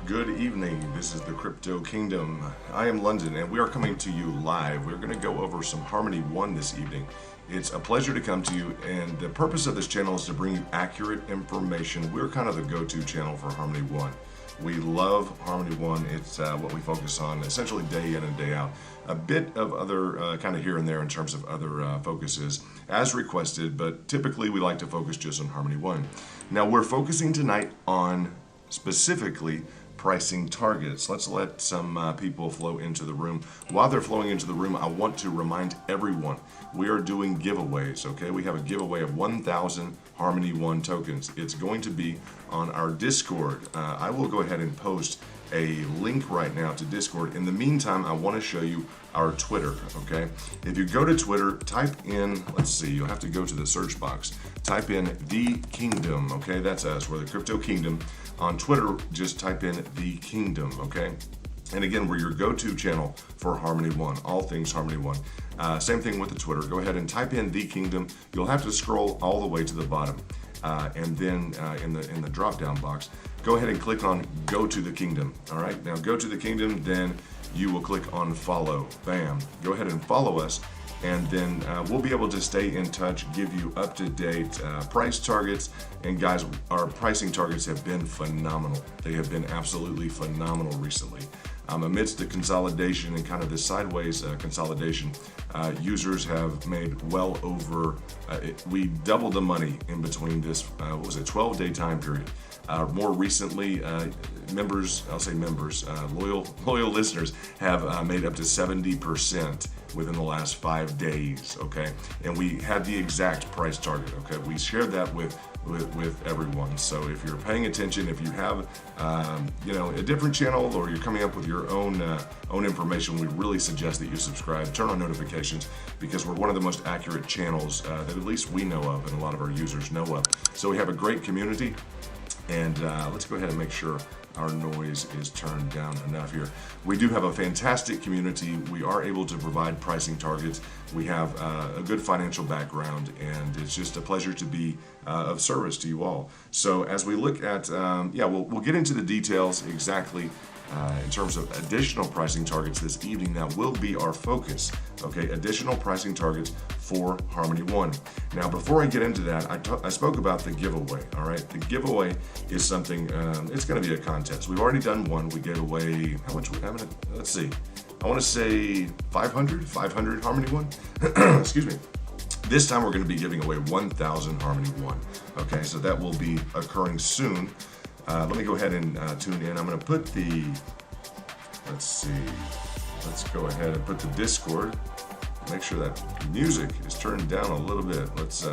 Good evening. This is the Crypto Kingdom. I am London, and we are coming to you live. We're going to go over some Harmony One this evening. It's a pleasure to come to you, and the purpose of this channel is to bring you accurate information. We're kind of the go-to channel for Harmony One. We love Harmony One. It's what we focus on essentially day in and day out. A bit of other kind of here and there in terms of other focuses as requested, but typically we like to focus just on Harmony One. Now we're focusing tonight on specifically pricing targets. Let's let some people flow into the room. While they're flowing into the room, I want to remind everyone we are doing giveaways, okay? We have a giveaway of 1,000 Harmony One tokens. It's going to be on our Discord. I will go ahead and post a link right now to Discord. In the meantime, I want to show you our Twitter, okay? If you go to Twitter, type in, let's see, you'll have to go to the search box. Type in The Kingdom, okay? That's us, we're the Crypto Kingdom. On Twitter, just type in The Kingdom, okay? And again, we're your go-to channel for Harmony One, all things Harmony One. Same thing with the Twitter. Go ahead and type in The Kingdom. You'll have to scroll all the way to the bottom. And then in the drop-down box, go ahead and click on Go to the Kingdom. All right, now go to the Kingdom, then you will click on Follow. Bam. Go ahead and follow us, and then we'll be able to stay in touch, give you up-to-date price targets. And guys, our pricing targets have been phenomenal. They have been absolutely phenomenal recently. Amidst the consolidation and kind of the sideways consolidation, users have made well over, we doubled the money in between this, what was it, 12-day time period. More recently, members, I'll say members, loyal listeners have made up to 70% within the last 5 days, okay? And we had the exact price target, okay? We shared that with everyone. So if you're paying attention, if you have a different channel, or you're coming up with your own information, we really suggest that you subscribe, turn on notifications, because we're one of the most accurate channels that at least we know of and a lot of our users know of. So we have a great community, and let's go ahead and make sure our noise is turned down enough here. We do have a fantastic community. We are able to provide pricing targets. We have a good financial background, and it's just a pleasure to be of service to you all. So as we look at, we'll get into the details exactly in terms of additional pricing targets this evening. That will be our focus, okay? Additional pricing targets for Harmony One. Now, before I get into that, I spoke about the giveaway, all right? The giveaway is something, it's gonna be a contest. We've already done one. We gave away, how much we have? Let's see. I wanna say 500 Harmony One, excuse me. This time we're gonna be giving away 1,000 Harmony One, okay? So that will be occurring soon. Let me go ahead and tune in. I'm going to put the, let's see, let's go ahead and put the Discord. Make sure that music is turned down a little bit. Let's,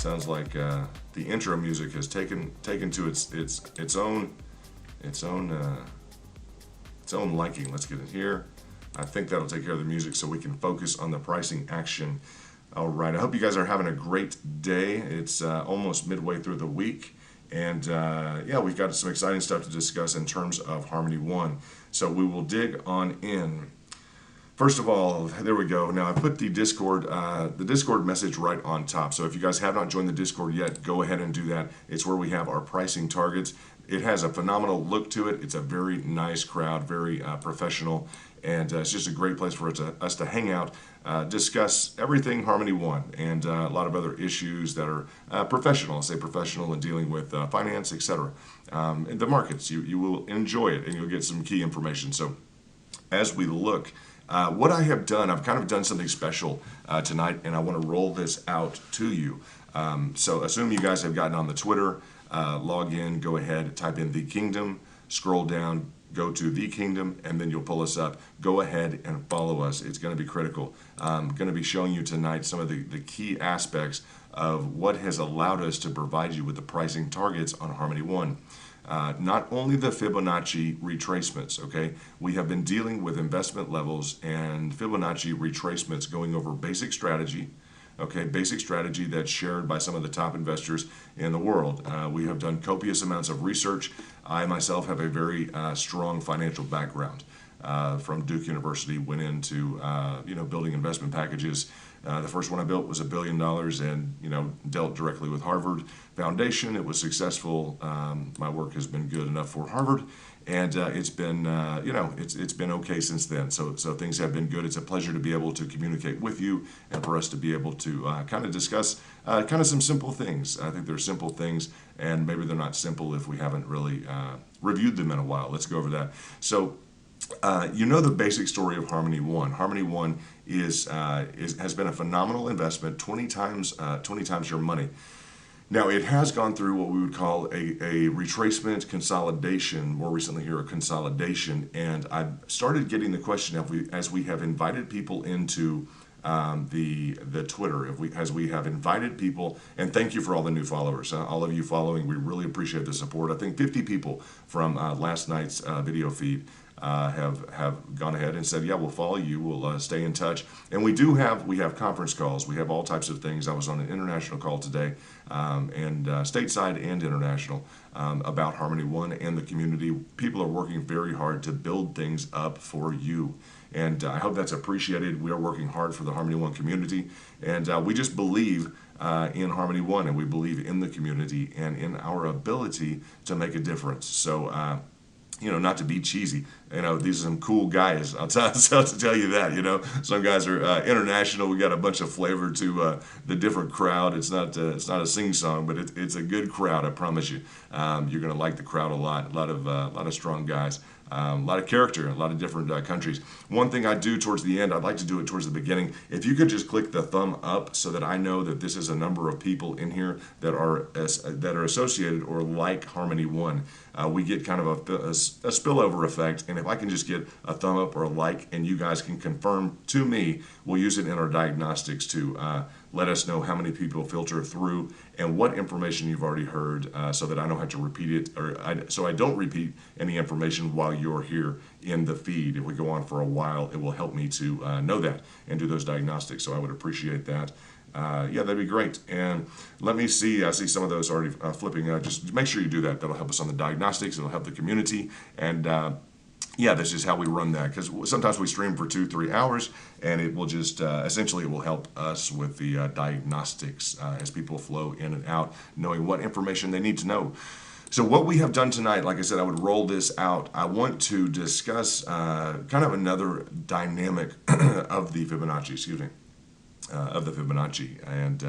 sounds like the intro music has taken to its own liking. Let's get it here. I think that'll take care of the music so we can focus on the pricing action. All right, I hope you guys are having a great day. It's almost midway through the week. And we've got some exciting stuff to discuss in terms of Harmony One. So we will dig on in. First of all, there we go. Now I put the Discord message right on top. So if you guys have not joined the Discord yet, go ahead and do that. It's where we have our pricing targets. It has a phenomenal look to it. It's a very nice crowd, very professional, and it's just a great place for us to hang out, discuss everything Harmony One, and a lot of other issues that are professional. I'll say professional in dealing with finance, etc. In the markets, you will enjoy it, and you'll get some key information. So as we look, what I have done, I've kind of done something special tonight, and I want to roll this out to you. So assume you guys have gotten on the Twitter, log in, go ahead, type in The Kingdom, scroll down, go to The Kingdom, and then you'll pull us up. Go ahead and follow us. It's going to be critical. I'm going to be showing you tonight some of the key aspects of what has allowed us to provide you with the pricing targets on Harmony One. Not only the Fibonacci retracements, okay? We have been dealing with investment levels and Fibonacci retracements, going over basic strategy, okay? Basic strategy that's shared by some of the top investors in the world. We have done copious amounts of research. I myself have a very strong financial background. from Duke University, went into building investment packages. The first one I built was $1 billion, and dealt directly with Harvard Foundation. It was successful. My work has been good enough for Harvard, and it's been it's been okay since then. So things have been good. It's a pleasure to be able to communicate with you, and for us to be able to kind of discuss kind of some simple things. I think they're simple things, and maybe they're not simple if we haven't really reviewed them in a while. Let's go over that. So. The basic story of Harmony One. Harmony One has been a phenomenal investment, 20 times your money. Now, it has gone through what we would call a retracement consolidation, more recently here a consolidation, and I started getting the question as we have invited people into the Twitter, as we have invited people, and thank you for all the new followers, all of you following. We really appreciate the support. I think 50 people from last night's video feed have gone ahead and said, yeah, we'll follow you, we'll stay in touch. And we have conference calls, we have all types of things. I was on an international call today, and stateside and international, about Harmony One and the community. People are working very hard to build things up for you, and I hope that's appreciated. We are working hard for the Harmony One community, and we just believe in Harmony One, and we believe in the community and in our ability to make a difference. So not to be cheesy, these are some cool guys. I'll tell you that. Some guys are international. We got a bunch of flavor to the different crowd. It's not a sing song, but it's a good crowd. I promise you. You're gonna like the crowd a lot. A lot of strong guys. A lot of character, a lot of different countries. One thing I do towards the end, I'd like to do it towards the beginning. If you could just click the thumb up so that I know that this is a number of people in here that are associated or like Harmony One. We get kind of a spillover effect, and if I can just get a thumb up or a like, and you guys can confirm to me, we'll use it in our diagnostics to let us know how many people filter through and what information you've already heard, so that I don't have to repeat it, so I don't repeat any information while you're here in the feed. If we go on for a while, it will help me to know that and do those diagnostics, so I would appreciate that. Yeah, that'd be great. And let me see, I see some of those already flipping. Just make sure you do that. That'll help us on the diagnostics. It'll help the community. And yeah, this is how we run that, because sometimes we stream for 2-3 hours, and it will just essentially it will help us with the diagnostics as people flow in and out, knowing what information they need to know. So what we have done tonight, like I said, I would roll this out. I want to discuss kind of another dynamic of the Fibonacci, and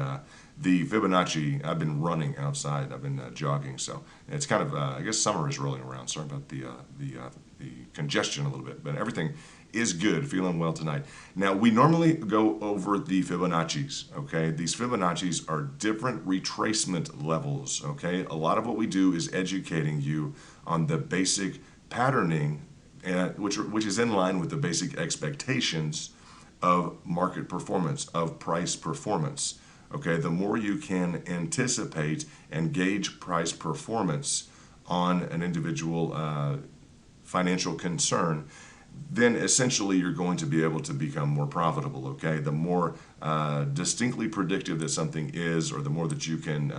the Fibonacci. I've been running outside. I've been jogging, so it's kind of I guess summer is rolling around. Sorry about the congestion a little bit, but everything is good. Feeling well tonight. Now, we normally go over the Fibonacci's. Okay, these Fibonacci's are different retracement levels. Okay, a lot of what we do is educating you on the basic patterning, which is in line with the basic expectations of market performance, of price performance. Okay, the more you can anticipate and gauge price performance on an individual financial concern, then essentially you're going to be able to become more profitable. Okay, the more distinctly predictive that something is, or the more that you can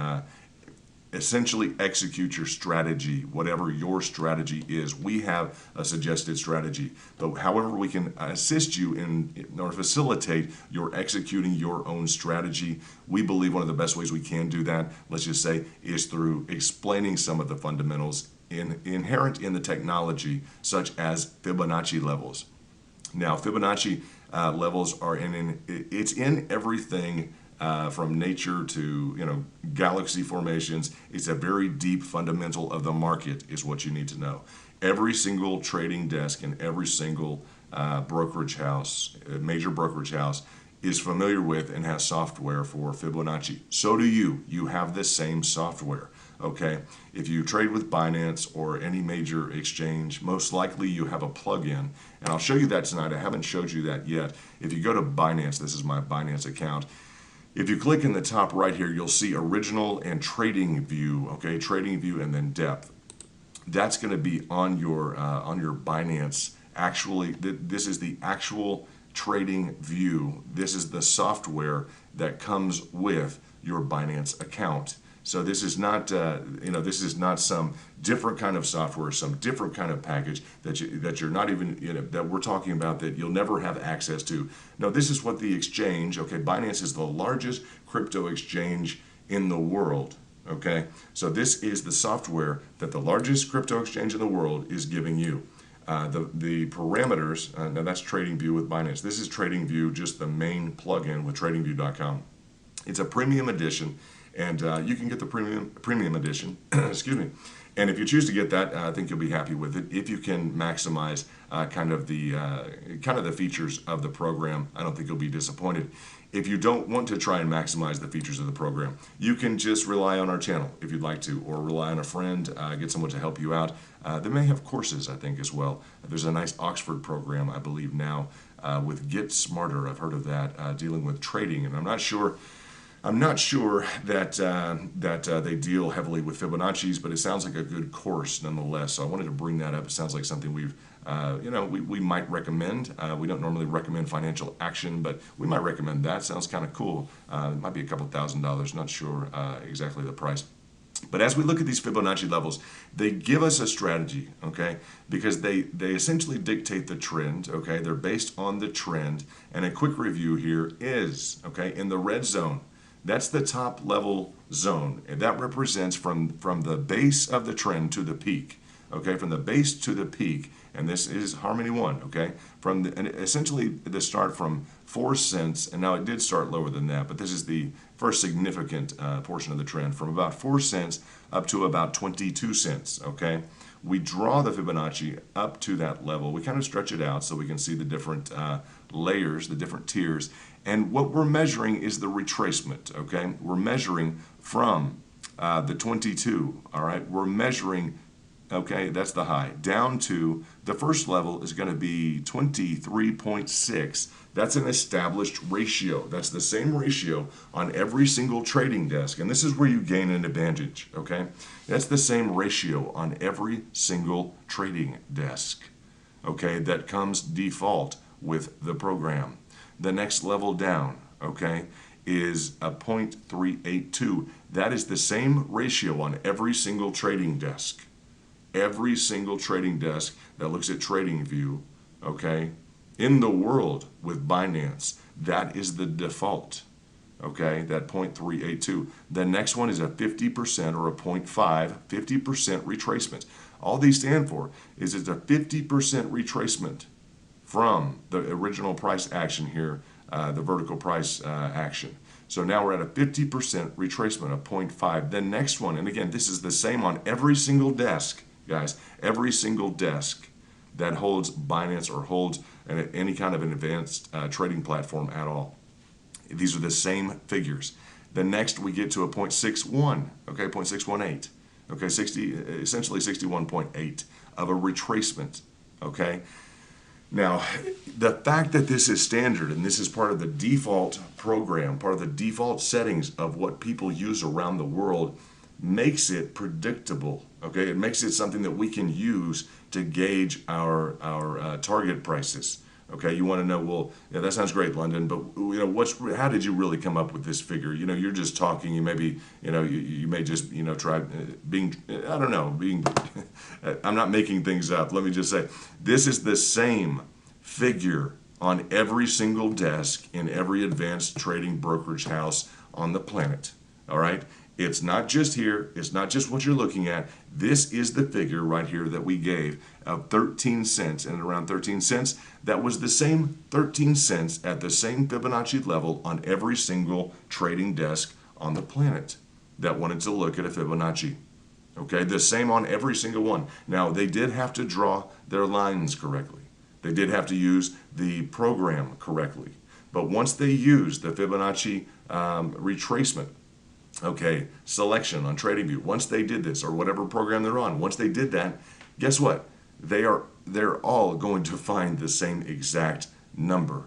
essentially execute your strategy, whatever your strategy is. We have a suggested strategy, but however we can assist you in or facilitate your executing your own strategy, we believe one of the best ways we can do that, let's just say, is through explaining some of the fundamentals inherent in the technology, such as Fibonacci levels. Now, Fibonacci levels are it's in everything from nature to galaxy formations. It's a very deep fundamental of the market, is what you need to know. Every single trading desk and every single brokerage house, major brokerage house, is familiar with and has software for Fibonacci. So do you. You have this same software. Okay, if you trade with Binance or any major exchange, most likely you have a plugin, and I'll show you that tonight. I haven't showed you that yet. If you go to Binance, this is my Binance account. If you click in the top right here, you'll see original and trading view. Okay, trading view and then depth. That's going to be on your Binance. Actually, this is the actual trading view. This is the software that comes with your Binance account. So this is not, this is not some different kind of software, some different kind of package that you're not even, that we're talking about that you'll never have access to. No, this is what the exchange, okay, Binance is the largest crypto exchange in the world, okay? So this is the software that the largest crypto exchange in the world is giving you. The parameters, now that's TradingView with Binance. This is TradingView, just the main plugin with TradingView.com. It's a premium edition, and you can get the premium edition. Excuse me. And if you choose to get that, I think you'll be happy with it. If you can maximize kind of the features of the program, I don't think you'll be disappointed. If you don't want to try and maximize the features of the program, you can just rely on our channel if you'd like to, or rely on a friend, get someone to help you out. They may have courses, I think, as well. There's a nice Oxford program, I believe now, with Get Smarter. I've heard of that, dealing with trading, and I'm not sure that they deal heavily with Fibonacci's, but it sounds like a good course nonetheless. So I wanted to bring that up. It sounds like something we might recommend. We don't normally recommend financial action, but we might recommend that. Sounds kind of cool. It might be a couple $1,000s. Not sure exactly the price. But as we look at these Fibonacci levels, they give us a strategy, okay? Because they essentially dictate the trend, okay? They're based on the trend. And a quick review here is, okay, in the red zone, that's the top level zone. And that represents from the base of the trend to the peak, okay? From the base to the peak. And this is Harmony 1, okay? Essentially, the start from 4 cents, and now it did start lower than that, but this is the first significant portion of the trend, from about 4 cents up to about 22 cents, okay? We draw the Fibonacci up to that level. We kind of stretch it out so we can see the different layers, the different tiers. And what we're measuring is the retracement, okay? We're measuring from the 22, all right? We're measuring, okay, that's the high, down to the first level is going to be 23.6. That's an established ratio. That's the same ratio on every single trading desk. And this is where you gain an advantage, okay? That's the same ratio on every single trading desk, okay? That comes default with the program. The next level down, okay, is a 0.382. That is the same ratio on every single trading desk. Every single trading desk that looks at TradingView, okay, in the world with Binance, that is the default, okay, that 0.382. The next one is a 50% or a 0.5, 50% retracement. All these stand for is it's a 50% retracement from the original price action here, the vertical price action. So now we're at a 50% retracement of 0.5. The next one, and again, this is the same on every single desk, guys, every single desk that holds Binance or holds any kind of an advanced trading platform at all. These are the same figures. The next we get to a 0.61, okay, 0.618, okay, essentially 61.8 of a retracement, okay. Now, the fact that this is standard and this is part of the default program, part of the default settings of what people use around the world, makes it predictable, okay? It makes it something that we can use to gauge our target prices, okay? You want to know, well, yeah, that sounds great, London, but how did you really come up with this figure? You're just talking. You maybe, you may just, try being, I don't know, I'm not making things up. Let me just say, this is the same figure on every single desk in every advanced trading brokerage house on the planet, all right? It's not just here. It's not just what you're looking at. This is the figure right here that we gave of 13 cents. And around 13 cents, that was the same 13 cents at the same Fibonacci level on every single trading desk on the planet that wanted to look at a Fibonacci. Okay, the same on every single one. Now, they did have to draw their lines correctly. They did have to use the program correctly. But once they used the Fibonacci retracement, okay, selection on TradingView, once they did this, or whatever program they're on, once they did that, guess what? They're all going to find the same exact number.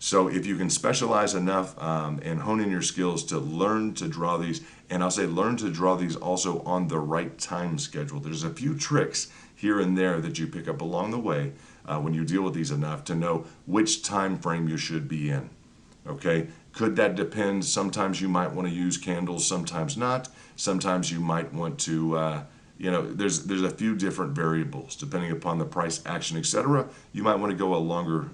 So if you can specialize enough and hone in your skills to learn to draw these, and I'll say learn to draw these also on the right time schedule. There's a few tricks here and there that you pick up along the way when you deal with these enough to know which time frame you should be in. Okay, Could that depend? Sometimes you might want to use candles, sometimes not. Sometimes you might want to, there's a few different variables depending upon the price action, etc. You might want to go a longer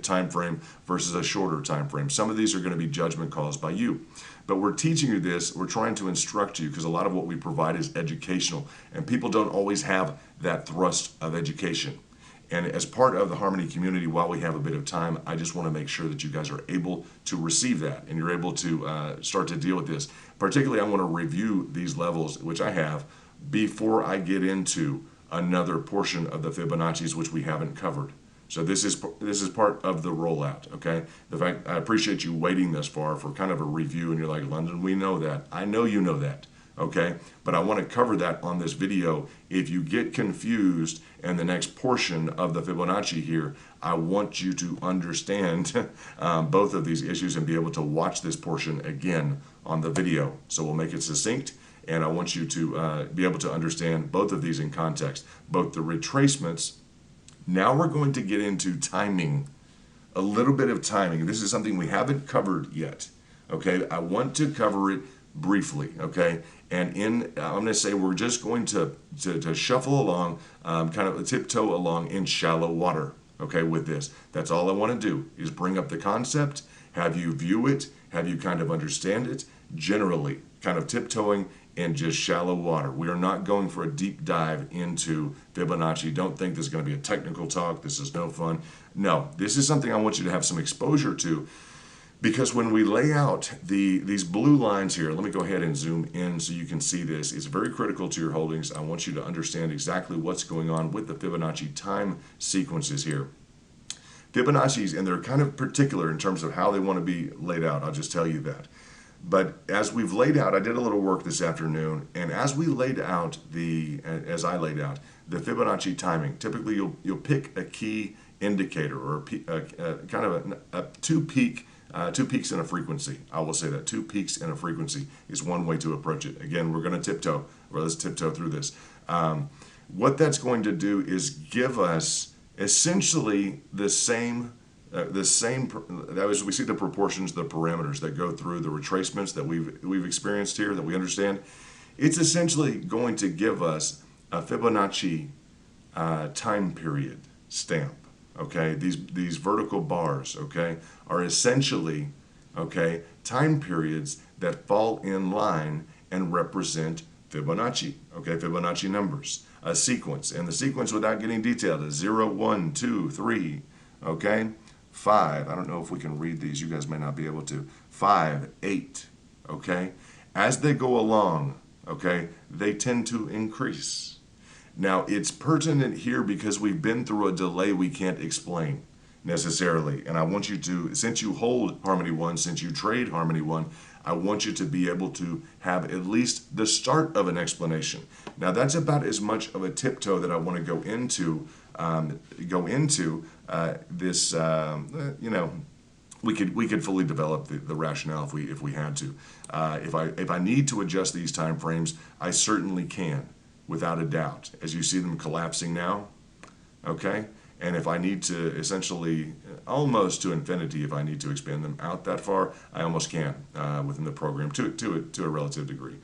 time frame versus a shorter time frame. Some of these are going to be judgment calls by you. But we're teaching you this, we're trying to instruct you because a lot of what we provide is educational, and people don't always have that thrust of education. And as part of the Harmony community, while we have a bit of time, I just want to make sure that you guys are able to receive that and you're able to start to deal with this. Particularly, I want to review these levels, which I have, before I get into another portion of the Fibonacci's, which we haven't covered. So this is part of the rollout, okay? The fact, I appreciate you waiting this far for kind of a review, and you're like, London, we know that. I know you know that. Okay, but I want to cover that on this video. If you get confused in the next portion of the Fibonacci here, I want you to understand both of these issues and be able to watch this portion again on the video. So we'll make it succinct, and I want you to be able to understand both of these in context, both the retracements. Now we're going to get into timing, a little bit of timing. This is something we haven't covered yet. Okay, I want to cover it briefly, okay? And I'm going to say we're just going to shuffle along, kind of tiptoe along in shallow water, okay, with this. That's all I want to do is bring up the concept, have you view it, have you kind of understand it, generally kind of tiptoeing in just shallow water. We are not going for a deep dive into Fibonacci. Don't think this is going to be a technical talk. This is no fun. No, this is something I want you to have some exposure to. Because when we lay out these blue lines here, let me go ahead and zoom in so you can see this. It's very critical to your holdings. I want you to understand exactly what's going on with the Fibonacci time sequences here. Fibonacci's, and they're kind of particular in terms of how they want to be laid out. I'll just tell you that. But as we've laid out, I did a little work this afternoon, and as we laid out as I laid out the Fibonacci timing, typically you'll pick a key indicator or kind of two peaks in a frequency. I will say that 2 peaks in a frequency is one way to approach it. Again, we're going to tiptoe, or let's tiptoe through this. What that's going to do is give us essentially the same, that is, we see the proportions, the parameters that go through the retracements that we've experienced here, that we understand. It's essentially going to give us a Fibonacci time period stamp. Okay, these vertical bars, okay, are essentially, okay, time periods that fall in line and represent Fibonacci, okay, Fibonacci numbers, a sequence. And the sequence, without getting detailed, is 0, 1, 2, 3, okay, 5. I don't know if we can read these. You guys may not be able to. 5, 8, okay. As they go along, okay, they tend to increase. Now, it's pertinent here because we've been through a delay we can't explain necessarily. And I want you to, since you hold Harmony 1, since you trade Harmony 1, I want you to be able to have at least the start of an explanation. Now, that's about as much of a tiptoe that I want to go into this, we could fully develop the rationale if we had to. If I need to adjust these time frames, I certainly can. Without a doubt, as you see them collapsing now, okay? And if I need to essentially, almost to infinity, if I need to expand them out that far, I almost can within the program to a relative degree,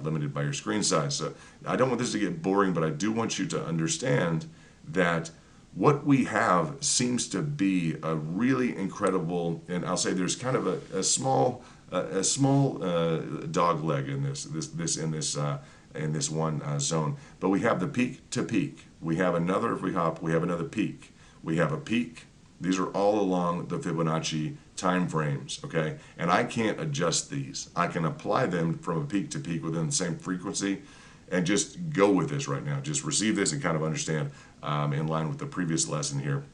limited by your screen size. So I don't want this to get boring, but I do want you to understand that what we have seems to be a really incredible, and I'll say there's kind of a small dog leg in this one zone. But we have the peak to peak. We have another, if we hop, we have another peak. We have a peak. These are all along the Fibonacci time frames, okay? And I can't adjust these. I can apply them from a peak to peak within the same frequency and just go with this right now. Just receive this and kind of understand, in line with the previous lesson here,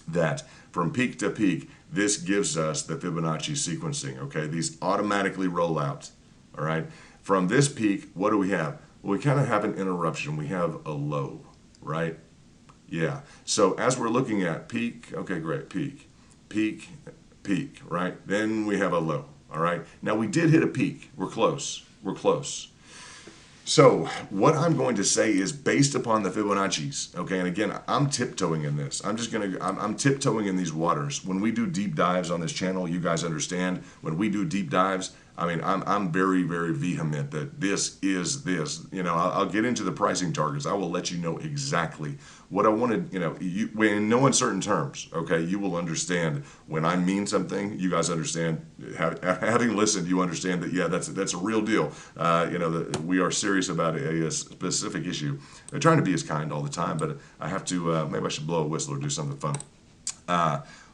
that from peak to peak, this gives us the Fibonacci sequencing, okay? These automatically roll out, all right? From this peak, what do we have? Well, we kind of have an interruption. We have a low, right? Yeah. So as we're looking at peak, okay, great, peak, peak, peak, right? Then we have a low, all right? Now we did hit a peak. We're close. We're close. So what I'm going to say is based upon the Fibonacci's, okay? And again, I'm tiptoeing in this. I'm tiptoeing in these waters. When we do deep dives on this channel, you guys understand, when we do deep dives, I mean, I'm very, very vehement that this is this. You know, I'll get into the pricing targets. I will let you know exactly what I wanted, you know, in no uncertain terms, okay? You will understand when I mean something, you guys understand, having listened, you understand that, yeah, that's a real deal. You know, that we are serious about a specific issue. I'm trying to be as kind all the time, but I have to, maybe I should blow a whistle or do something fun.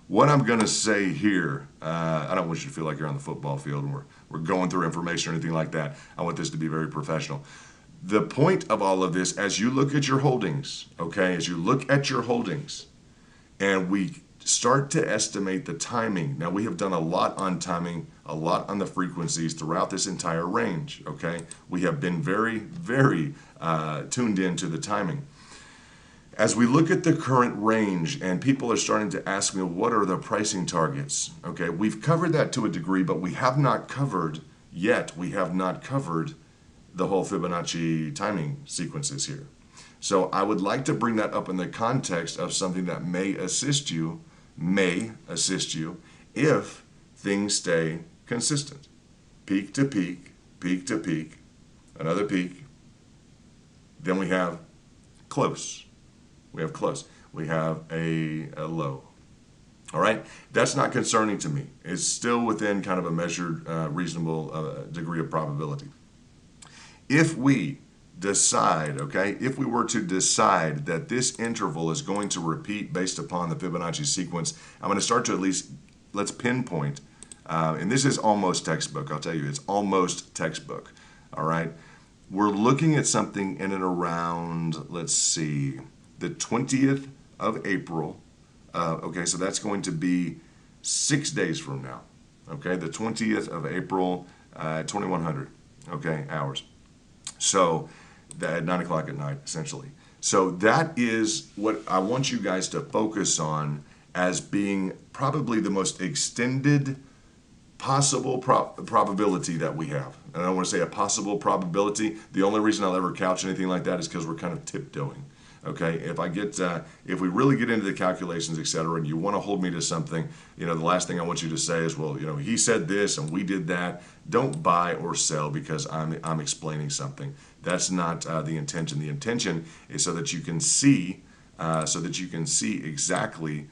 What I'm going to say here, I don't want you to feel like you're on the football field and we're going through information or anything like that. I want this to be very professional. The point of all of this, as you look at your holdings, okay, as you look at your holdings, and we start to estimate the timing. Now, we have done a lot on timing, a lot on the frequencies throughout this entire range, okay? We have been very, very tuned into the timing. As we look at the current range, and people are starting to ask me, what are the pricing targets? Okay, we've covered that to a degree, but we have not covered the whole Fibonacci timing sequences here. So I would like to bring that up in the context of something that may assist you if things stay consistent. Peak to peak, peak to peak, another peak. Then we have close. We have close. We have a low. All right? That's not concerning to me. It's still within kind of a measured, reasonable degree of probability. If we decide, okay, if we were to decide that this interval is going to repeat based upon the Fibonacci sequence, I'm going to start to at least, let's pinpoint, and this is almost textbook, I'll tell you, it's almost textbook, all right? We're looking at something in and around, let's see, the 20th of April, okay, so that's going to be 6 days from now, okay, the 20th of April, 2100, okay, hours. So at 9 o'clock at night, essentially. So that is what I want you guys to focus on as being probably the most extended possible probability that we have. And I don't want to say a possible probability. The only reason I'll ever couch anything like that is because we're kind of tiptoeing. Okay, if we really get into the calculations, etc., and you want to hold me to something, you know, the last thing I want you to say is, well, you know, he said this and we did that. Don't buy or sell because I'm explaining something. That's not the intention. The intention is so that you can see, exactly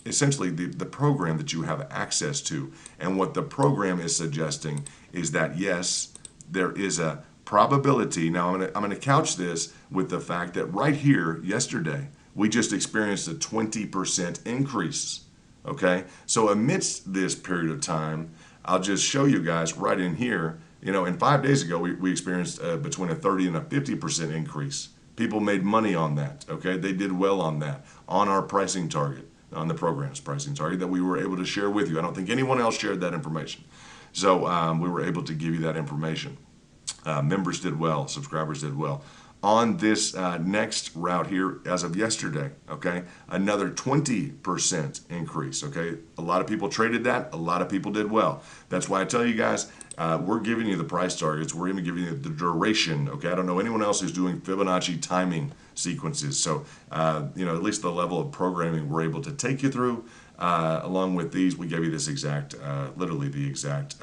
essentially the program that you have access to. And what the program is suggesting is that yes, there is a probability. Now I'm going to couch this with the fact that right here yesterday we just experienced a 20% increase. Okay, so amidst this period of time, I'll just show you guys right in here. You know, and 5 days ago we experienced between a 30 and a 50% increase. People made money on that. Okay, they did well on that, on our pricing target, on the program's pricing target that we were able to share with you. I don't think anyone else shared that information, so we were able to give you that information. Members did well, subscribers did well. On this next route here, as of yesterday, okay, another 20% increase, okay? A lot of people traded that, a lot of people did well. That's why I tell you guys, we're giving you the price targets, we're even giving you the duration, okay? I don't know anyone else who's doing Fibonacci timing sequences, so, you know, at least the level of programming we're able to take you through. Along with these, we gave you this exact, literally the exact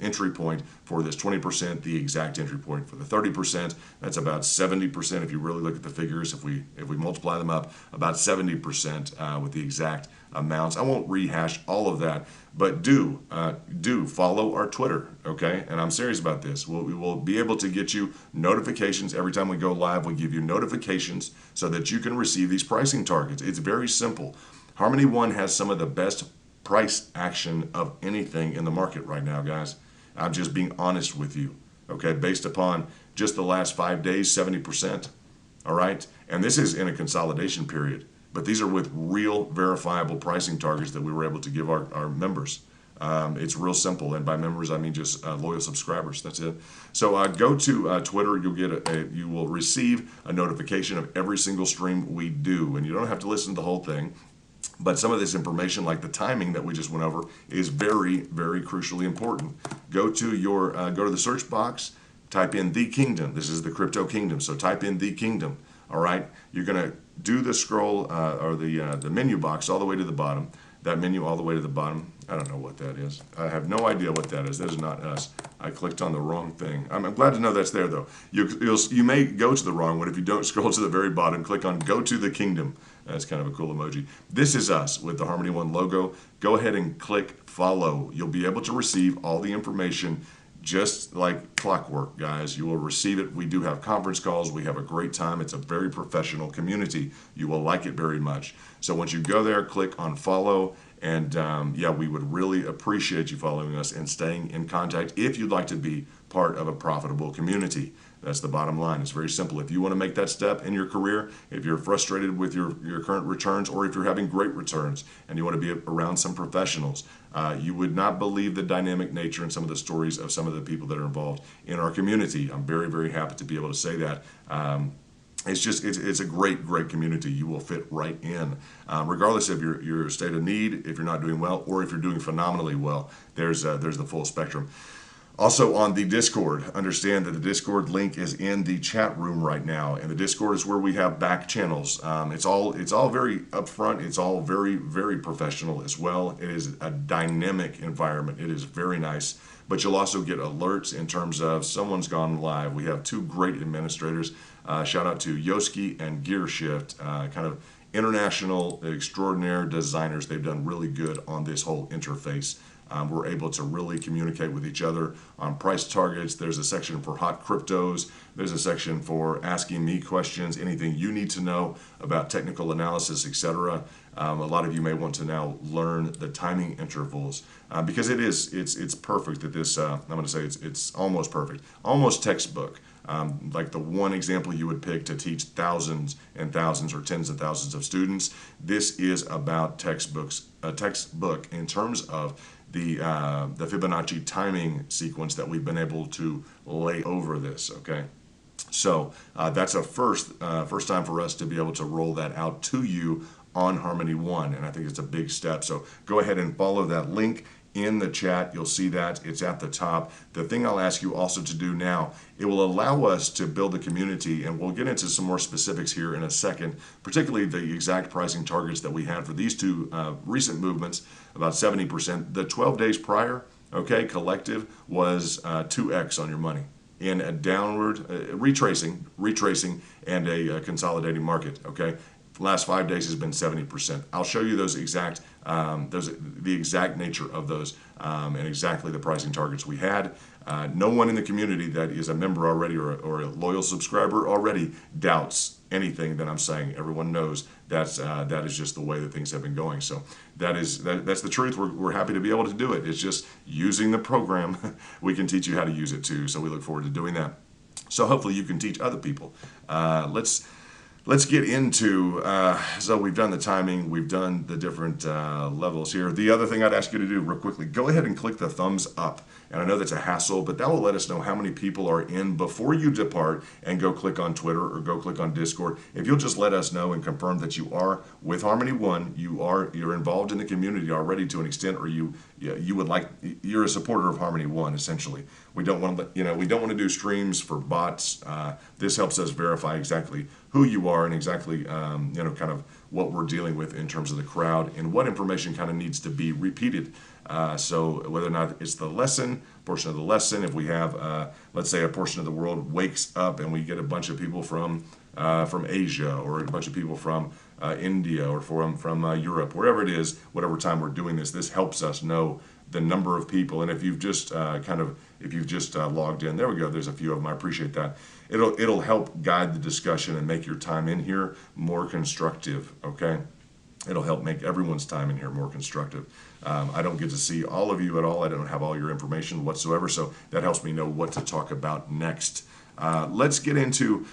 entry point for this 20%, the exact entry point for the 30%. That's about 70% if you really look at the figures. If we multiply them up, about 70% with the exact amounts. I won't rehash all of that, but do follow our Twitter, okay? And I'm serious about this. We will be able to get you notifications every time we go live. We give you notifications so that you can receive these pricing targets. It's very simple. Harmony One has some of the best price action of anything in the market right now, guys. I'm just being honest with you, okay? Based upon just the last 5 days, 70%, all right? And this is in a consolidation period, but these are with real verifiable pricing targets that we were able to give our members. It's real simple, and by members I mean just loyal subscribers. That's it. So go to Twitter. You'll get you will receive a notification of every single stream we do, and you don't have to listen to the whole thing. But some of this information, like the timing that we just went over, is very, very crucially important. Go to the search box, type in the kingdom. This is the crypto kingdom. So type in the kingdom. All right. You're going to do the scroll or the menu box all the way to the bottom. That menu all the way to the bottom. I don't know what that is. I have no idea what that is. That is not us. I clicked on the wrong thing. I'm glad to know that's there, though. You may go to the wrong one if you don't scroll to the very bottom. Click on Go to the Kingdom. That's kind of a cool emoji. This is us with the Harmony One logo. Go ahead and click Follow. You'll be able to receive all the information just like clockwork, guys. You will receive it. We do have conference calls. We have a great time. It's a very professional community. You will like it very much. So once you go there, click on follow. And yeah, we would really appreciate you following us and staying in contact if you'd like to be part of a profitable community. That's the bottom line. It's very simple. If you want to make that step in your career, if you're frustrated with your current returns, or if you're having great returns and you want to be around some professionals, you would not believe the dynamic nature and some of the stories of some of the people that are involved in our community. I'm very, very happy to be able to say that. It's a great community. You will fit right in, regardless of your state of need. If you're not doing well, or if you're doing phenomenally well, there's the full spectrum. Also on the Discord, understand that the Discord link is in the chat room right now, and the Discord is where we have back channels. It's all very upfront. It's all very professional as well. It is a dynamic environment. It is very nice. But you'll also get alerts in terms of someone's gone live. We have two great administrators. Shout out to Yoski and Gear Shift, kind of international extraordinary designers. They've done really good on this whole interface. We're able to really communicate with each other on price targets. There's a section for hot cryptos. There's a section for asking me questions, anything you need to know about technical analysis, etc. A lot of you may want to now learn the timing intervals because it's perfect at this. I'm going to say it's almost perfect, almost textbook. Like the one example you would pick to teach thousands and thousands or tens of thousands of students. This is about a textbook in terms of the Fibonacci timing sequence that we've been able to lay over this. Okay, so that's a first time for us to be able to roll that out to you on Harmony One, and I think it's a big step. So go ahead and follow that link in the chat. You'll see that it's at the top. The thing I'll ask you also to do now, it will allow us to build a community, and we'll get into some more specifics here in a second, particularly the exact pricing targets that we had for these two recent movements, about 70%. The 12 days prior, okay, collective was 2x on your money in a downward retracing and a consolidating market. Okay, last 5 days has been 70%. I'll show you those exact the exact nature of those and exactly the pricing targets we had. No one in the community that is a member already or a loyal subscriber already doubts anything that I'm saying. Everyone knows that is just the way that things have been going. So that's the truth. We're happy to be able to do it. It's just using the program. We can teach you how to use it too. So we look forward to doing that. So hopefully you can teach other people. Let's get into, so we've done the timing, we've done the different levels here. The other thing I'd ask you to do real quickly, go ahead and click the thumbs up. And I know that's a hassle, but that will let us know how many people are in before you depart and go click on Twitter or go click on Discord. If you'll just let us know and confirm that you are with Harmony One, you're involved in the community already to an extent, or you're a supporter of Harmony One essentially. We don't want to do streams for bots. This helps us verify exactly who you are and exactly kind of what we're dealing with in terms of the crowd and what information kind of needs to be repeated. So whether or not it's the portion of the lesson, if we have, let's say, a portion of the world wakes up and we get a bunch of people from Asia or a bunch of people from India or from Europe, wherever it is, whatever time we're doing this helps us know the number of people. And if you've just logged in, there we go. There's a few of them. I appreciate that. It'll help guide the discussion and make your time in here more constructive. Okay. It'll help make everyone's time in here more constructive. I don't get to see all of you at all. I don't have all your information whatsoever, so that helps me know what to talk about next. Let's get into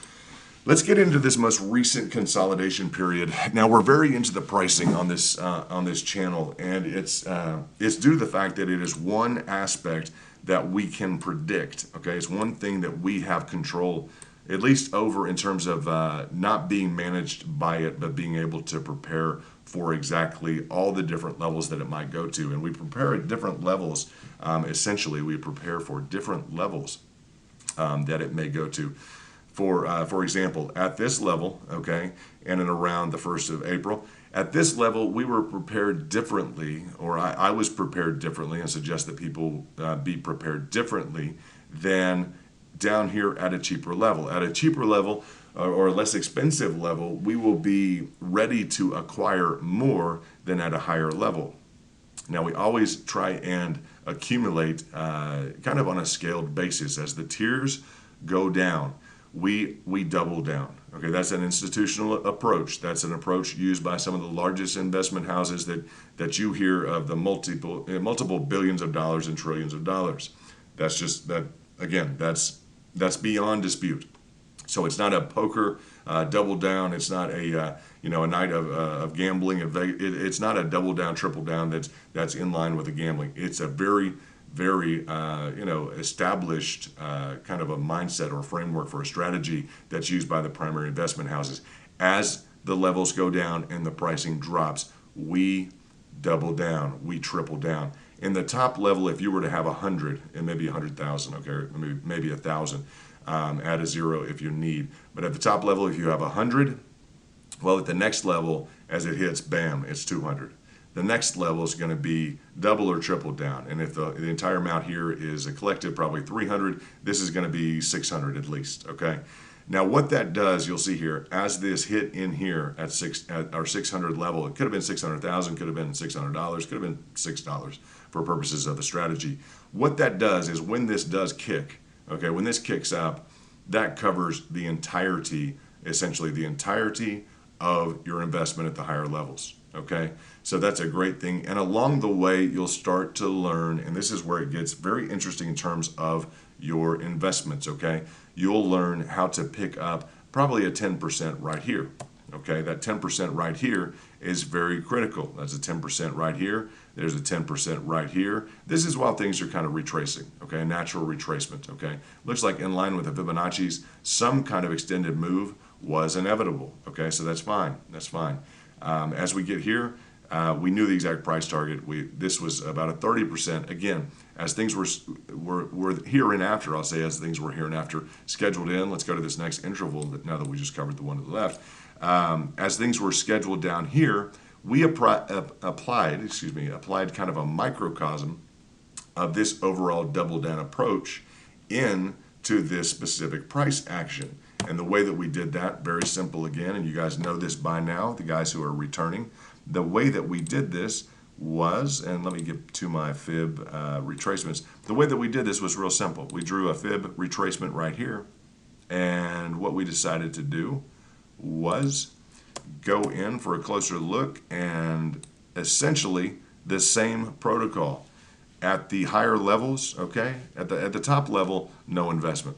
this most recent consolidation period. Now we're very into the pricing on this channel, and it's due to the fact that it is one aspect that we can predict. Okay, it's one thing that we have control, at least over, in terms of not being managed by it, but being able to prepare for exactly all the different levels that it might go to. And we prepare at different levels. Essentially, we prepare for different levels that it may go to. For example, at this level, okay, and in around the 1st of April, at this level, we were prepared differently, or I was prepared differently, and suggest that people be prepared differently than down here at a cheaper level. At a cheaper level, or a less expensive level, we will be ready to acquire more than at a higher level. Now, we always try and accumulate kind of on a scaled basis. As the tiers go down, we double down. Okay, that's an institutional approach. That's an approach used by some of the largest investment houses that you hear of, the multiple billions of dollars and trillions of dollars. That's just that, again, that's beyond dispute. So it's not a poker double down. It's not a a night of gambling. It's not a double down, triple down. That's in line with the gambling. It's a very established kind of a mindset or framework for a strategy that's used by the primary investment houses. As the levels go down and the pricing drops, we double down, we triple down. In the top level, if you were to have 100 and maybe 100,000, okay, maybe 1,000, add a zero if you need. But at the top level, if you have 100, well, at the next level, as it hits, bam, it's 200. The next level is going to be double or triple down. And if the entire amount here is a collective, probably 300, this is going to be 600 at least, okay? Now, what that does, you'll see here, as this hit in here at our 600 level, it could have been 600,000, could have been $600, could have been $6 for purposes of the strategy. What that does is when this does kick, okay, when this kicks up, that covers the entirety, essentially the entirety of your investment at the higher levels, okay? So that's a great thing. And along the way, you'll start to learn, and this is where it gets very interesting in terms of your investments, okay? You'll learn how to pick up probably a 10% right here, okay? That 10% right here is very critical. That's a 10% right here. There's a 10% right here. This is while things are kind of retracing, okay? A natural retracement, okay? Looks like in line with the Fibonacci's, some kind of extended move was inevitable, okay? So that's fine, that's fine. As we get here, we knew the exact price target. This was about a 30%. Again, as things were here and after, I'll say as things were here and after scheduled in. Let's go to this next interval now that we just covered the one to the left. As things were scheduled down here, we applied kind of a microcosm of this overall double down approach into this specific price action. And the way that we did that, very simple again, and you guys know this by now, the guys who are returning. The way that we did this was, and let me get to my fib retracements. The way that we did this was real simple. We drew a fib retracement right here, and what we decided to do was go in for a closer look, and essentially the same protocol. At the higher levels, okay, at the top level, no investment.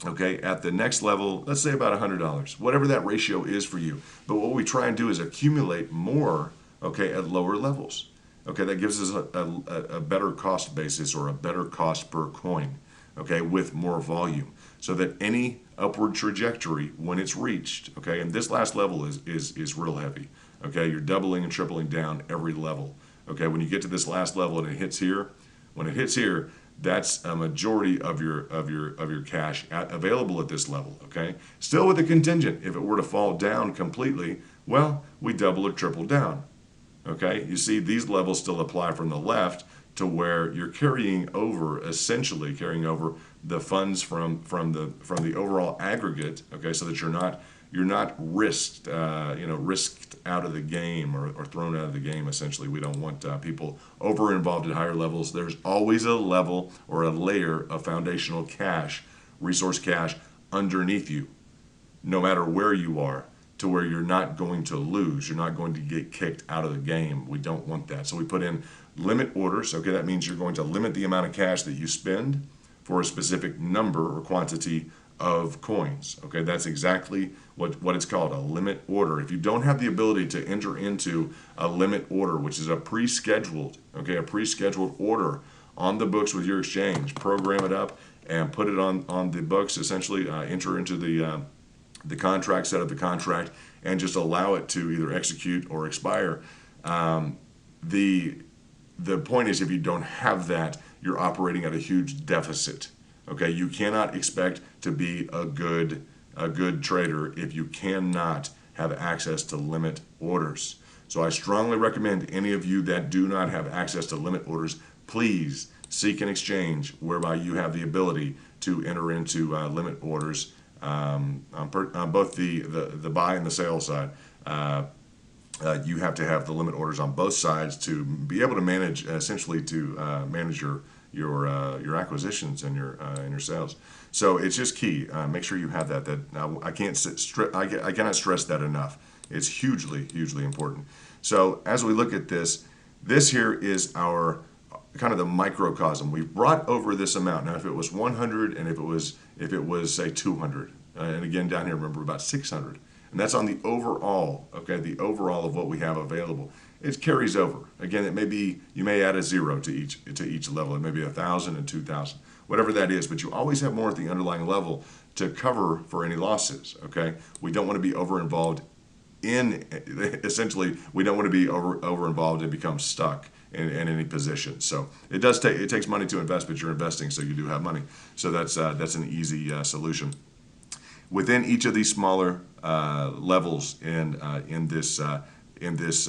Okay, at the next level, let's say about $100, whatever that ratio is for you. But what we try and do is accumulate more, okay, at lower levels. Okay, that gives us a better cost basis or a better cost per coin, okay, with more volume. So that any upward trajectory, when it's reached, okay, and this last level is real heavy, okay, you're doubling and tripling down every level. Okay, when you get to this last level and it hits here, when it hits here, that's a majority of your cash available at this level, okay? Still with a contingent. If it were to fall down completely, well, we double or triple down, okay? You see these levels still apply from the left to where you're carrying over, essentially carrying over the funds from the overall aggregate, okay, so that you're not risked, risked out of the game or thrown out of the game, essentially. We don't want people over involved at higher levels. There's always a level or a layer of foundational cash, resource cash, underneath you, no matter where you are, to where you're not going to lose. You're not going to get kicked out of the game. We don't want that. So we put in limit orders. Okay, that means you're going to limit the amount of cash that you spend for a specific number or quantity of coins. Okay, that's exactly what it's called, a limit order. If you don't have the ability to enter into a limit order, which is a pre-scheduled order on the books with your exchange, program it up and put it on the books, essentially enter into the contract, set up the contract, and just allow it to either execute or expire. The point is, if you don't have that, you're operating at a huge deficit. Okay, you cannot expect to be a good trader if you cannot have access to limit orders. So I strongly recommend any of you that do not have access to limit orders, please seek an exchange whereby you have the ability to enter into limit orders on both the buy and the sell side. You have to have the limit orders on both sides to be able to manage, essentially to manage your acquisitions and your sales. So it's just key. Make sure you have that. I cannot stress that enough. It's hugely important. So as we look at this here is our kind of the microcosm. We've brought over this amount. Now, if it was 100 and if it was say 200, and again down here, remember about 600, and that's on the overall. Okay, the overall of what we have available. It carries over. Again, it may be, you may add a 0 to each level. It may be 1,000 and 2,000, whatever that is. But you always have more at the underlying level to cover for any losses. Okay, we don't want to be over involved in, essentially, we don't want to be over involved and become stuck in any position. So it takes money to invest, but you're investing, so you do have money. So that's an easy solution. Within each of these smaller levels in this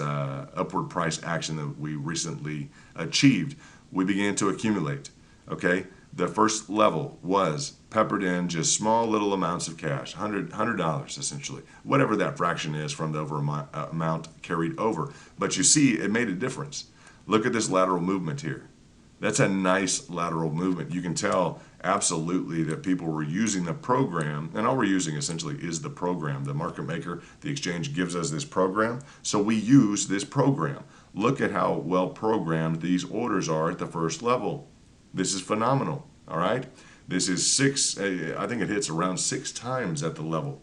upward price action that we recently achieved, we began to accumulate. Okay, the first level was peppered in just small little amounts of cash, $100 essentially, whatever that fraction is from the amount carried over. But you see, it made a difference. Look at this lateral movement here. That's a nice lateral movement. You can tell absolutely that people were using the program, and all we're using essentially is the program. The market maker, the exchange, gives us this program, so we use this program. Look at how well programmed these orders are at the first level. This is phenomenal, all right? This is I think it hits around 6 times at the level.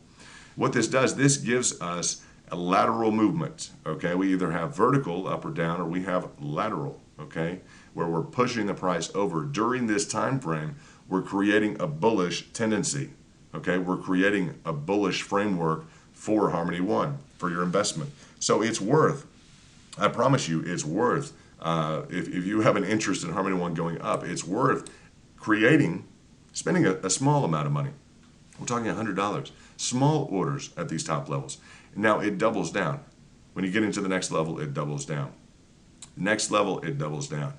What this does, this gives us a lateral movement, okay? We either have vertical, up or down, or we have lateral, okay? Where we're pushing the price over. During this time frame, we're creating a bullish tendency, okay? We're creating a bullish framework for Harmony One, for your investment. So it's worth, I promise you, it's worth, if you have an interest in Harmony One going up, it's worth spending a small amount of money. We're talking $100. Small orders at these top levels. Now it doubles down. When you get into the next level, it doubles down. Next level, it doubles down.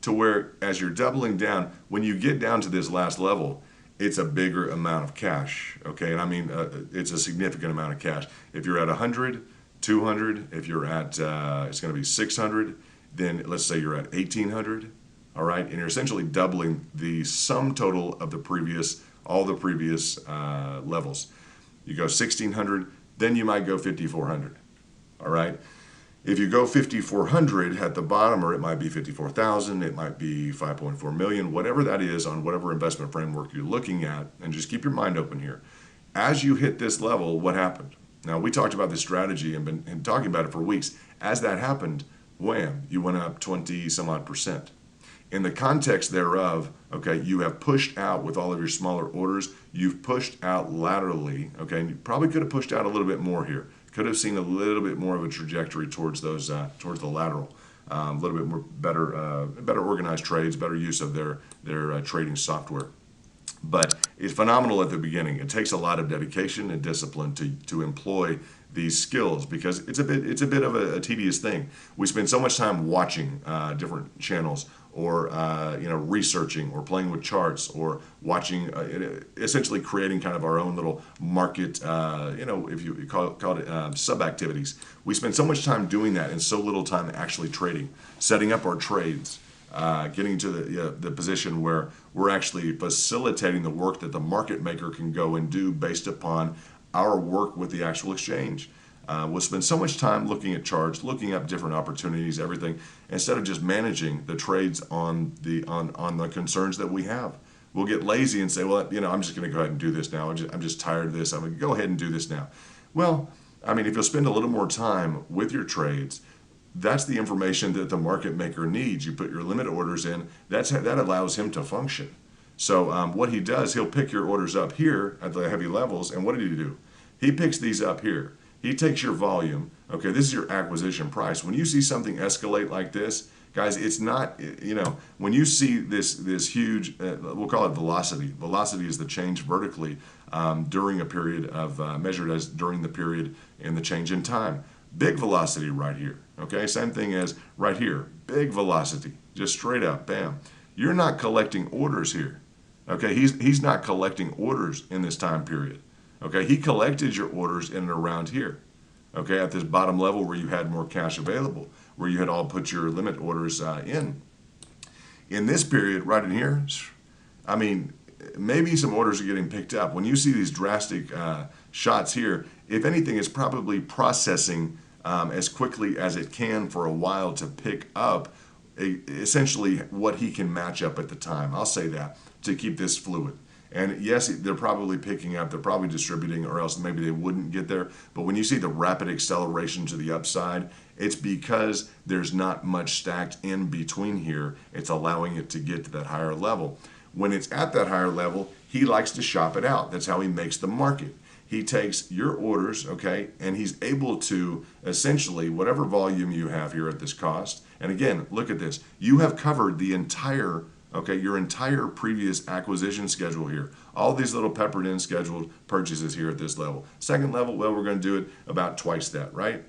To where, as you're doubling down, when you get down to this last level, it's a bigger amount of cash, okay? And I mean, it's a significant amount of cash. If you're at 100, 200, if you're at, it's going to be 600, then let's say you're at 1,800, all right? And you're essentially doubling the sum total of all the previous levels. You go 1,600, then you might go 5,400, all right? If you go 5,400 at the bottom, or it might be 54,000, it might be 5.4 million, whatever that is on whatever investment framework you're looking at, and just keep your mind open here. As you hit this level, what happened? Now, we talked about this strategy and been talking about it for weeks. As that happened, wham, you went up 20 some odd %. In the context thereof, okay, you have pushed out with all of your smaller orders, you've pushed out laterally, okay, and you probably could have pushed out a little bit more here. Could have seen a little bit more of a trajectory towards those, towards the lateral, a little bit more better organized trades, better use of their trading software. But it's phenomenal at the beginning. It takes a lot of dedication and discipline to employ these skills, because it's a bit of a tedious thing. We spend so much time watching different channels, or researching, or playing with charts, or watching, essentially creating kind of our own little market, if you call it sub-activities. We spend so much time doing that and so little time actually trading, setting up our trades, getting to the position where we're actually facilitating the work that the market maker can go and do based upon our work with the actual exchange. We'll spend so much time looking at charts, looking up different opportunities, everything, instead of just managing the trades on the concerns that we have. We'll get lazy and say, well, I'm just going to go ahead and do this now. I'm just tired of this. I'm going to go ahead and do this now. Well, I mean, if you'll spend a little more time with your trades, that's the information that the market maker needs. You put your limit orders in. That allows him to function. So what he does, he'll pick your orders up here at the heavy levels, and what did he do? He picks these up here. He takes your volume. Okay, this is your acquisition price. When you see something escalate like this, Guys, it's not, when you see this huge, we'll call it velocity. Velocity is the change vertically during a period of, measured as during the period in the change in time. Big velocity right here, okay? Same thing as right here, big velocity, just straight up, bam. You're not collecting orders here, okay? He's not collecting orders in this time period, okay? He collected your orders in and around here, okay, at this bottom level where you had more cash available, where you had all put your limit orders in. In this period, right in here, I mean, maybe some orders are getting picked up. When you see these drastic shots here, if anything, it's probably processing as quickly as it can for a while to pick up essentially what he can match up at the time. I'll say that, to keep this fluid. And yes, they're probably picking up, they're probably distributing, or else maybe they wouldn't get there. But when you see the rapid acceleration to the upside, it's because there's not much stacked in between here. It's allowing it to get to that higher level. When it's at that higher level, he likes to shop it out. That's how he makes the market. He takes your orders, okay, and he's able to essentially, whatever volume you have here at this cost, and again, look at this. You have covered the entire, okay, your entire previous acquisition schedule here. All these little peppered in scheduled purchases here at this level. Second level, well, we're going to do it about twice that, right?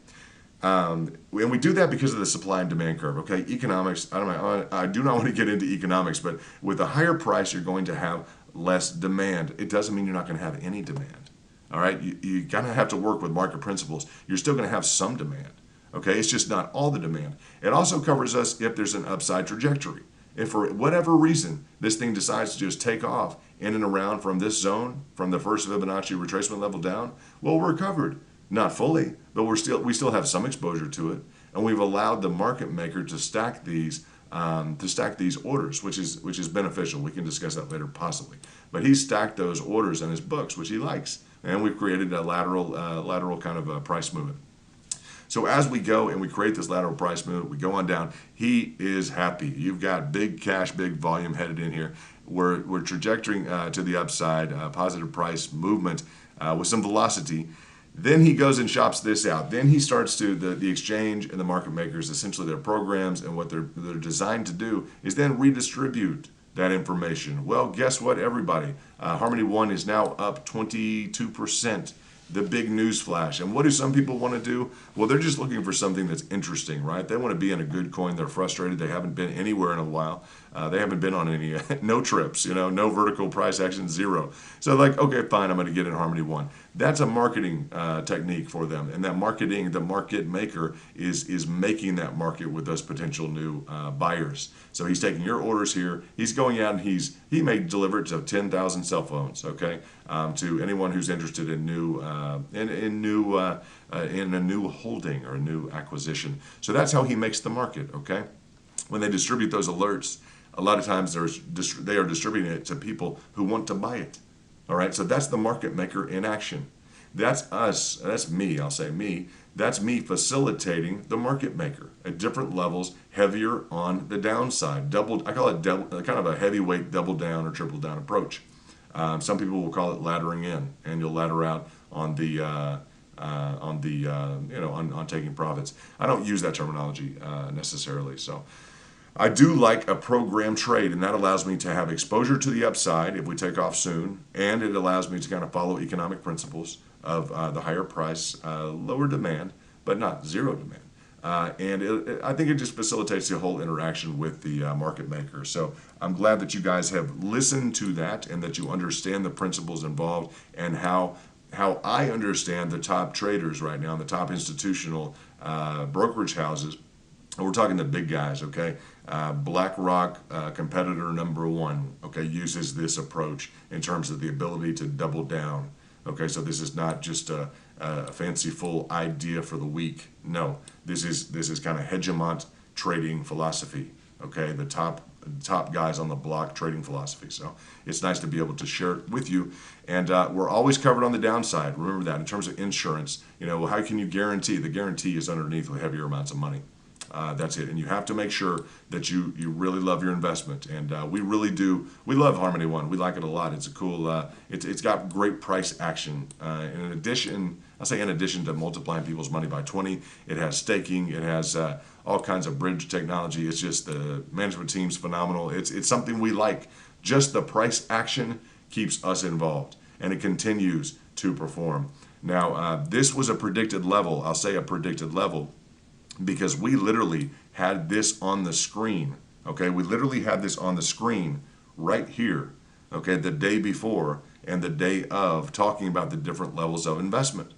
And we do that because of the supply and demand curve, okay? Economics, I do not want to get into economics, but with a higher price, you're going to have less demand. It doesn't mean you're not going to have any demand, all right? You kind of have to work with market principles. You're still going to have some demand, okay? It's just not all the demand. It also covers us if there's an upside trajectory. If for whatever reason this thing decides to just take off in and around from this zone, from the first Fibonacci retracement level down, well, we're covered. Not fully, but we still have some exposure to it, and we've allowed the market maker to stack these orders, which is beneficial. We can discuss that later possibly. But he stacked those orders in his books, which he likes, and we've created a lateral kind of a price movement. So as we go and we create this lateral price movement, we go on down. He is happy. You've got big cash, big volume headed in here. We're trajectorying to the upside, positive price movement with some velocity. Then he goes and shops this out. Then he starts to, the exchange and the market makers, essentially their programs and what they're designed to do is then redistribute that information. Well, guess what, everybody? Harmony One is now up 22%. The big news flash. And what do some people want to do? Well, they're just looking for something that's interesting, right? They want to be in a good coin. They're frustrated. They haven't been anywhere in a while. They haven't been on any, no trips, no vertical price action, zero. So like, okay, fine, I'm going to get in Harmony One. That's a marketing technique for them. And that marketing, the market maker is making that market with those potential new buyers. So he's taking your orders here. He's going out and he may deliver it to 10,000 cell phones, okay, to anyone who's interested in in a new holding or a new acquisition. So that's how he makes the market, okay? When they distribute those alerts, a lot of times they are distributing it to people who want to buy it, all right? So that's the market maker in action. That's us, that's me, I'll say me, that's me facilitating the market maker at different levels, heavier on the downside. I call it kind of a heavyweight double down or triple down approach. Some people will call it laddering in, and you'll ladder out on taking profits. I don't use that terminology necessarily. So I do like a program trade, and that allows me to have exposure to the upside if we take off soon, and it allows me to kind of follow economic principles of the higher price, lower demand, but not zero demand. I think it just facilitates the whole interaction with the market maker. So I'm glad that you guys have listened to that and that you understand the principles involved and how I understand the top traders right now, the top institutional brokerage houses. And we're talking the big guys, okay? BlackRock, competitor number one, okay, uses this approach in terms of the ability to double down. Okay, so this is not just a fanciful idea for the week. No, this is kind of hegemon trading philosophy. Okay, the top guys on the block trading philosophy. So it's nice to be able to share it with you. And we're always covered on the downside. Remember that. In terms of insurance, how can you guarantee? The guarantee is underneath with heavier amounts of money. That's it. And you have to make sure that you really love your investment. And we really do. We love Harmony One. We like it a lot. It's a cool. It's got great price action. And in addition, I say in addition to multiplying people's money by 20, it has staking. It has all kinds of bridge technology. It's just the management team's phenomenal. It's something we like. Just the price action keeps us involved, and it continues to perform. Now, this was a predicted level. I'll say a predicted level because we literally had this on the screen. Okay, we literally had this on the screen right here. Okay, the day before and the day of, talking about the different levels of investment.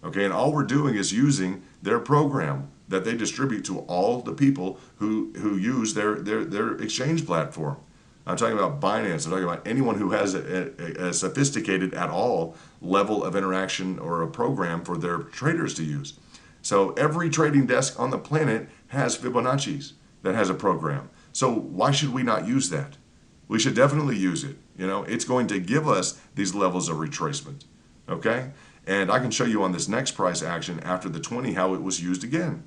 Okay, and all we're doing is using their program that they distribute to all the people who use their exchange platform. I'm talking about Binance. I'm talking about anyone who has a sophisticated at all level of interaction or a program for their traders to use. So every trading desk on the planet has Fibonacci's that has a program. So why should we not use that? We should definitely use it. You know, it's going to give us these levels of retracement. Okay? And I can show you on this next price action after the 20 how it was used again.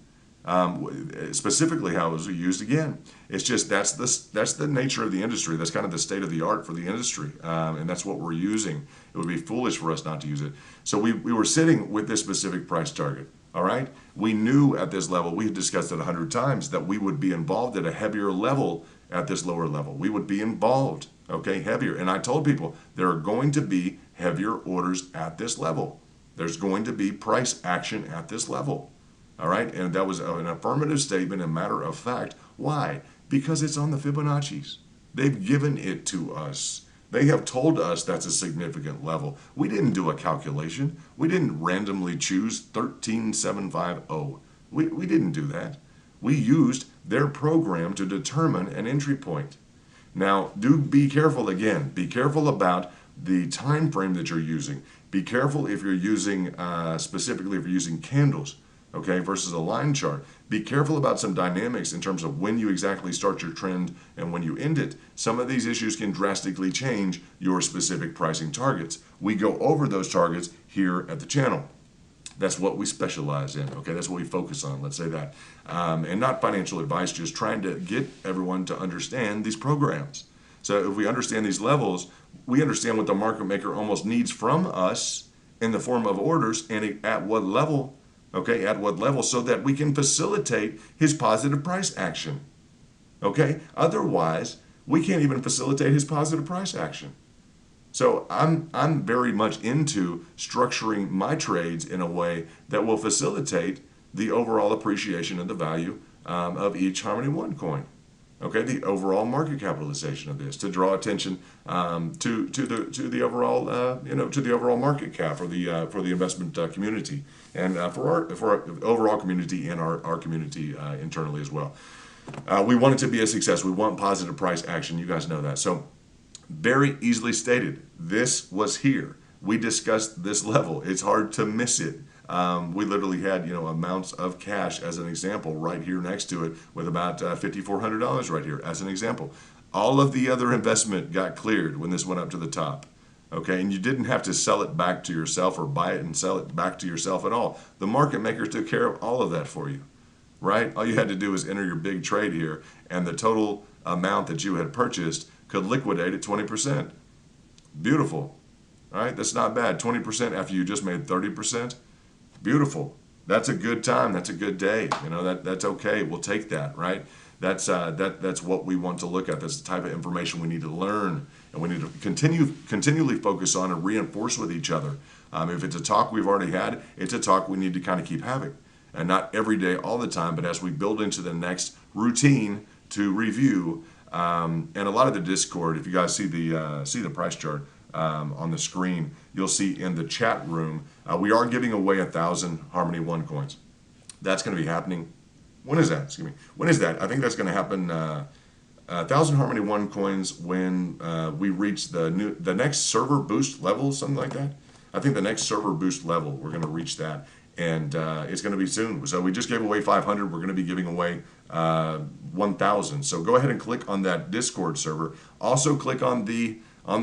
Specifically how it was used again. It's just that's the nature of the industry. That's kind of the state of the art for the industry, and that's what we're using. It would be foolish for us not to use it. So we were sitting with this specific price target. All right, we knew at this level, we had discussed it 100 times, that we would be involved at a heavier level at this lower level. We would be involved, okay, heavier. And I told people there are going to be heavier orders at this level. There's going to be price action at this level. All right, and that was an affirmative statement, a matter of fact. Why? Because it's on the Fibonacci's. They've given it to us. They have told us that's a significant level. We didn't do a calculation. We didn't randomly choose 13750. We didn't do that. We used their program to determine an entry point. Now, do be careful again. Be careful about the time frame that you're using. Be careful if you're using, specifically if you're using candles. Okay, versus a line chart. Be careful about some dynamics in terms of when you exactly start your trend and when you end it. Some of these issues can drastically change your specific pricing targets. We go over those targets here at the channel. That's what we specialize in. Okay, that's what we focus on. Let's say that. And not financial advice, just trying to get everyone to understand these programs. So if we understand these levels, we understand what the market maker almost needs from us in the form of orders and at what level. Okay, at what level, so that we can facilitate his positive price action. Okay, otherwise we can't even facilitate his positive price action. So I'm very much into structuring my trades in a way that will facilitate the overall appreciation of the value of each Harmony One coin. Okay, the overall market capitalization of this, to draw attention to the overall to the overall market cap for the investment community, and for our overall community and our community internally as well. We want it to be a success. We want positive price action. You guys know that. So very easily stated. This was here. We discussed this level. It's hard to miss it. We literally had amounts of cash as an example right here next to it, with about $5,400 right here as an example. All of the other investment got cleared when this went up to the top. Okay, and you didn't have to sell it back to yourself or buy it and sell it back to yourself at all. The market maker took care of all of that for you, right? All you had to do was enter your big trade here, and the total amount that you had purchased could liquidate at 20%. Beautiful. All right, that's not bad. 20% after you just made 30%. Beautiful. That's a good time. That's a good day. That's okay. We'll take that, right? That's what we want to look at. That's the type of information we need to learn, and we need to continually focus on and reinforce with each other. If it's a talk we've already had, it's a talk we need to kind of keep having, and not every day, all the time, but as we build into the next routine to review. And a lot of the Discord, if you guys see the price chart on the screen, you'll see in the chat room, we are giving away 1,000 Harmony One coins. That's going to be happening. When is that? Excuse me. When is that? I think that's going to happen. 1,000 Harmony One coins when we reach the next server boost level, something like that. I think the next server boost level, we're going to reach that, and it's going to be soon. So we just gave away 500. We're going to be giving away 1,000. So go ahead and click on that Discord server. Also click on the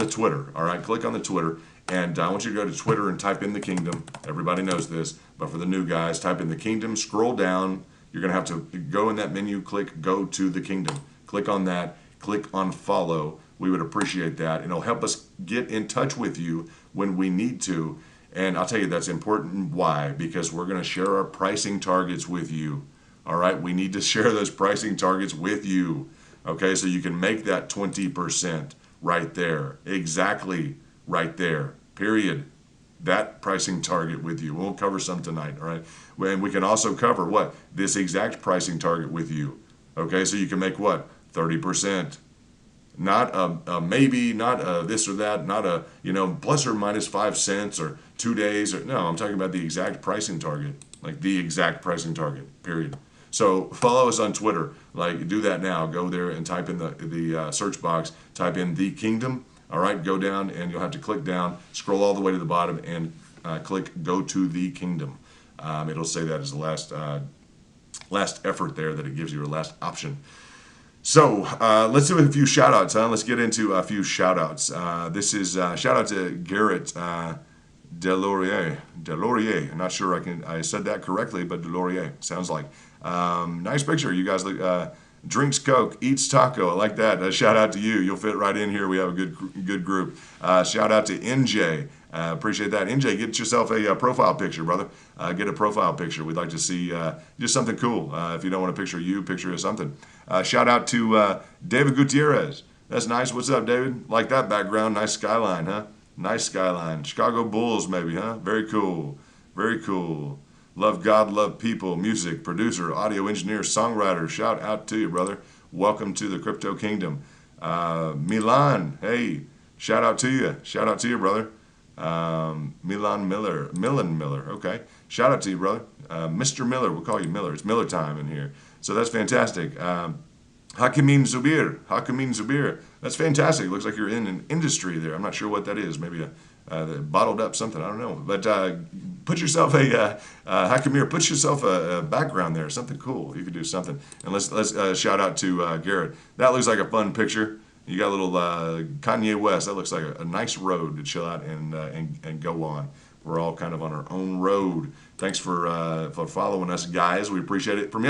Twitter. All right, click on the Twitter, and I want you to go to Twitter and type in the Kingdom. Everybody knows this, but for the new guys, type in the Kingdom. Scroll down. You're going to have to go in that menu, click Go to the Kingdom. Click on that, click on Follow. We would appreciate that. And it'll help us get in touch with you when we need to. And I'll tell you that's important. Why? Because we're going to share our pricing targets with you. All right? We need to share those pricing targets with you. Okay? So you can make that 20% right there. Exactly right there. Period. That pricing target with you. We'll cover some tonight. All right? And we can also cover what? This exact pricing target with you. Okay? So you can make what? 30%. Not a maybe, not a this or that, not a, plus or minus 5 cents or 2 days. No, I'm talking about the exact pricing target, like the exact pricing target, period. So follow us on Twitter. Like, do that now. Go there and type in the search box, type in The Kingdom. All right, go down and you'll have to click down, scroll all the way to the bottom and click Go to the Kingdom. It'll say that as the last effort there that it gives you, a last option. So let's do a few shout outs, huh? Let's get into a few shout outs. This is shout out to Garrett Delorier. I'm not sure I said that correctly, but Delorier sounds like. Nice picture. You guys look, drinks Coke, eats taco. I like that. Shout out to you. You'll fit right in here. We have a good group. Shout out to NJ. Appreciate that. NJ, get yourself a profile picture, brother. Get a profile picture. We'd like to see just something cool. If you don't want to picture you, picture something. Shout out to David Gutierrez. That's nice. What's up, David? Like that background. Nice skyline, huh? Nice skyline. Chicago Bulls, maybe, huh? Very cool. Very cool. Love God, love people, music, producer, audio engineer, songwriter. Shout out to you, brother. Welcome to the Crypto Kingdom. Milan, hey, shout out to you. Shout out to you, brother. Millen Miller, okay. Shout out to you, brother. Mr. Miller, we'll call you Miller. It's Miller time in here. So that's fantastic. Hakimin Zubir. That's fantastic. Looks like you're in an industry there. I'm not sure what that is. Maybe a bottled up something. I don't know. But put yourself Hakimir, put yourself a background there. Something cool. You could do something. And let's shout out to Garrett. That looks like a fun picture. You got a little Kanye West. That looks like a nice road to chill out and go on. We're all kind of on our own road. Thanks for following us, guys. We appreciate it. From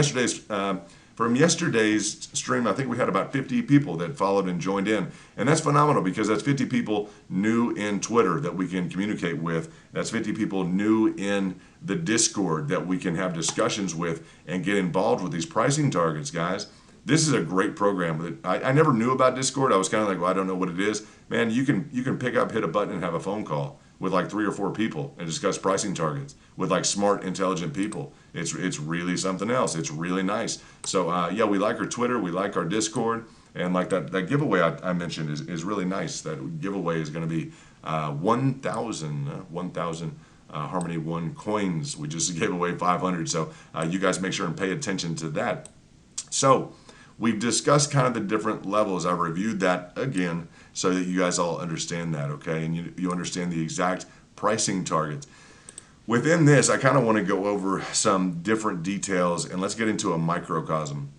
yesterday's stream, I think we had about 50 people that followed and joined in. And that's phenomenal because that's 50 people new in Twitter that we can communicate with. That's 50 people new in the Discord that we can have discussions with and get involved with these pricing targets, guys. This is a great program. I never knew about Discord. I was kind of like, well, I don't know what it is. Man, you can pick up, hit a button, and have a phone call with like 3 or 4 people and discuss pricing targets with like smart, intelligent people. It's really something else. It's really nice. So yeah, we like our Twitter. We like our Discord. And like that giveaway I mentioned is really nice. That giveaway is going to be 1,000 Harmony One coins. We just gave away 500. So you guys make sure and pay attention to that. So we've discussed kind of the different levels. I've reviewed that again so that you guys all understand that, okay? And you understand the exact pricing targets. Within this, I kind of want to go over some different details, and let's get into a microcosm.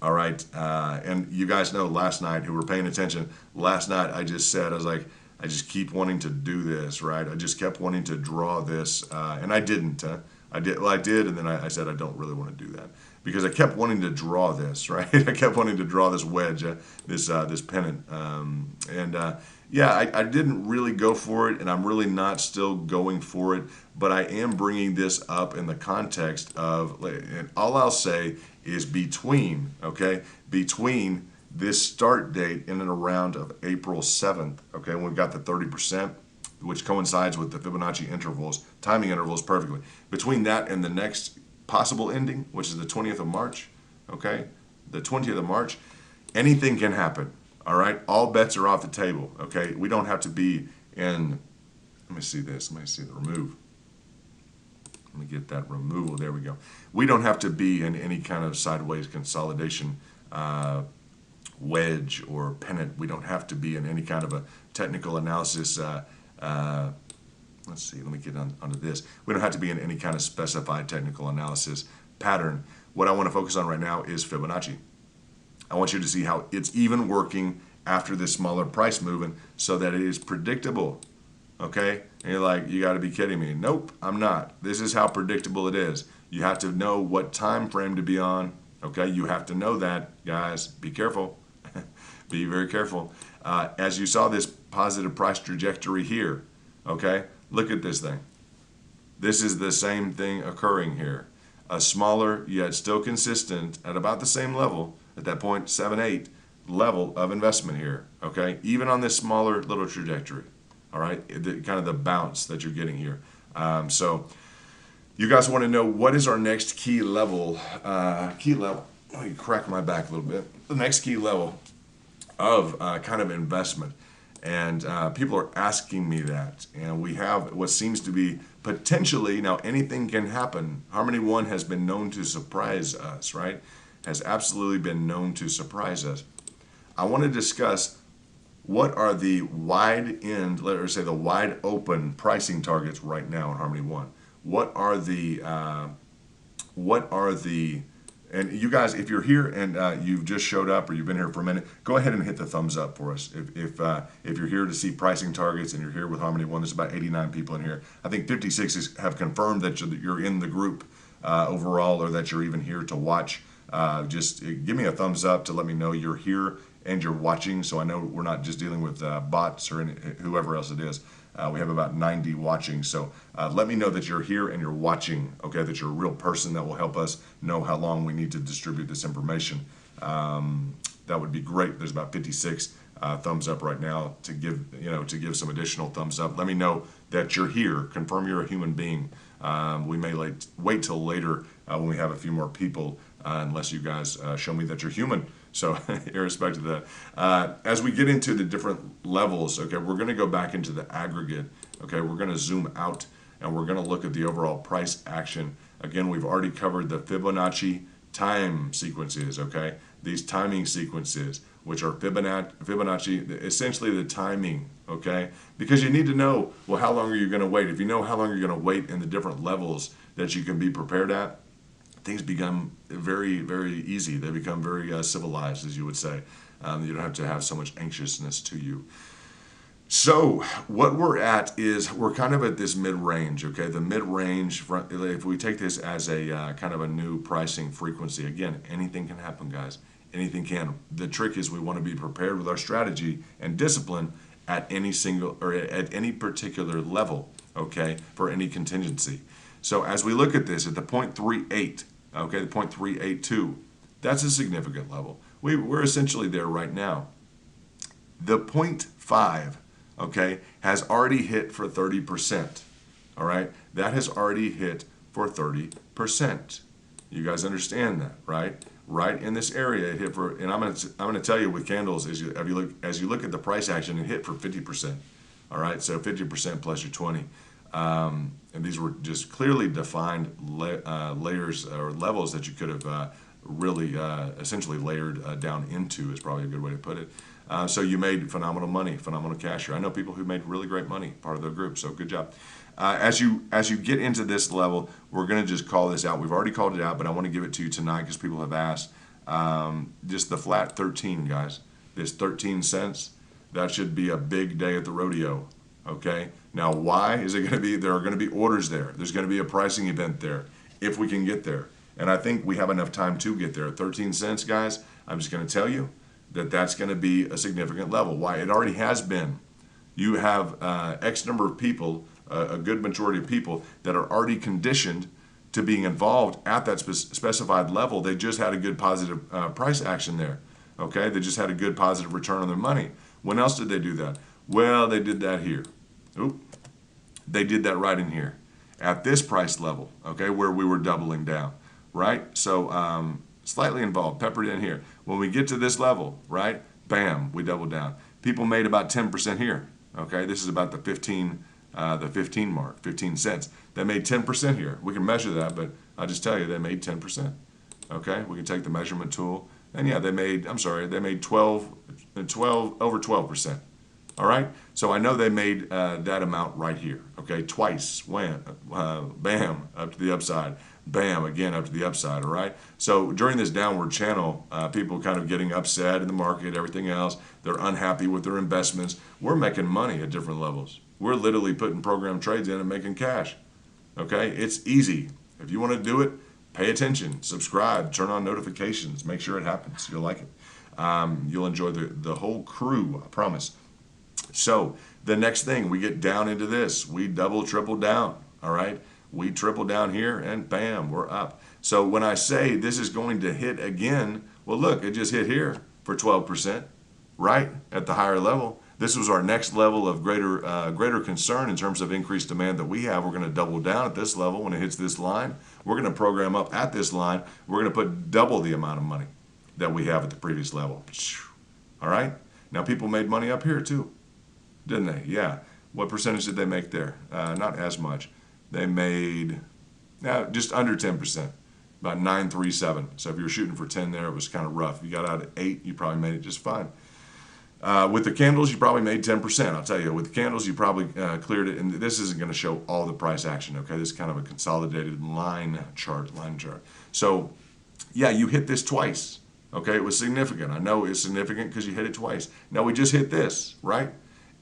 All right, and you guys know last night, who were paying attention, last night I just said, I was like, I just keep wanting to do this, right? I just kept wanting to draw this, and I didn't. I did, and then I said I don't really want to do that because I kept wanting to draw this, right? I kept wanting to draw this wedge, this pennant, yeah, I didn't really go for it, and I'm really not still going for it, but I am bringing this up in the context of, and all I'll say is between this start date in and around of April 7th, okay, when we've got the 30%, which coincides with the Fibonacci intervals, timing intervals perfectly. Between that and the next possible ending, which is the 20th of March, okay, the 20th of March, anything can happen. All right, all bets are off the table. Okay, we don't have to be in. Let me see this. Let me see the remove. Let me get that removal. There we go. We don't have to be in any kind of sideways consolidation wedge or pennant. We don't have to be in any kind of a technical analysis. Let's see. Let me get onto this. We don't have to be in any kind of specified technical analysis pattern. What I want to focus on right now is Fibonacci. I want you to see how it's even working after this smaller price movement so that it is predictable, okay? And you're like, you got to be kidding me. Nope, I'm not. This is how predictable it is. You have to know what time frame to be on. Okay, you have to know that, guys. Be careful. Be very careful. As you saw this positive price trajectory here, okay, look at this thing. This is the same thing occurring here. A smaller yet still consistent at about the same level at that 0.78 level of investment here, okay, even on this smaller little trajectory. All right, kind of the bounce that you're getting here. So you guys want to know what is our next key level? Let me crack my back a little bit. The next key level of kind of investment, and people are asking me that, and we have what seems to be potentially, now anything can happen. Harmony One has been known to surprise us, right? Has absolutely been known to surprise us. I want to discuss what are the wide end, let's say the wide open pricing targets right now in Harmony One. What are the, and you guys, if you're here and you've just showed up or you've been here for a minute, go ahead and hit the thumbs up for us. If you're here to see pricing targets and you're here with Harmony One, there's about 89 people in here. I think 56 have confirmed that you're in the group overall, or that you're even here to watch. Just give me a thumbs up to let me know you're here and you're watching, so I know we're not just dealing with bots or whoever else it is. We have about 90 watching, so let me know that you're here and you're watching, okay, that you're a real person. That will help us know how long we need to distribute this information. That would be great. There's about 56 thumbs up right now to give some additional thumbs up. Let me know that you're here. Confirm you're a human being. We may wait till later when we have a few more people, unless you guys show me that you're human. So irrespective of that, as we get into the different levels, okay, we're going to go back into the aggregate. Okay, we're going to zoom out and we're going to look at the overall price action. Again, we've already covered the Fibonacci time sequences. Okay, these timing sequences, which are Fibonacci, essentially the timing. Okay, because you need to know, well, how long are you going to wait? If you know how long you're going to wait in the different levels that you can be prepared at, things become very, very easy. They become very civilized, as you would say. You don't have to have so much anxiousness to you. So what we're at is we're kind of at this mid-range, okay? The mid-range, if we take this as a kind of a new pricing frequency, again, anything can happen, guys. Anything can. The trick is we want to be prepared with our strategy and discipline at any single or at any particular level, okay, for any contingency. So as we look at this at the 0.38, okay, the 0.382, that's a significant level. We're essentially there right now. The 0.5, okay, has already hit for 30%. All right, that has already hit for 30%. You guys understand that, right? Right in this area, it hit for, and I'm gonna tell you with candles, as you look at the price action, it hit for 50%. All right, so 50% plus your 20. And these were just clearly defined layers or levels that you could have really essentially layered down into, is probably a good way to put it. So you made phenomenal money, phenomenal cash here. I know people who made really great money, part of the group, so good job. As you get into this level, we're going to just call this out. We've already called it out, but I want to give it to you tonight because people have asked. Just the flat 13, guys. This 13 cents, that should be a big day at the rodeo. Okay, now why is it going to be? There are going to be orders there. There's going to be a pricing event there if we can get there. And I think we have enough time to get there. 13 cents, guys, I'm just going to tell you that that's going to be a significant level. Why? It already has been. You have X number of people, a good majority of people that are already conditioned to being involved at that specified level. They just had a good positive price action there. Okay, they just had a good positive return on their money. When else did they do that? Well, they did that here. Oop. They did that right in here at this price level, okay, where we were doubling down, right? So slightly involved, peppered in here. When we get to this level, right, bam, we double down. People made about 10% here, okay? This is about the 15 mark, 15 cents. They made 10% here. We can measure that, but I'll just tell you they made 10%, okay? We can take the measurement tool, and yeah, they made 12, over 12%. All right, so I know they made that amount right here. Okay, twice, wham, bam, up to the upside, bam, again up to the upside. All right, so during this downward channel, people kind of getting upset in the market, everything else, they're unhappy with their investments. We're making money at different levels. We're literally putting program trades in and making cash. Okay, it's easy. If you want to do it, pay attention, subscribe, turn on notifications, make sure it happens. You'll like it. You'll enjoy the whole crew, I promise. So the next thing, we get down into this. We double, triple down, all right? We triple down here, and bam, we're up. So when I say this is going to hit again, well, look, it just hit here for 12%, right, at the higher level. This was our next level of greater concern in terms of increased demand that we have. We're going to double down at this level when it hits this line. We're going to program up at this line. We're going to put double the amount of money that we have at the previous level. All right? Now, people made money up here too, didn't they? Yeah. What percentage did they make there? Not as much. They made just under 10%, about 937. So if you were shooting for 10 there, it was kind of rough. If you got out at 8, you probably made it just fine. With the candles, you probably made 10%. I'll tell you, with the candles, you probably cleared it. And this isn't going to show all the price action, okay? This is kind of a consolidated line chart. So, yeah, you hit this twice, okay? It was significant. I know it's significant because you hit it twice. Now, we just hit this, right?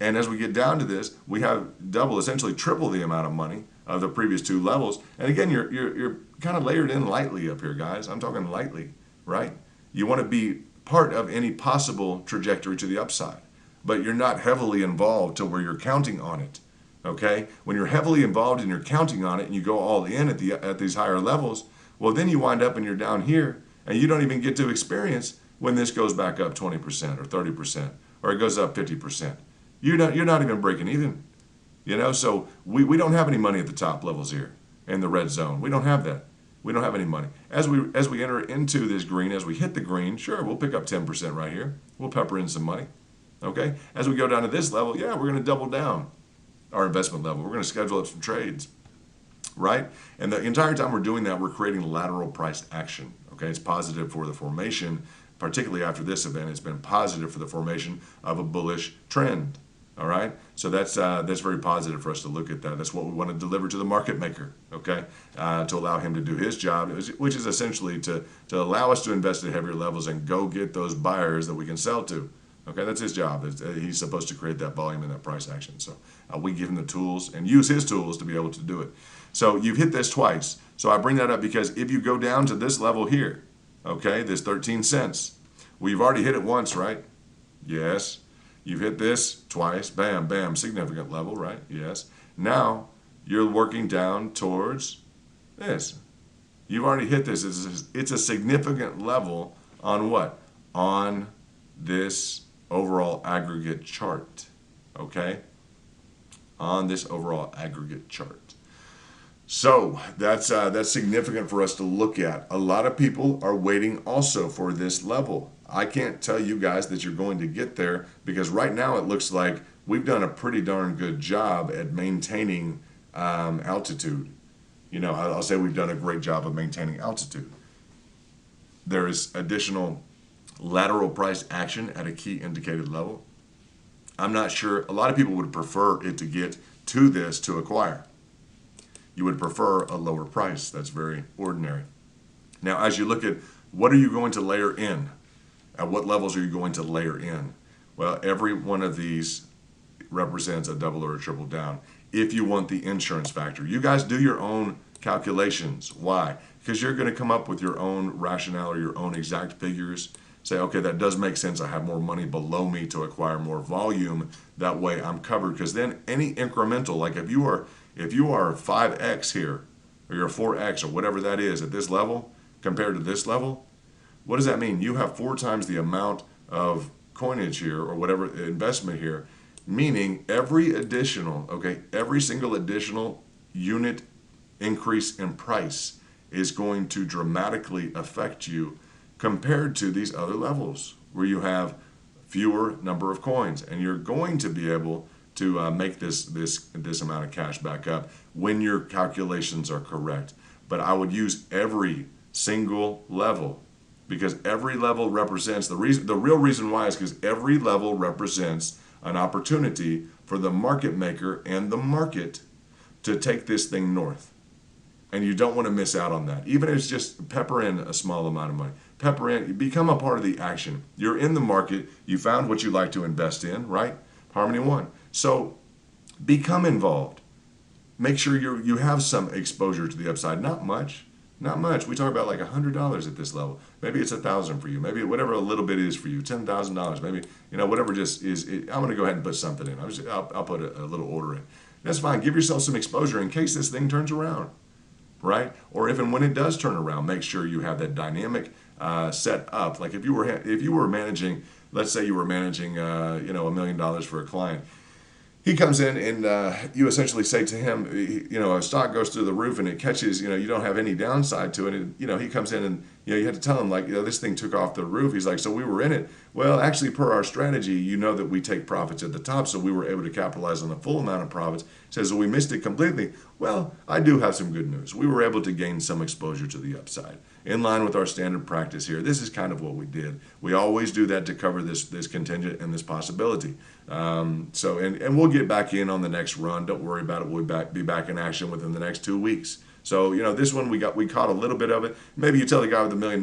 And as we get down to this, we have double, essentially triple the amount of money of the previous two levels. And again, you're kind of layered in lightly up here, guys. I'm talking lightly, right? You want to be part of any possible trajectory to the upside, but you're not heavily involved to where you're counting on it, okay? When you're heavily involved and you're counting on it and you go all in at these higher levels, well, then you wind up and you're down here and you don't even get to experience when this goes back up 20% or 30% or it goes up 50%. You're not even breaking even, you know? So we don't have any money at the top levels here in the red zone. We don't have that. We don't have any money. As we enter into this green, as we hit the green, sure, we'll pick up 10% right here. We'll pepper in some money, okay? As we go down to this level, yeah, we're going to double down our investment level. We're going to schedule up some trades, right? And the entire time we're doing that, we're creating lateral price action, okay? It's positive for the formation, particularly after this event. It's been positive for the formation of a bullish trend. All right, so that's very positive for us to look at that. That's what we want to deliver to the market maker, okay, to allow him to do his job, which is essentially to allow us to invest at heavier levels and go get those buyers that we can sell to. Okay, that's his job. He's supposed to create that volume and that price action. So we give him the tools and use his tools to be able to do it. So you've hit this twice. So I bring that up because if you go down to this level here, okay, this 13 cents, well, you've already hit it once, right? Yes. You've hit this twice, bam, bam, significant level, right? Yes. Now you're working down towards this. You've already hit this. It's a significant level on what? On this overall aggregate chart, okay? On this overall aggregate chart. So that's significant for us to look at. A lot of people are waiting also for this level. I can't tell you guys that you're going to get there because right now it looks like we've done a pretty darn good job at maintaining altitude. You know, I'll say we've done a great job of maintaining altitude. There is additional lateral price action at a key indicated level. I'm not sure. A lot of people would prefer it to get to this to acquire. You would prefer a lower price. That's very ordinary. Now, as you look at what are you going to layer in? At what levels are you going to layer in? Well, every one of these represents a double or a triple down. If you want the insurance factor, you guys do your own calculations. Why? Because you're going to come up with your own rationale or your own exact figures. Say, okay, that does make sense. I have more money below me to acquire more volume. That way I'm covered. Because then any incremental, like if you are 5x here, or you're 4x or whatever that is at this level compared to this level, what does that mean? You have 4 times the amount of coinage here or whatever investment here, meaning every single additional unit increase in price is going to dramatically affect you compared to these other levels where you have fewer number of coins, and you're going to be able to make this amount of cash back up when your calculations are correct. But I would use every single level, because every level represents the real reason why is because every level represents an opportunity for the market maker and the market to take this thing north. And you don't want to miss out on that. Even if it's just pepper in a small amount of money. Pepper in, become a part of the action. You're in the market, you found what you like to invest in, right? Harmony One. So Become involved. Make sure you have some exposure to the upside. Not much. Not much. We talk about like $100 at this level. Maybe it's 1,000 for you. Maybe whatever a little bit is for you. $10,000. Maybe whatever just is. I'm going to go ahead and put something in. I'll put a little order in. That's fine. Give yourself some exposure in case this thing turns around, right? Or if and when it does turn around, make sure you have that dynamic set up. Like if you were managing, let's say you were managing $1 million for a client. He comes in and you essentially say to him, a stock goes through the roof and it catches, you don't have any downside to it. And, he comes in and, you have to tell him like, this thing took off the roof. He's like, so we were in it. Well, actually, per our strategy, that we take profits at the top. So we were able to capitalize on the full amount of profits. He says, well, we missed it completely. Well, I do have some good news. We were able to gain some exposure to the upside. In line with our standard practice here, this is kind of what we did. We always do that to cover this contingent and this possibility. And we'll get back in on the next run. Don't worry about it. We'll be back in action within the next 2 weeks. So this one we caught a little bit of it. Maybe you tell the guy with $1 million,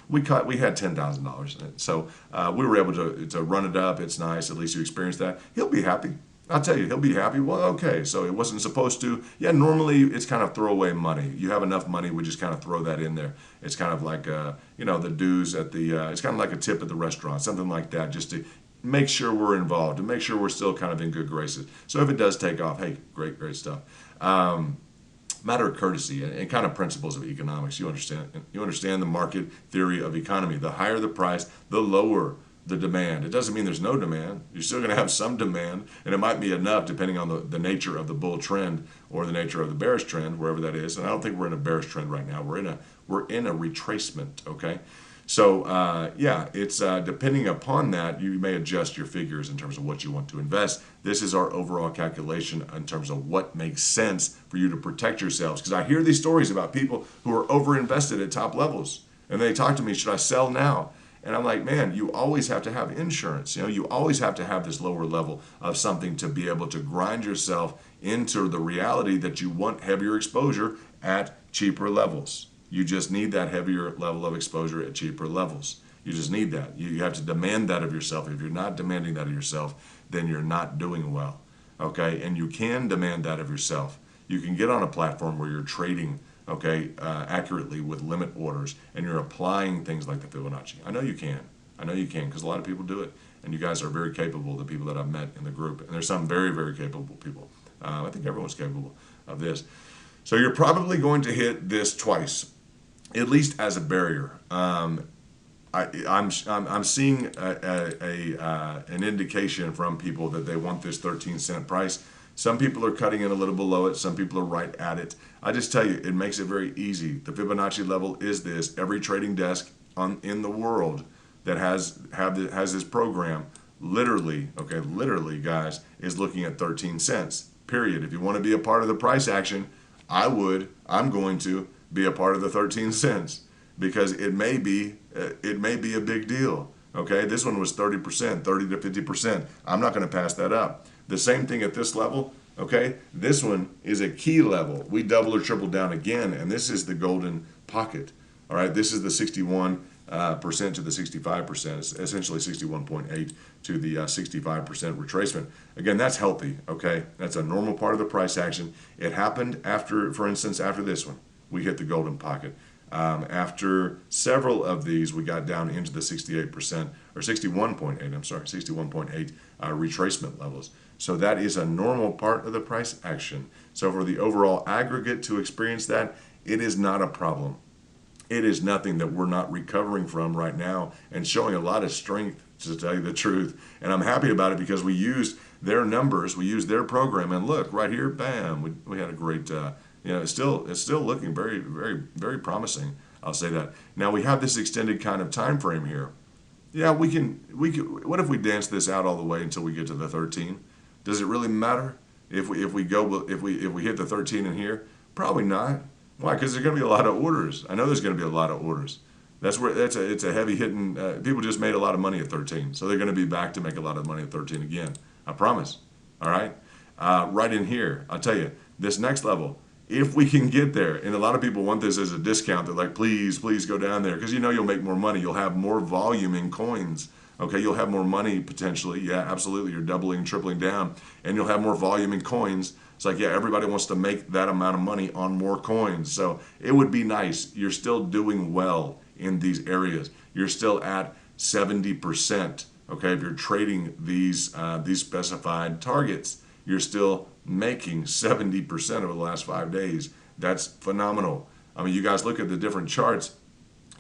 we had $10,000 in it. So we were able to run it up. It's nice. At least you experienced that. He'll be happy. I'll tell you, he'll be happy. Well, okay, so it wasn't supposed to. Yeah, normally it's kind of throwaway money. You have enough money, we just kind of throw that in there. It's kind of like, the dues at the, it's kind of like a tip at the restaurant, something like that, just to make sure we're involved, to make sure we're still kind of in good graces. So if it does take off, hey, great stuff. Matter of courtesy and kind of principles of economics. You understand the market theory of economy. The higher the price, the lower the demand. It doesn't mean there's no demand. You're still going to have some demand, and it might be enough depending on the nature of the bull trend or the nature of the bearish trend, wherever that is. And I don't think we're in a bearish trend right now. We're in a retracement. Okay, so it's depending upon that, you may adjust your figures in terms of what you want to invest. This is our overall calculation in terms of what makes sense for you to protect yourselves. Because I hear these stories about people who are overinvested at top levels, and they talk to me, should I sell now? And I'm like, man, you always have to have insurance. You always have to have this lower level of something to be able to grind yourself into the reality that you want heavier exposure at cheaper levels. You just need that heavier level of exposure at cheaper levels. You just need that. You have to demand that of yourself. If you're not demanding that of yourself, then you're not doing well. Okay? And you can demand that of yourself. You can get on a platform where you're trading accurately with limit orders, and you're applying things like the Fibonacci. I know you can because a lot of people do it, and you guys are very capable, the people that I've met in the group, and there's some very, very capable people. I think everyone's capable of this. So you're probably going to hit this twice, at least as a barrier. I'm seeing an indication from people that they want this 13-cent price. Some people are cutting in a little below it. Some people are right at it. I just tell you, it makes it very easy. The Fibonacci level is this. Every trading desk in the world that has this program, literally, guys, is looking at 13 cents, period. If you want to be a part of the price action, I'm going to be a part of the 13 cents because it may be a big deal. Okay, this one was 30%, 30 to 50%. I'm not going to pass that up. The same thing at this level, okay? This one is a key level. We double or triple down again, and this is the golden pocket. All right, this is the 61% to the 65%. It's essentially 61.8 to the 65% retracement. Again, that's healthy, okay? That's a normal part of the price action. It happened after, for instance, after this one, we hit the golden pocket. After several of these, we got down into the 68% or 61.8 retracement levels. So that is a normal part of the price action. So for the overall aggregate to experience that, it is not a problem. It is nothing that we're not recovering from right now and showing a lot of strength, to tell you the truth. And I'm happy about it because we used their numbers, we used their program, and look, right here, bam, we had a great, it's still looking very, very, very promising. I'll say that. Now we have this extended kind of time frame here. Yeah, we can. What if we dance this out all the way until we get to the 13? Does it really matter if we hit the 13 in here? Probably not. Why? Because there's going to be a lot of orders. I know there's going to be a lot of orders. It's a heavy hitting. People just made a lot of money at 13, so they're going to be back to make a lot of money at 13 again. I promise. All right. Right in here, I'll tell you this next level. If we can get there, and a lot of people want this as a discount, they're like, please go down there because you'll make more money. You'll have more volume in coins. Okay, you'll have more money potentially. Yeah, absolutely. You're doubling, tripling down, and you'll have more volume in coins. It's like, yeah, everybody wants to make that amount of money on more coins. So it would be nice. You're still doing well in these areas. You're still at 70%. Okay, if you're trading these specified targets, you're still making 70% over the last 5 days. That's phenomenal. I mean, you guys look at the different charts.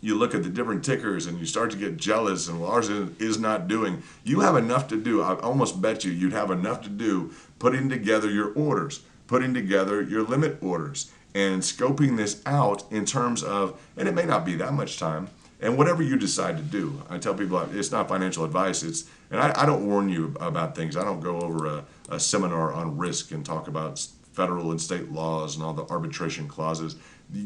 You look at the different tickers and you start to get jealous, and well, ours is not doing. You have enough to do. I almost bet you'd have enough to do putting together your orders, putting together your limit orders, and scoping this out in terms of, and it may not be that much time, and whatever you decide to do. I tell people it's not financial advice. And I don't warn you about things. I don't go over a seminar on risk and talk about federal and state laws and all the arbitration clauses.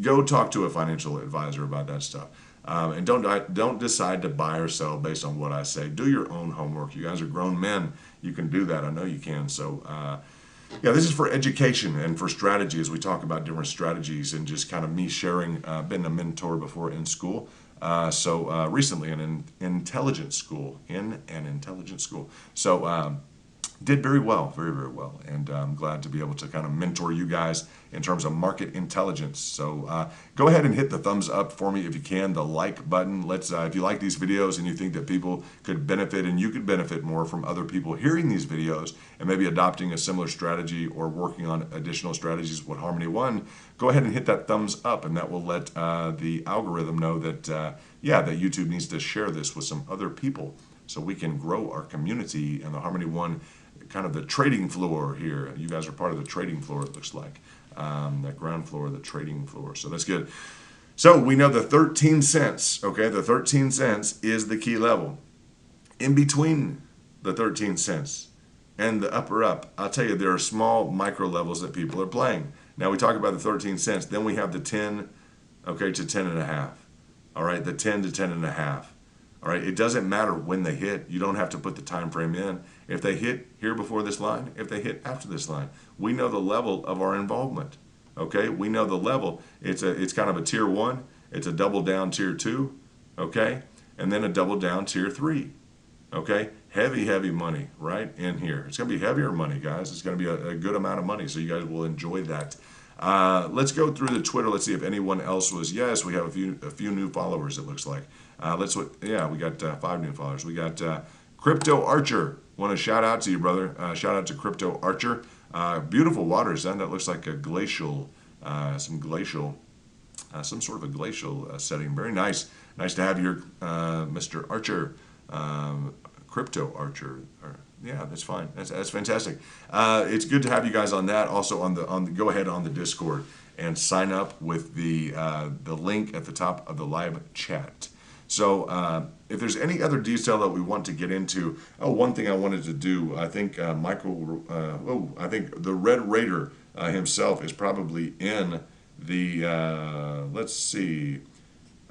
Go talk to a financial advisor about that stuff. And don't decide to buy or sell based on what I say. Do your own homework. You guys are grown men. You can do that. I know you can. So, yeah, this is for education and for strategy as we talk about different strategies and just kind of me sharing. Been a mentor before in school. Recently in an intelligence school. So did very well, very, very well. And I'm glad to be able to kind of mentor you guys in terms of market intelligence. So go ahead and hit the thumbs up for me if you can, the like button. If you like these videos and you think that people could benefit and you could benefit more from other people hearing these videos and maybe adopting a similar strategy or working on additional strategies with Harmony One, go ahead and hit that thumbs up, and that will let the algorithm know that, that YouTube needs to share this with some other people so we can grow our community and the Harmony One, kind of the trading floor here. You guys are part of the trading floor, it looks like. That ground floor, the trading floor. So that's good. So we know the 13 cents, okay? The 13 cents is the key level. In between the 13 cents and the upper up, I'll tell you, there are small micro levels that people are playing. Now we talk about the 13 cents. Then we have the 10, okay, to 10 and a half. All right, the 10 to 10 and a half. All right, it doesn't matter when they hit. You don't have to put the time frame in. If they hit here before this line, if they hit after this line, we know the level of our involvement. Okay, we know the level. It's kind of a tier 1. It's a double down tier 2. Okay, and then a double down tier 3. Okay, heavy money right in here. It's going to be heavier money, guys. It's going to be a good amount of money, so you guys will enjoy that. Let's go through the Twitter. Let's see if anyone else was. Yes, we have a few new followers, it looks like. We got 5 new followers. We got Crypto Archer. Want to shout out to you, brother. Shout out to Crypto Archer. Beautiful waters, and that looks like a glacial, some sort of a glacial setting. Very nice. Nice to have you here, Mr. Archer. Crypto Archer. Yeah, that's fine. That's fantastic. It's good to have you guys on that. Also go ahead on the Discord and sign up with the link at the top of the live chat. So if there's any other detail that we want to get into, one thing I wanted to do, I think I think the Red Raider himself is probably in the, let's see,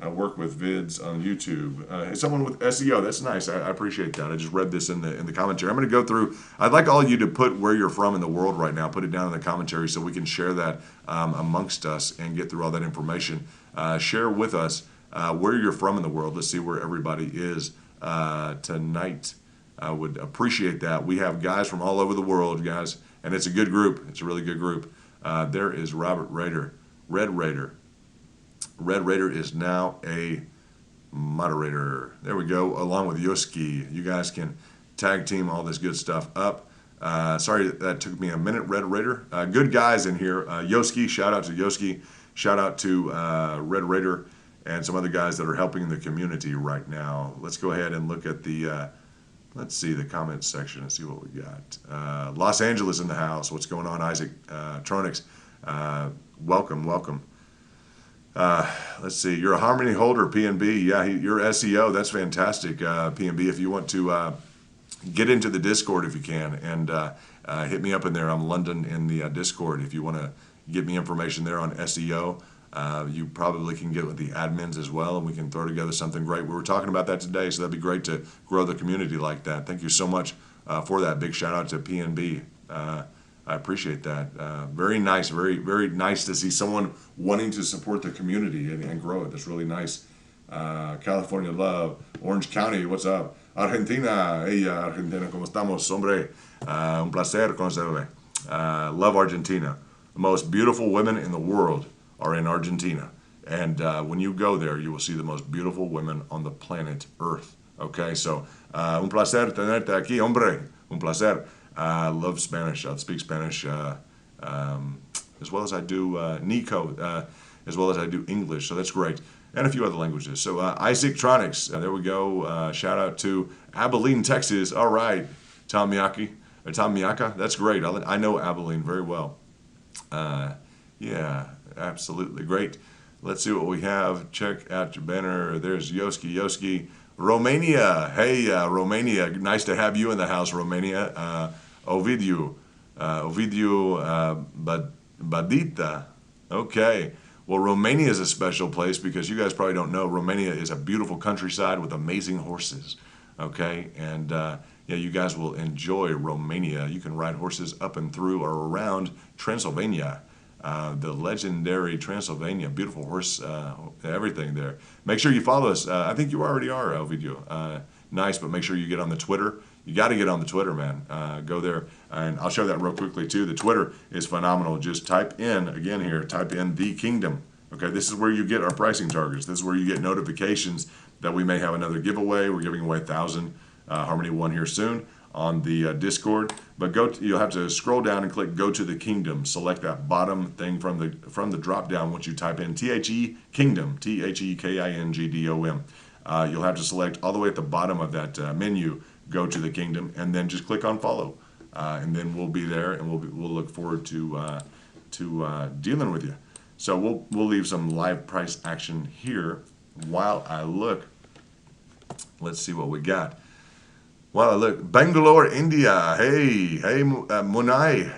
I work with vids on YouTube. Someone with SEO, that's nice. I appreciate that. I just read this in the commentary. I'm going to go through. I'd like all of you to put where you're from in the world right now. Put it down in the commentary so we can share that amongst us and get through all that information. Share with us where you're from in the world. Let's see where everybody is tonight. I would appreciate that. We have guys from all over the world, guys, and it's a good group. It's a really good group. There is Robert Raider, Red Raider. Red Raider is now a moderator. There we go, along with Yoski. You guys can tag team all this good stuff up. Sorry that took me a minute, Red Raider. Good guys in here. Yoski, shout out to Yoski. Shout out to Red Raider and some other guys that are helping the community right now. Let's go ahead and look at the, let's see, the comments section and see what we got. Los Angeles in the house. What's going on, Isaac Tronics? Welcome. Let's see. You're a Harmony holder, PNB. Yeah, you're SEO. That's fantastic, PNB. If you want to get into the Discord, if you can, and hit me up in there. I'm London in the Discord. If you want to get me information there on SEO, you probably can get with the admins as well, and we can throw together something great. We were talking about that today, so that'd be great to grow the community like that. Thank you so much for that. Big shout out to PNB. I appreciate that. Very nice, very nice to see someone wanting to support the community and grow it. That's really nice. California love, Orange County, what's up? Argentina. Hey, Argentina, ¿cómo estamos, hombre? Un placer conocerle. Love Argentina. The most beautiful women in the world are in Argentina. And when you go there, you will see the most beautiful women on the planet Earth. Okay, so un placer tenerte aquí, hombre. Un placer. I love Spanish. I speak Spanish as well as I do Nico, as well as I do English. So that's great. And a few other languages. So Isaac Tronics, there we go. Shout out to Abilene, Texas. All right, Tom Miyaka. That's great. I know Abilene very well. Yeah, absolutely great. Let's see what we have. Check out your banner. There's Yoski. Romania. Hey, Romania. Nice to have you in the house, Romania. Ovidio Badita. Okay. Well, Romania is a special place because you guys probably don't know, Romania is a beautiful countryside with amazing horses. Okay. And yeah, you guys will enjoy Romania. You can ride horses up and through or around Transylvania. The legendary Transylvania, beautiful horse, everything there. Make sure you follow us. I think you already are, Elvidio. Nice, but make sure you get on the Twitter. You got to get on the Twitter, man. Go there, and I'll show that real quickly too. The Twitter is phenomenal. Just type in, again here, type in The Kingdom. Okay, this is where you get our pricing targets. This is where you get notifications that we may have another giveaway. We're giving away 1,000 Harmony 1 here soon on the Discord. But you'll have to scroll down and click Go to the Kingdom. Select that bottom thing from the drop down once you type in THE Kingdom, THEKINGDOM. You'll have to select all the way at the bottom of that menu, Go to the Kingdom, and then just click on follow. And then we'll be there, and we'll look forward to dealing with you. So we'll leave some live price action here while I look. Let's see what we got. Well, look, Bangalore, India. Hey, Munai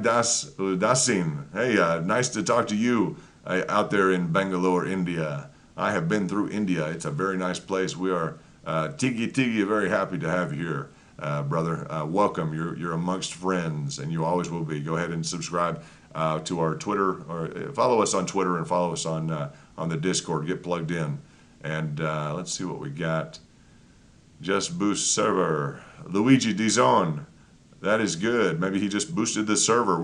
Dasin. Hey, nice to talk to you out there in Bangalore, India. I have been through India. It's a very nice place. We are Tigi, very happy to have you here, brother. Welcome. You're amongst friends, and you always will be. Go ahead and subscribe to our Twitter, or follow us on Twitter, and follow us on the Discord. Get plugged in, and let's see what we got. Just boost server. Luigi Dizon. That is good. Maybe he just boosted the server.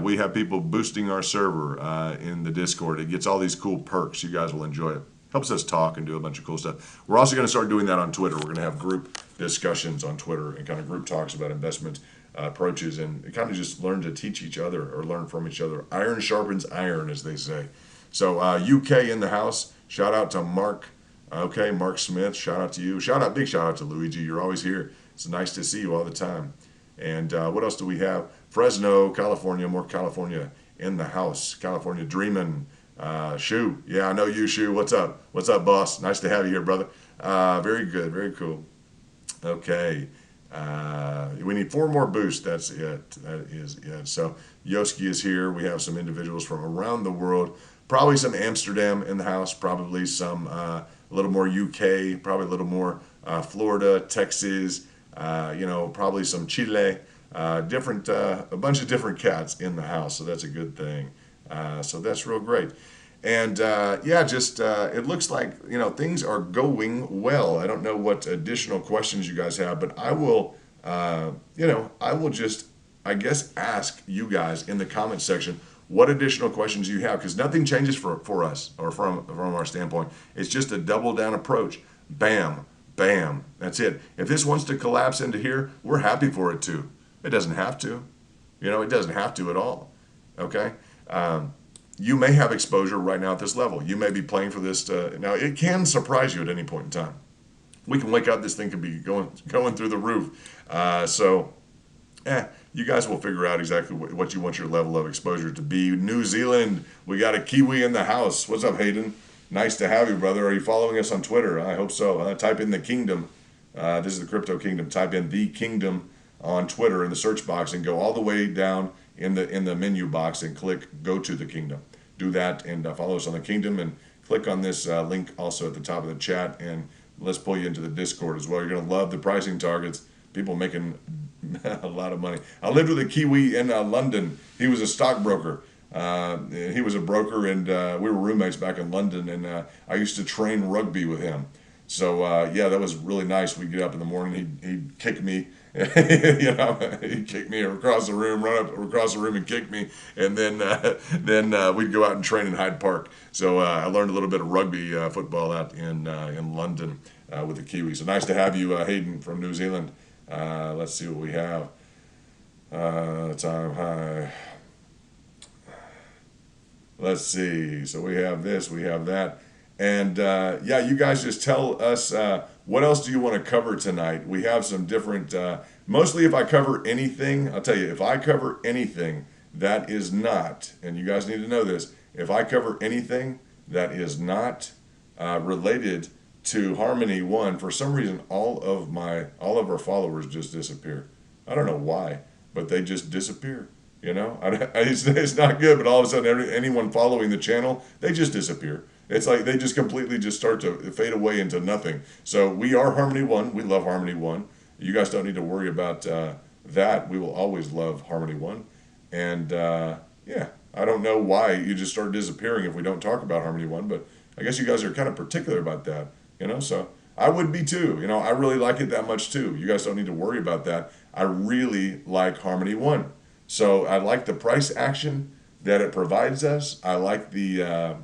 We have people boosting our server in the Discord. It gets all these cool perks. You guys will enjoy it. Helps us talk and do a bunch of cool stuff. We're also going to start doing that on Twitter. We're going to have group discussions on Twitter and kind of group talks about investment approaches, and kind of just learn to teach each other or learn from each other. Iron sharpens iron, as they say. So UK in the house. Shout out to Mark. Okay, Mark Smith, shout out to you. Big shout out to Luigi. You're always here. It's nice to see you all the time. And what else do we have? Fresno, California, more California in the house. California dreaming. Shu, yeah, I know you, Shu. What's up? What's up, boss? Nice to have you here, brother. Very good, very cool. Okay, we need 4 more boosts. That's it. That is it. So Yoski is here. We have some individuals from around the world. Probably some Amsterdam in the house. Probably some a little more UK. Probably a little more Florida, Texas. Probably some Chile. A bunch of different cats in the house. So that's a good thing. So that's real great. And it looks like things are going well. I don't know what additional questions you guys have, but I will just ask you guys in the comment section what additional questions you have, because nothing changes for us or from our standpoint. It's just a double down approach. Bam, bam. That's it. If this wants to collapse into here, we're happy for it to. It doesn't have to. It doesn't have to at all. Okay. You may have exposure right now at this level. You may be playing for this. Now, it can surprise you at any point in time. We can wake up, this thing could be going through the roof. You guys will figure out exactly what you want your level of exposure to be. New Zealand, we got a Kiwi in the house. What's up, Hayden? Nice to have you, brother. Are you following us on Twitter? I hope so. Type in The Kingdom. This is the Crypto Kingdom. Type in The Kingdom on Twitter in the search box and go all the way down in the menu box and click Go to the Kingdom. Do that and follow us on the Kingdom, and click on this link also at the top of the chat, and let's pull you into the Discord as well. You're going to love the pricing targets. People making a lot of money. I lived with a Kiwi in London. He was a stockbroker. He was a broker, and we were roommates back in London, and I used to train rugby with him. So yeah, that was really nice. We'd get up in the morning, he'd kick me, you know, he'd kick me across the room, run up across the room and kick me, and then we'd go out and train in Hyde Park. So I learned a little bit of rugby football out in London with the Kiwis. So nice to have you, Hayden from New Zealand. Let's see what we have. Time high. Let's see. So we have this, we have that. And yeah, you guys just tell us what else do you want to cover tonight? We have some different, mostly if I cover anything, I'll tell you, if I cover anything that is not, and you guys need to know this, if I cover anything that is not related to Harmony One, for some reason, all of our followers just disappear. I don't know why, but they just disappear. You know, it's not good, but all of a sudden, anyone following the channel, they just disappear. It's like they just completely just start to fade away into nothing. So we are Harmony One. We love Harmony One. You guys don't need to worry about that. We will always love Harmony One. And yeah, I don't know why you just start disappearing if we don't talk about Harmony One, but I guess you guys are kind of particular about that, you know, so I would be too. You know, I really like it that much too. You guys don't need to worry about that. I really like Harmony One. So I like the price action that it provides us. I like the,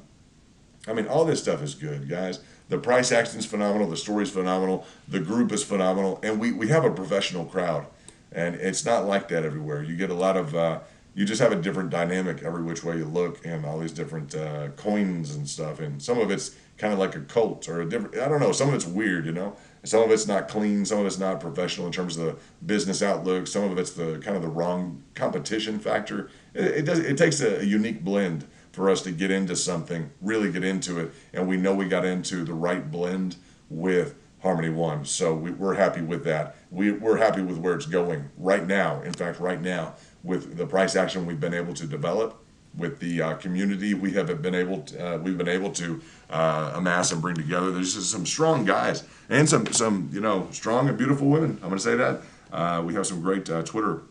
I mean, all this stuff is good, guys. The price action is phenomenal. The story is phenomenal. The group is phenomenal. And we have a professional crowd. And it's not like that everywhere. You get a lot of, you just have a different dynamic every which way you look, and all these different coins and stuff. And some of it's kind of like a cult or a different, I don't know, some of it's weird, you know. Some of it's not clean, some of it's not professional in terms of the business outlook, some of it's the kind of the wrong competition factor. It takes a unique blend for us to get into something, really get into it, and we know we got into the right blend with Harmony One. So we're happy with that. We're happy with where it's going right now. In fact, right now, with the price action we've been able to develop, with the community we've been able to amass and bring together. There's just some strong guys and some you know, strong and beautiful women. I'm going to say that. We have some great Twitter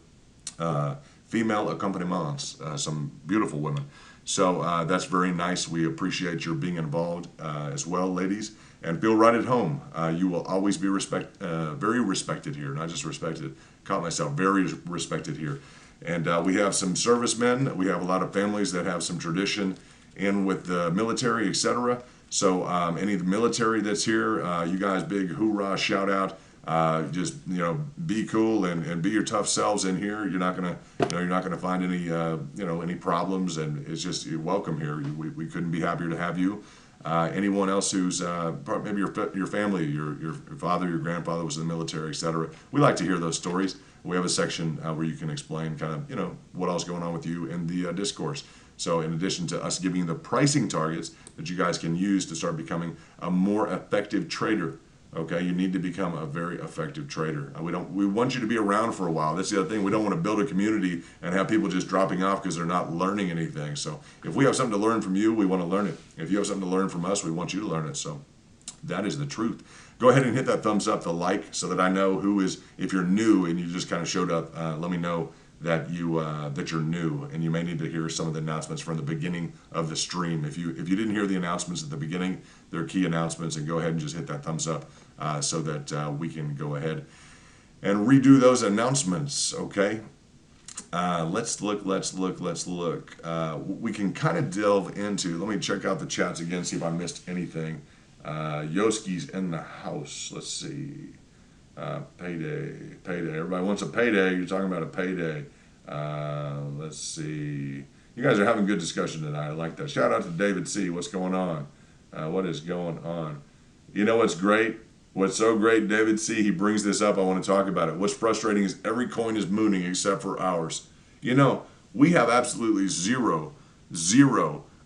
female accompaniments, some beautiful women. So that's very nice. We appreciate your being involved as well, ladies. And feel right at home. You will always be very respected here. Not just respected, caught myself, very respected here. And we have some servicemen. We have a lot of families that have some tradition in with the military, etc. So any of the military that's here, you guys, big hoorah, shout out. Just, you know, be cool and be your tough selves in here. You're not gonna, you know, you're not gonna find any, you know, any problems, and it's just, you're welcome here. We couldn't be happier to have you. Anyone else who's maybe your family, your father, your grandfather was in the military, etc. We like to hear those stories. We have a section where you can explain kind of, you know, what else is going on with you in the discourse. So in addition to us giving you the pricing targets that you guys can use to start becoming a more effective trader, okay, you need to become a very effective trader. We want you to be around for a while. That's the other thing. We don't want to build a community and have people just dropping off because they're not learning anything. So if we have something to learn from you, we want to learn it. If you have something to learn from us, we want you to learn it. So that is the truth. Go ahead and hit that thumbs up, the like, so that I know who is, if you're new and you just kind of showed up, let me know that you're new, and you may need to hear some of the announcements from the beginning of the stream. If you didn't hear the announcements at the beginning, they're key announcements, and go ahead and just hit that thumbs up so that we can go ahead and redo those announcements. Okay. Let's look. We can kind of delve into. Let me check out the chats again, see if I missed anything. Yoski's in the house. Let's see. Payday. Everybody wants a payday. You're talking about a payday. Let's see. You guys are having good discussion tonight. I like that. Shout out to David C. What's going on? What is going on? You know what's great? What's so great, David C., he brings this up. I want to talk about it. What's frustrating is every coin is mooning except for ours. You know, we have absolutely zero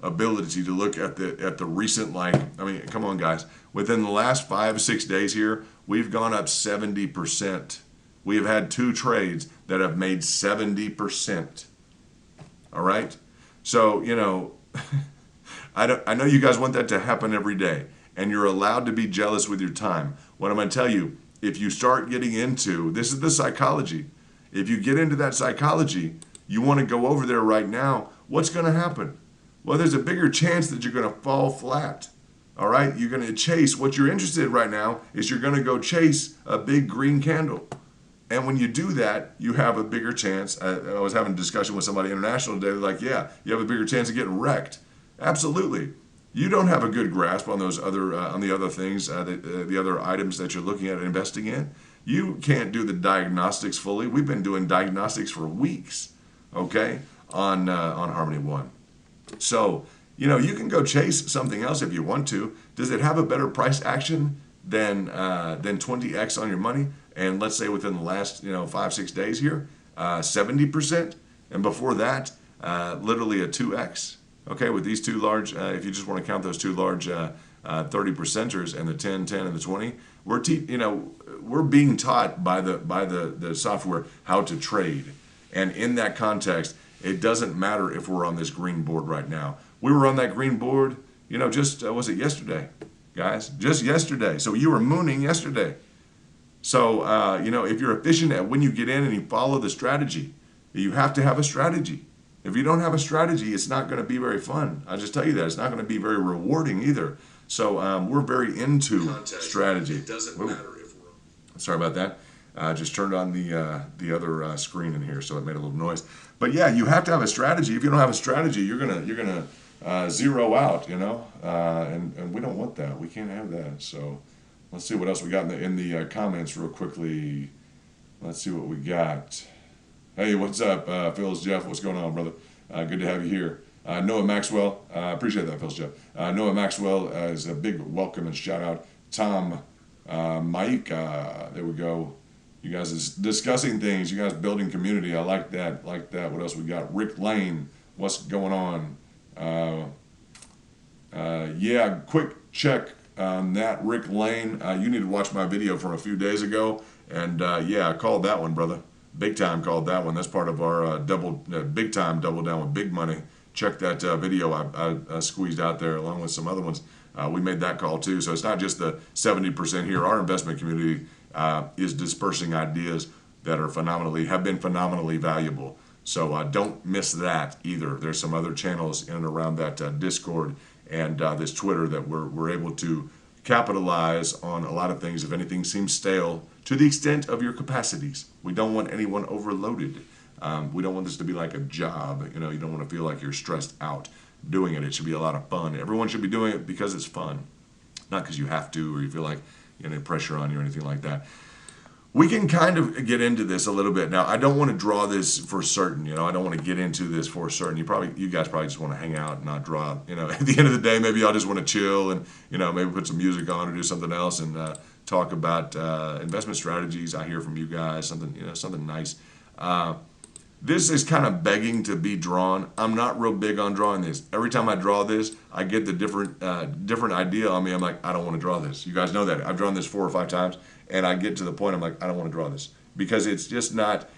ability to look at the recent, like, I mean, come on, guys. Within the last 5 or 6 days here, we've gone up 70%. We have had 2 trades that have made 70%. All right? So, you know, I know you guys want that to happen every day, and you're allowed to be jealous with your time. What I'm going to tell you, if you start getting into, this is the psychology. If you get into that psychology, you want to go over there right now, what's going to happen? Well, there's a bigger chance that you're going to fall flat. All right, you're going to chase what you're interested in right now is you're going to go chase a big green candle. And when you do that, you have a bigger chance. I was having a discussion with somebody international today. They're like, yeah, you have a bigger chance of getting wrecked. Absolutely. You don't have a good grasp on those other on the other things, the other items that you're looking at investing in. You can't do the diagnostics fully. We've been doing diagnostics for weeks, okay, on Harmony One. So, you can go chase something else if you want to. Does it have a better price action than 20x on your money? And let's say within the last 5-6 days here, 70%, and before that, literally a 2x. Okay, with these two large, if you just want to count those two large 30 percenters and the 10, 10, and the 20, we're being taught by the software how to trade, and in that context, it doesn't matter if we're on this green board right now. We were on that green board, just was it yesterday, guys? Just yesterday. So you were mooning yesterday. So if you're efficient at when you get in and you follow the strategy, you have to have a strategy. If you don't have a strategy, it's not going to be very fun. I just tell you that. It's not going to be very rewarding either. So we're very into strategy. It doesn't matter if we're... Sorry about that. I just turned on the other screen in here, so it made a little noise. But yeah, you have to have a strategy. If you don't have a strategy, you're gonna zero out, and we don't want that. We can't have that. So let's see what else we got in the comments real quickly. Let's see what we got. Hey, what's up, Phil's Jeff? What's going on, brother? Good to have you here. Noah Maxwell, appreciate that, Phil's Jeff. Noah Maxwell is a big welcome and shout out. Tom Mike, there we go. You guys is discussing things. You guys building community. I like that. What else we got? Rick Lane, what's going on? Yeah, quick check on that, Rick Lane. You need to watch my video from a few days ago. And yeah, I called that one, brother. Big time called that one. That's part of our big time double down with big money. Check that video I squeezed out there along with some other ones. We made that call too. So it's not just the 70% here. Our investment community is dispersing ideas that have been phenomenally valuable. So don't miss that either. There's some other channels in and around that Discord and this Twitter that we're able to capitalize on a lot of things. If anything seems stale, to the extent of your capacities. We don't want anyone overloaded. We don't want this to be like a job. You don't want to feel like you're stressed out doing it. It should be a lot of fun. Everyone should be doing it because it's fun, not because you have to or you feel like any pressure on you or anything like that. We can kind of get into this a little bit now. I don't want to draw this for certain. I don't want to get into this for certain. You guys probably just want to hang out and not draw. At the end of the day, maybe I'll just want to chill and maybe put some music on or do something else and talk about investment strategies. I hear from you guys something nice. This is kind of begging to be drawn. I'm not real big on drawing this. Every time I draw this, I get the different idea on me. I'm like, I don't want to draw this. You guys know that. I've drawn this 4 or 5 times, and I get to the point I'm like, I don't want to draw this. Because it's just not,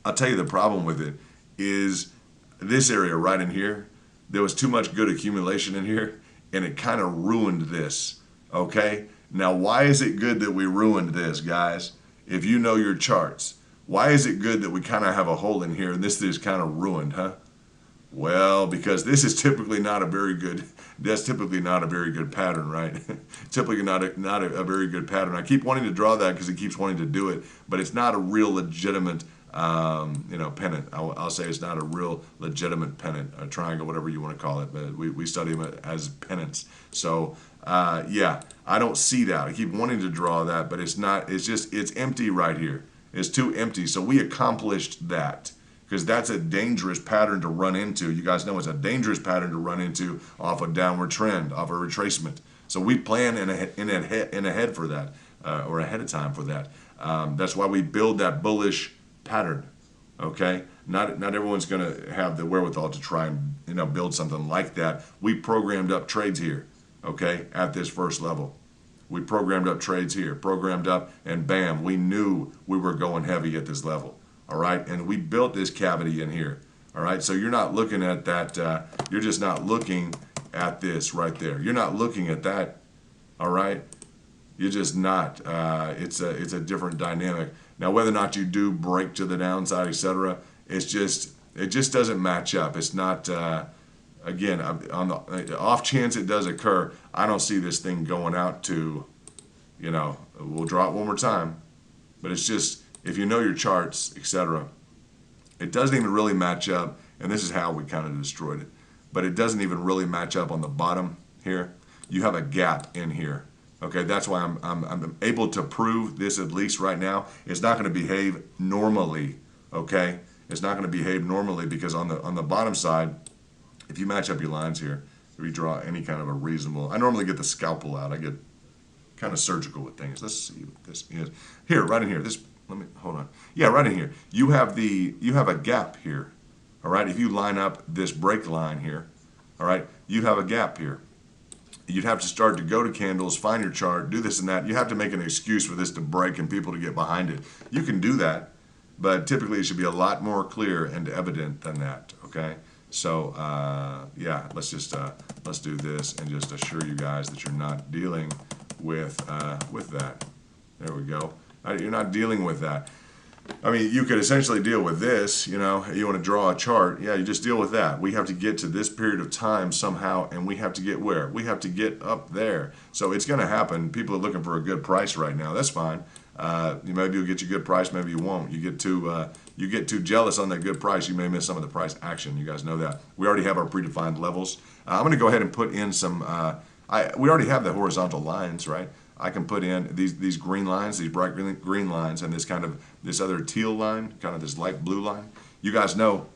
I'll tell you the problem with it is this area right in here, there was too much good accumulation in here, and it kind of ruined this, okay? Now, why is it good that we ruined this, guys? If you know your charts. Why is it good that we kind of have a hole in here and this is kind of ruined, huh? Well, because this is typically not a very good, pattern, right? Typically not a very good pattern. I keep wanting to draw that because it keeps wanting to do it, but it's not a real legitimate, pennant. I'll say it's not a real legitimate pennant, a triangle, whatever you want to call it, but we study them as pennants. So, yeah, I don't see that. I keep wanting to draw that, but it's not, it's empty right here. It's too empty. So we accomplished that because that's a dangerous pattern to run into. You guys know it's a dangerous pattern to run into off a downward trend, off a retracement. So we plan in ahead for that, or ahead of time for that. That's why we build that bullish pattern. Okay, not everyone's going to have the wherewithal to try and build something like that. We programmed up trades here. Okay, at this first level. We programmed up trades here, programmed up, and bam, we knew we were going heavy at this level, all right? And we built this cavity in here, all right? So you're not looking at that, you're just not looking at this right there. You're not looking at that, all right? You're just not. It's a different dynamic. Now, whether or not you do break to the downside, etc., it just doesn't match up. It's not, again, on the off chance it does occur, I don't see this thing going out to, you know, we'll draw it one more time. But it's just, if you know your charts, etc., it doesn't even really match up. And this is how we kind of destroyed it. But it doesn't even really match up on the bottom here. You have a gap in here. Okay, that's why I'm able to prove this, at least right now. It's not going to behave normally. Okay, it's not going to behave normally because on the bottom side, if you match up your lines here, if you draw any kind of a reasonable, I normally get the scalpel out. I get kind of surgical with things. Let's see what this is. Here, right in here. This, let me hold on. Yeah, right in here. You have a gap here. All right. If you line up this break line here, all right, you have a gap here. You'd have to start to go to candles, find your chart, do this and that. You have to make an excuse for this to break and people to get behind it. You can do that, but typically it should be a lot more clear and evident than that. Okay. So yeah, let's do this and just assure you guys that you're not dealing with that. There we go. You're not dealing with that. I mean, you could essentially deal with this, you know, you want to draw a chart. Yeah, you just deal with that. We have to get to this period of time somehow, and we have to get where? We have to get up there. So it's going to happen. People are looking for a good price right now. That's fine. Maybe you'll get you a good price, maybe you won't. You get too jealous on that good price, you may miss some of the price action. You guys know that. We already have our predefined levels. I'm going to go ahead and put in some, we already have the horizontal lines, right? I can put in these green lines, these bright green lines, and this other teal line, kind of this light blue line. You guys know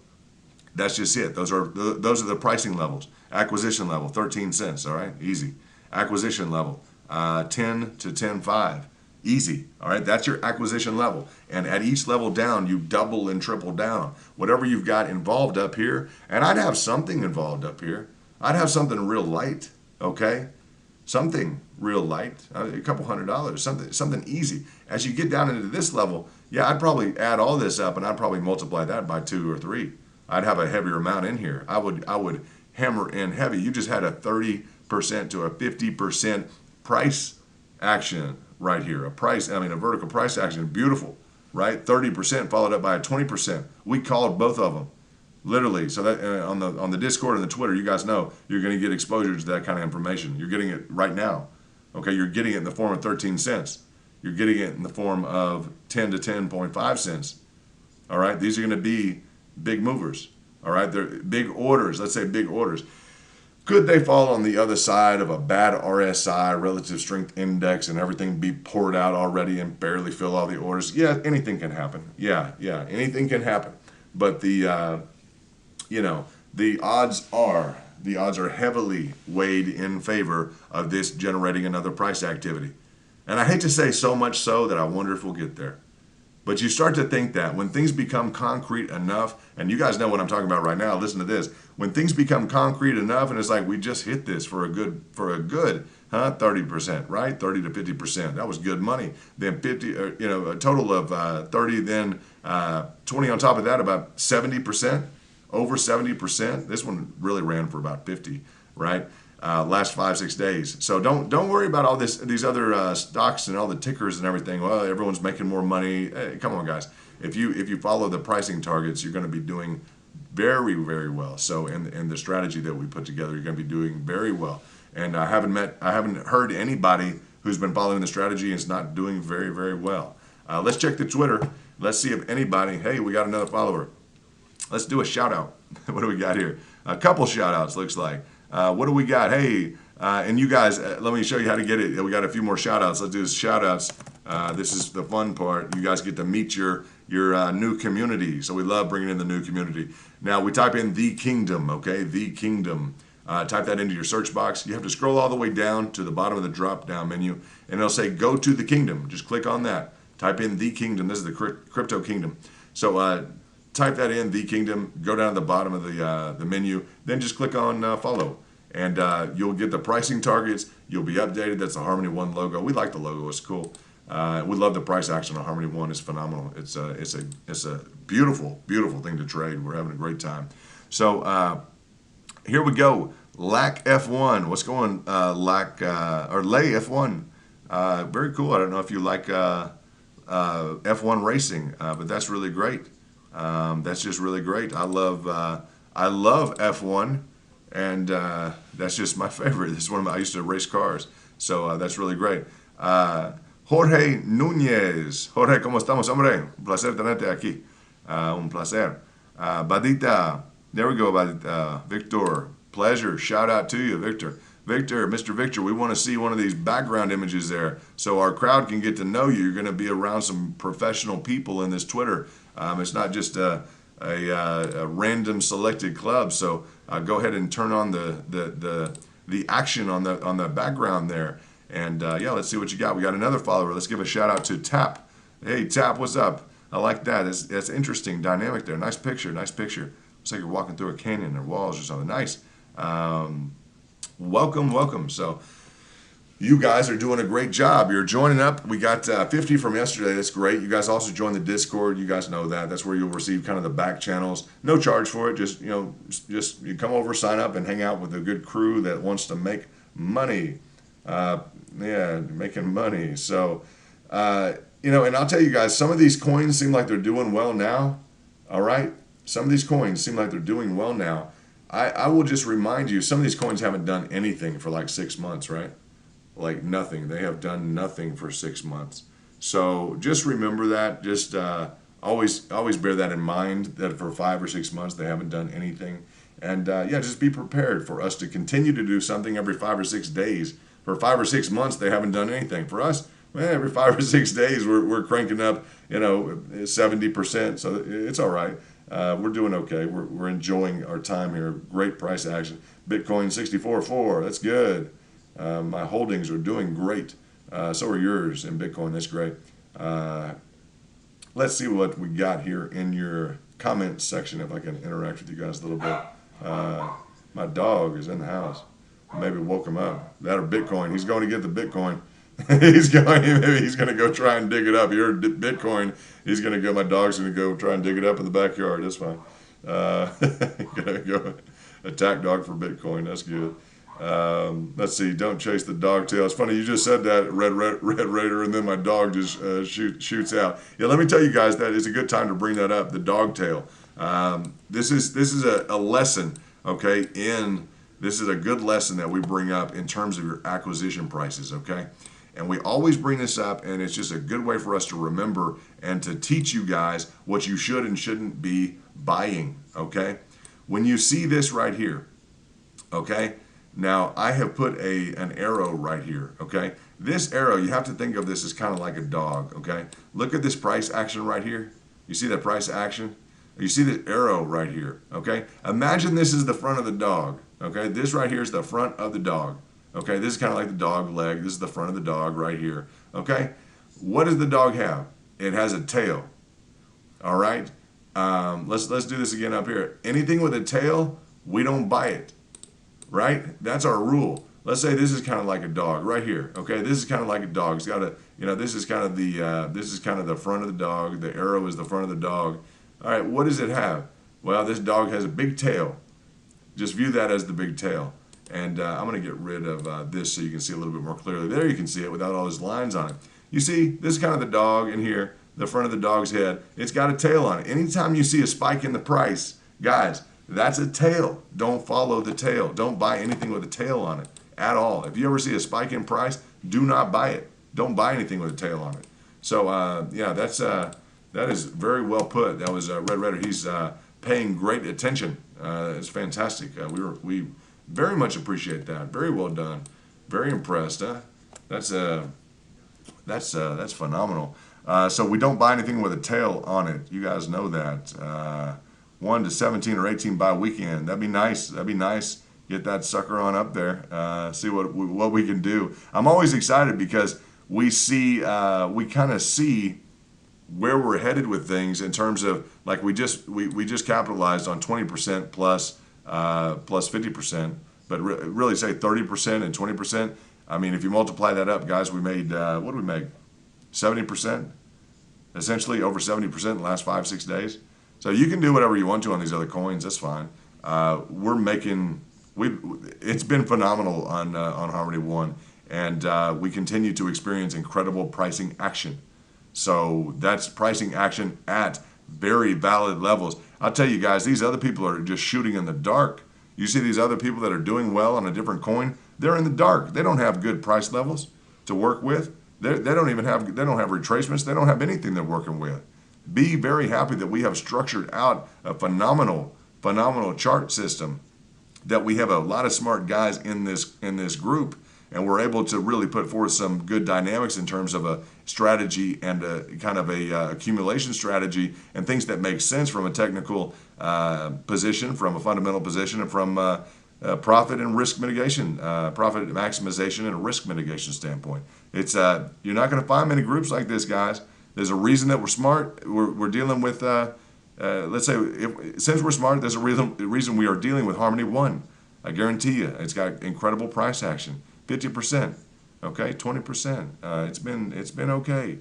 that's just it. Those are the pricing levels. Acquisition level, 13 cents. All right, easy. Acquisition level, 10 to 10.5, easy. All right, that's your acquisition level. And at each level down, you double and triple down. Whatever you've got involved up here, and I'd have something involved up here. I'd have something real light. Okay. Something real light, a couple $100, something easy. As you get down into this level, yeah, I'd probably add all this up and I'd probably multiply that by 2 or 3. I'd have a heavier amount in here. I would hammer in heavy. You just had a 30% to a 50% price action right here. A vertical price action, beautiful, right? 30% followed up by a 20%. We called both of them. Literally, so that on the Discord and the Twitter, you guys know you're going to get exposure to that kind of information. You're getting it right now. Okay, you're getting it in the form of 13 cents. You're getting it in the form of 10 to 10.5 cents. All right, these are going to be big movers. All right, they're big orders. Let's say big orders. Could they fall on the other side of a bad RSI, relative strength index, and everything be poured out already and barely fill all the orders? Yeah, anything can happen. Yeah, anything can happen. But the odds are heavily weighed in favor of this generating another price activity. And I hate to say so much so that I wonder if we'll get there. But you start to think that when things become concrete enough, and you guys know what I'm talking about right now, listen to this. When things become concrete enough and it's like we just hit this for a good 30%, right? 30 to 50%. That was good money. Then 50, a total of 30, then 20 on top of that, about 70%. Over 70%. This one really ran for about 50, right? Last 5-6 days. So don't worry about all these other stocks and all the tickers and everything. Well, everyone's making more money. Hey, come on, guys. If you follow the pricing targets, you're going to be doing very, very well. So in the strategy that we put together, you're going to be doing very well. And I haven't heard anybody who's been following the strategy and is not doing very, very well. Let's check the Twitter. Let's see if anybody. Hey, we got another follower. Let's do a shout out. What do we got here? A couple shout outs, looks like. What do we got? Hey, and you guys, let me show you how to get it. We got a few more shout outs. Let's do shout outs. This is the fun part. You guys get to meet your new community. So we love bringing in the new community. Now we type in The Kingdom, okay? The Kingdom. Type that into your search box. You have to scroll all the way down to the bottom of the drop down menu and it'll say go to the kingdom. Just click on that. Type in The Kingdom. This is the crypto kingdom. So type that in, The Kingdom, go down to the bottom of the menu, then just click on follow. And you'll get the pricing targets. You'll be updated. That's the Harmony One logo. We like the logo. It's cool. We love the price action on Harmony One. It's phenomenal. It's a beautiful, beautiful thing to trade. We're having a great time. So here we go. LAC F1. What's going LAC or Lay F1? Very cool. I don't know if you like F1 racing, but that's really great. That's just really great. I love F1, and that's just my favorite. This is one of my, I used to race cars, so that's really great. Jorge Núñez. Jorge, ¿cómo estamos, hombre? Un placer tenerte aquí. Un placer. Badita. There we go, Badita. Victor. Pleasure. Shout out to you, Victor. Victor, Mr. Victor, we want to see one of these background images there so our crowd can get to know you. You're going to be around some professional people in this Twitter. It's not just a random selected club. So go ahead and turn on the action on the background there. And yeah, let's see what you got. We got another follower. Let's give a shout out to Tap. Hey, Tap, what's up? I like that. That's interesting, dynamic there. Nice picture, nice picture. Looks like you're walking through a canyon or walls or something. Nice. Welcome, welcome. So you guys are doing a great job. You're joining up. We got 50 from yesterday. That's great. You guys also joined the Discord. You guys know that. That's where you'll receive kind of the back channels. No charge for it. Just, just you come over, sign up, and hang out with a good crew that wants to make money. Yeah, making money. So, and I'll tell you guys, some of these coins seem like they're doing well now. All right? Some of these coins seem like they're doing well now. I will just remind you, some of these coins haven't done anything for like 6 months, right? Like nothing. They have done nothing for 6 months. So just remember that. Just always bear that in mind, that for 5 or 6 months they haven't done anything. And yeah, just be prepared for us to continue to do something every 5 or 6 days. For 5 or 6 months they haven't done anything. For us, every 5 or 6 days we're cranking up, 70%. So it's all right. We're doing okay. We're enjoying our time here. Great price action. Bitcoin 64.4. That's good. My holdings are doing great. So are yours in Bitcoin. That's great. Let's see what we got here in your comments section, if I can interact with you guys a little bit. My dog is in the house. Maybe woke him up. That or Bitcoin. He's going to get the Bitcoin. Maybe he's going to go try and dig it up. You heard Bitcoin. He's going to go. My dog's going to go try and dig it up in the backyard. That's fine. Going to go attack dog for Bitcoin. That's good. Let's see. Don't chase the dog tail. It's funny you just said that, Red Raider, and then my dog just shoots out. Yeah, let me tell you guys that it's a good time to bring that up. The dog tail. This is a lesson. Okay, this is a good lesson that we bring up in terms of your acquisition prices. Okay. And we always bring this up, and it's just a good way for us to remember and to teach you guys what you should and shouldn't be buying, okay? When you see this right here, okay? Now, I have put an arrow right here, okay? This arrow, you have to think of this as kind of like a dog, okay? Look at this price action right here. You see that price action? You see the arrow right here, okay? Imagine this is the front of the dog, okay? This right here is the front of the dog. Okay, this is kind of like the dog leg. This is the front of the dog right here. Okay, what does the dog have? It has a tail. All right, let's do this again up here. Anything with a tail, we don't buy it. Right? That's our rule. Let's say this is kind of like a dog right here. Okay, this is kind of like a dog. It's got a, this is kind of the front of the dog. The arrow is the front of the dog. All right, what does it have? Well, this dog has a big tail. Just view that as the big tail. And I'm going to get rid of this so you can see a little bit more clearly. There you can see it without all those lines on it. You see, this is kind of the dog in here, the front of the dog's head. It's got a tail on it. Anytime you see a spike in the price, guys, that's a tail. Don't follow the tail. Don't buy anything with a tail on it at all. If you ever see a spike in price, do not buy it. Don't buy anything with a tail on it. So, yeah, that is very well put. That was Red Raider. He's paying great attention. It's fantastic. We very much appreciate that. Very well done. Very impressed. That's phenomenal. So we don't buy anything with a tail on it. You guys know that. 1 to 17 or 18 by weekend. That'd be nice. That'd be nice. Get that sucker on up there. See what we can do. I'm always excited because we kind of see where we're headed with things in terms of, like, we just capitalized on 20% plus 50%, but really say 30% and 20%. I mean, if you multiply that up, guys, we made, what did we make? 70%? Essentially over 70% in the last 5-6 days. So you can do whatever you want to on these other coins. That's fine. It's been phenomenal on Harmony One, and we continue to experience incredible pricing action. So that's pricing action at very valid levels. I'll tell you guys, these other people are just shooting in the dark. You see these other people that are doing well on a different coin, they're in the dark. They don't have good price levels to work with. They don't even have, they don't have retracements. They don't have anything they're working with. Be very happy that we have structured out a phenomenal chart system, that we have a lot of smart guys in this group, and we're able to really put forth some good dynamics in terms of a strategy and a kind of a accumulation strategy and things that make sense from a technical position, from a fundamental position, and from profit and risk mitigation, profit maximization and a risk mitigation standpoint. It's you're not going to find many groups like this, guys. There's a reason that we're smart. We're dealing with, let's say, since we're smart, there's a reason we are dealing with Harmony One. I guarantee you, it's got incredible price action, 50%, okay, 20%. It's been okay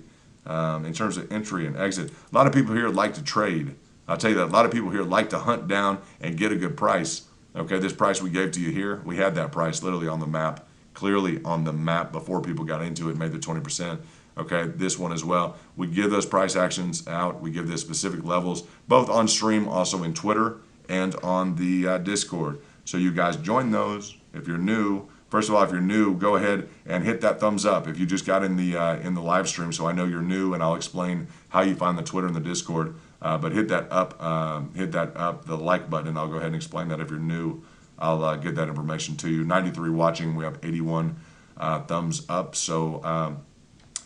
in terms of entry and exit. A lot of people here like to trade. I'll tell you that a lot of people here like to hunt down and get a good price. Okay, this price we gave to you here, we had that price literally on the map, clearly on the map before people got into it and made the 20%. Okay, this one as well. We give those price actions out. We give the specific levels, both on stream, also in Twitter, and on the Discord. So you guys join those. If you're new, first of all, if you're new, go ahead and hit that thumbs up. If you just got in the live stream, so I know you're new, and I'll explain how you find the Twitter and the Discord. But hit that up, the like button, and I'll go ahead and explain that. If you're new, I'll get that information to you. 93 watching. We have 81 thumbs up. So.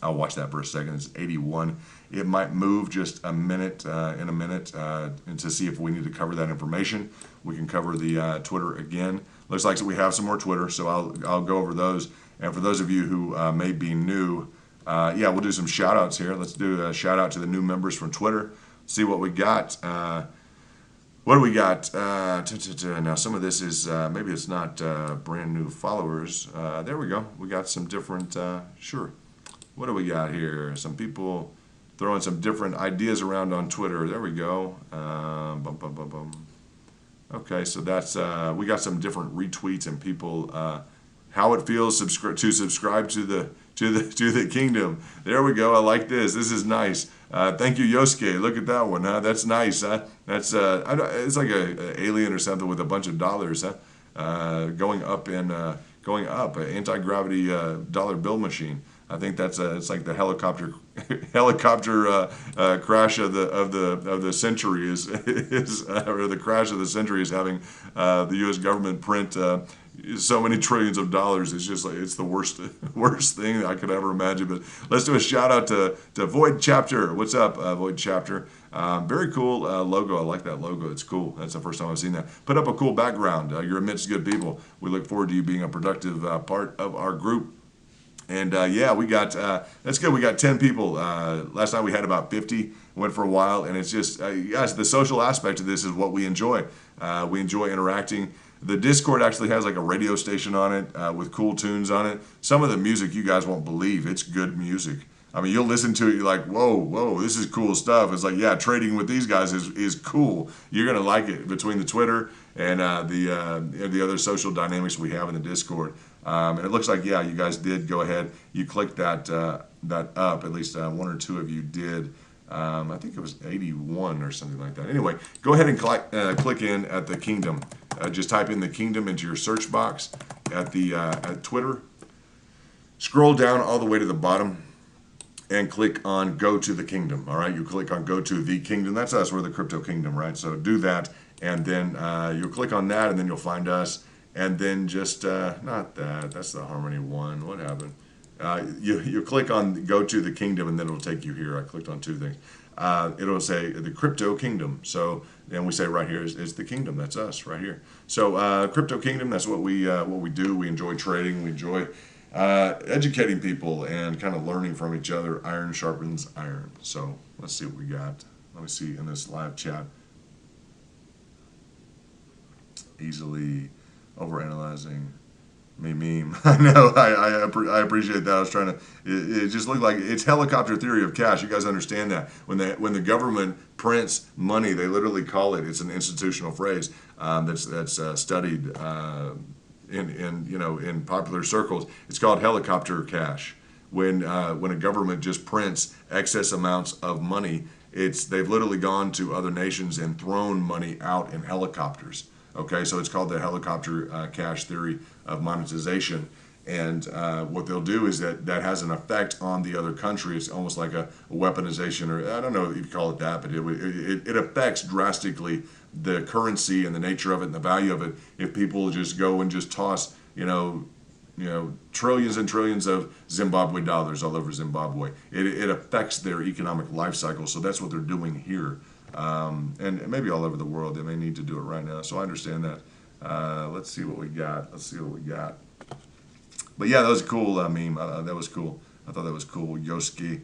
I'll watch that for a second. It's 81. It might move just a minute in a minute and to see if we need to cover that information. We can cover the Twitter again. Looks like we have some more Twitter, so I'll go over those. And for those of you who may be new, yeah, we'll do some shout outs here. Let's do a shout out to the new members from Twitter. See what we got. What do we got? Now, some of this is, maybe it's not brand new followers. There we go. We got some different, sure. What do we got here? Some people throwing some different ideas around on Twitter. There we go. Okay, so that's we got some different retweets and people how it feels to subscribe to the kingdom. There we go. I like this. This is nice. Thank you, Yosuke. Look at that one. Huh? That's nice. Huh? That's it's like a alien or something with a bunch of dollars. Huh? Going up an anti-gravity dollar bill machine. I think that's it's like the helicopter crash of the century is or the crash of the century is having the U.S. government print so many trillions of dollars. It's just like it's the worst thing I could ever imagine. But let's do a shout out to Void Chapter. What's up, Void Chapter? Very cool logo. I like that logo. It's cool. That's the first time I've seen that. Put up a cool background. You're amidst good people. We look forward to you being a productive part of our group. And yeah, we got, that's good. We got 10 people. Last night we had about 50, went for a while. And it's just, guys, the social aspect of this is what we enjoy. We enjoy interacting. The Discord actually has like a radio station on it with cool tunes on it. Some of the music you guys won't believe. It's good music. I mean, you'll listen to it, you're like, whoa, this is cool stuff. It's like, yeah, trading with these guys is cool. You're going to like it between the Twitter and the other social dynamics we have in the Discord. And it looks like, yeah, you guys did go ahead. You clicked that up. At least one or two of you did. I think it was 81 or something like that. Anyway, go ahead and click in at the kingdom. Just type in the kingdom into your search box at Twitter. Scroll down all the way to the bottom and click on Go to the Kingdom. All right, you click on Go to the Kingdom. That's us. We're the Crypto Kingdom, right? So do that, and then you'll click on that, and then you'll find us. And then just, not that, that's the Harmony one. What happened? You click on Go to the Kingdom, and then it'll take you here. I clicked on two things. It'll say the Crypto Kingdom. So then we say right here is the Kingdom. That's us right here. So Crypto Kingdom, that's what we do. We enjoy trading. We enjoy educating people and kind of learning from each other. Iron sharpens iron. So let's see what we got. Let me see in this live chat. Easily overanalyzing meme. I know. I appreciate that. I was trying to. It just looked like it's helicopter theory of cash. You guys understand that when the government prints money, they literally call it. It's an institutional phrase that's studied in popular circles. It's called helicopter cash. When a government just prints excess amounts of money, they've literally gone to other nations and thrown money out in helicopters. Okay, so it's called the helicopter cash theory of monetization. And what they'll do is that has an effect on the other country. It's almost like a weaponization, or I don't know if you call it that, but it affects drastically the currency and the nature of it and the value of it if people just go and just toss, trillions and trillions of Zimbabwe dollars all over Zimbabwe. It affects their economic life cycle. So that's what they're doing here. And maybe all over the world. They may need to do it right now. So I understand that. Let's see what we got. But yeah, that was a cool meme. That was cool. I thought that was cool. Yoski,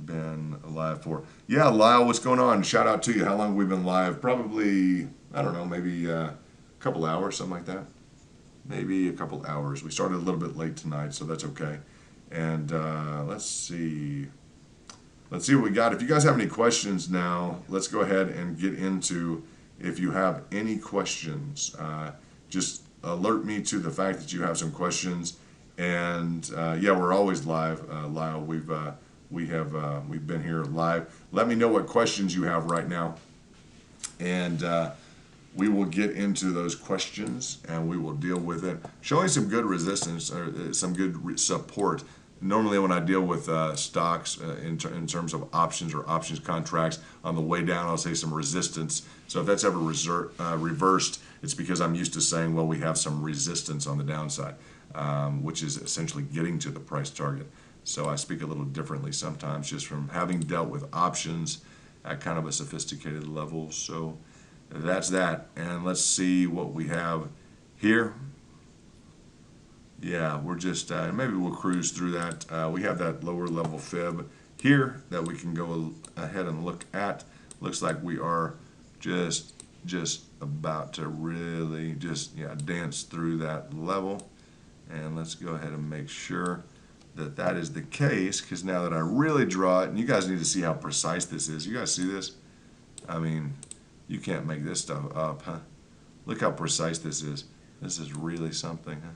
been live for. Yeah, Lyle, what's going on? Shout out to you. How long have we been live? Probably, I don't know, maybe a couple hours, something like that. Maybe a couple hours. We started a little bit late tonight, so that's okay. And let's see. Let's see what we got. If you guys have any questions now, let's go ahead and get into, if you have any questions, just alert me to the fact that you have some questions. And yeah, we're always live, Lyle. We've been here live. Let me know what questions you have right now, and we will get into those questions and we will deal with it. Showing some good resistance or some good support. Normally when I deal with stocks in terms of options or options contracts, on the way down I'll say some resistance. So if that's ever reversed, it's because I'm used to saying, well, we have some resistance on the downside, which is essentially getting to the price target. So I speak a little differently sometimes, just from having dealt with options at kind of a sophisticated level. So that's that. And let's see what we have here. Yeah, we're just, maybe we'll cruise through that. We have that lower level fib here that we can go ahead and look at. Looks like we are just about to really just, dance through that level. And let's go ahead and make sure that that is the case, because now that I really draw it, and you guys need to see how precise this is. You guys see this? I mean, you can't make this stuff up, huh? Look how precise this is. This is really something, huh?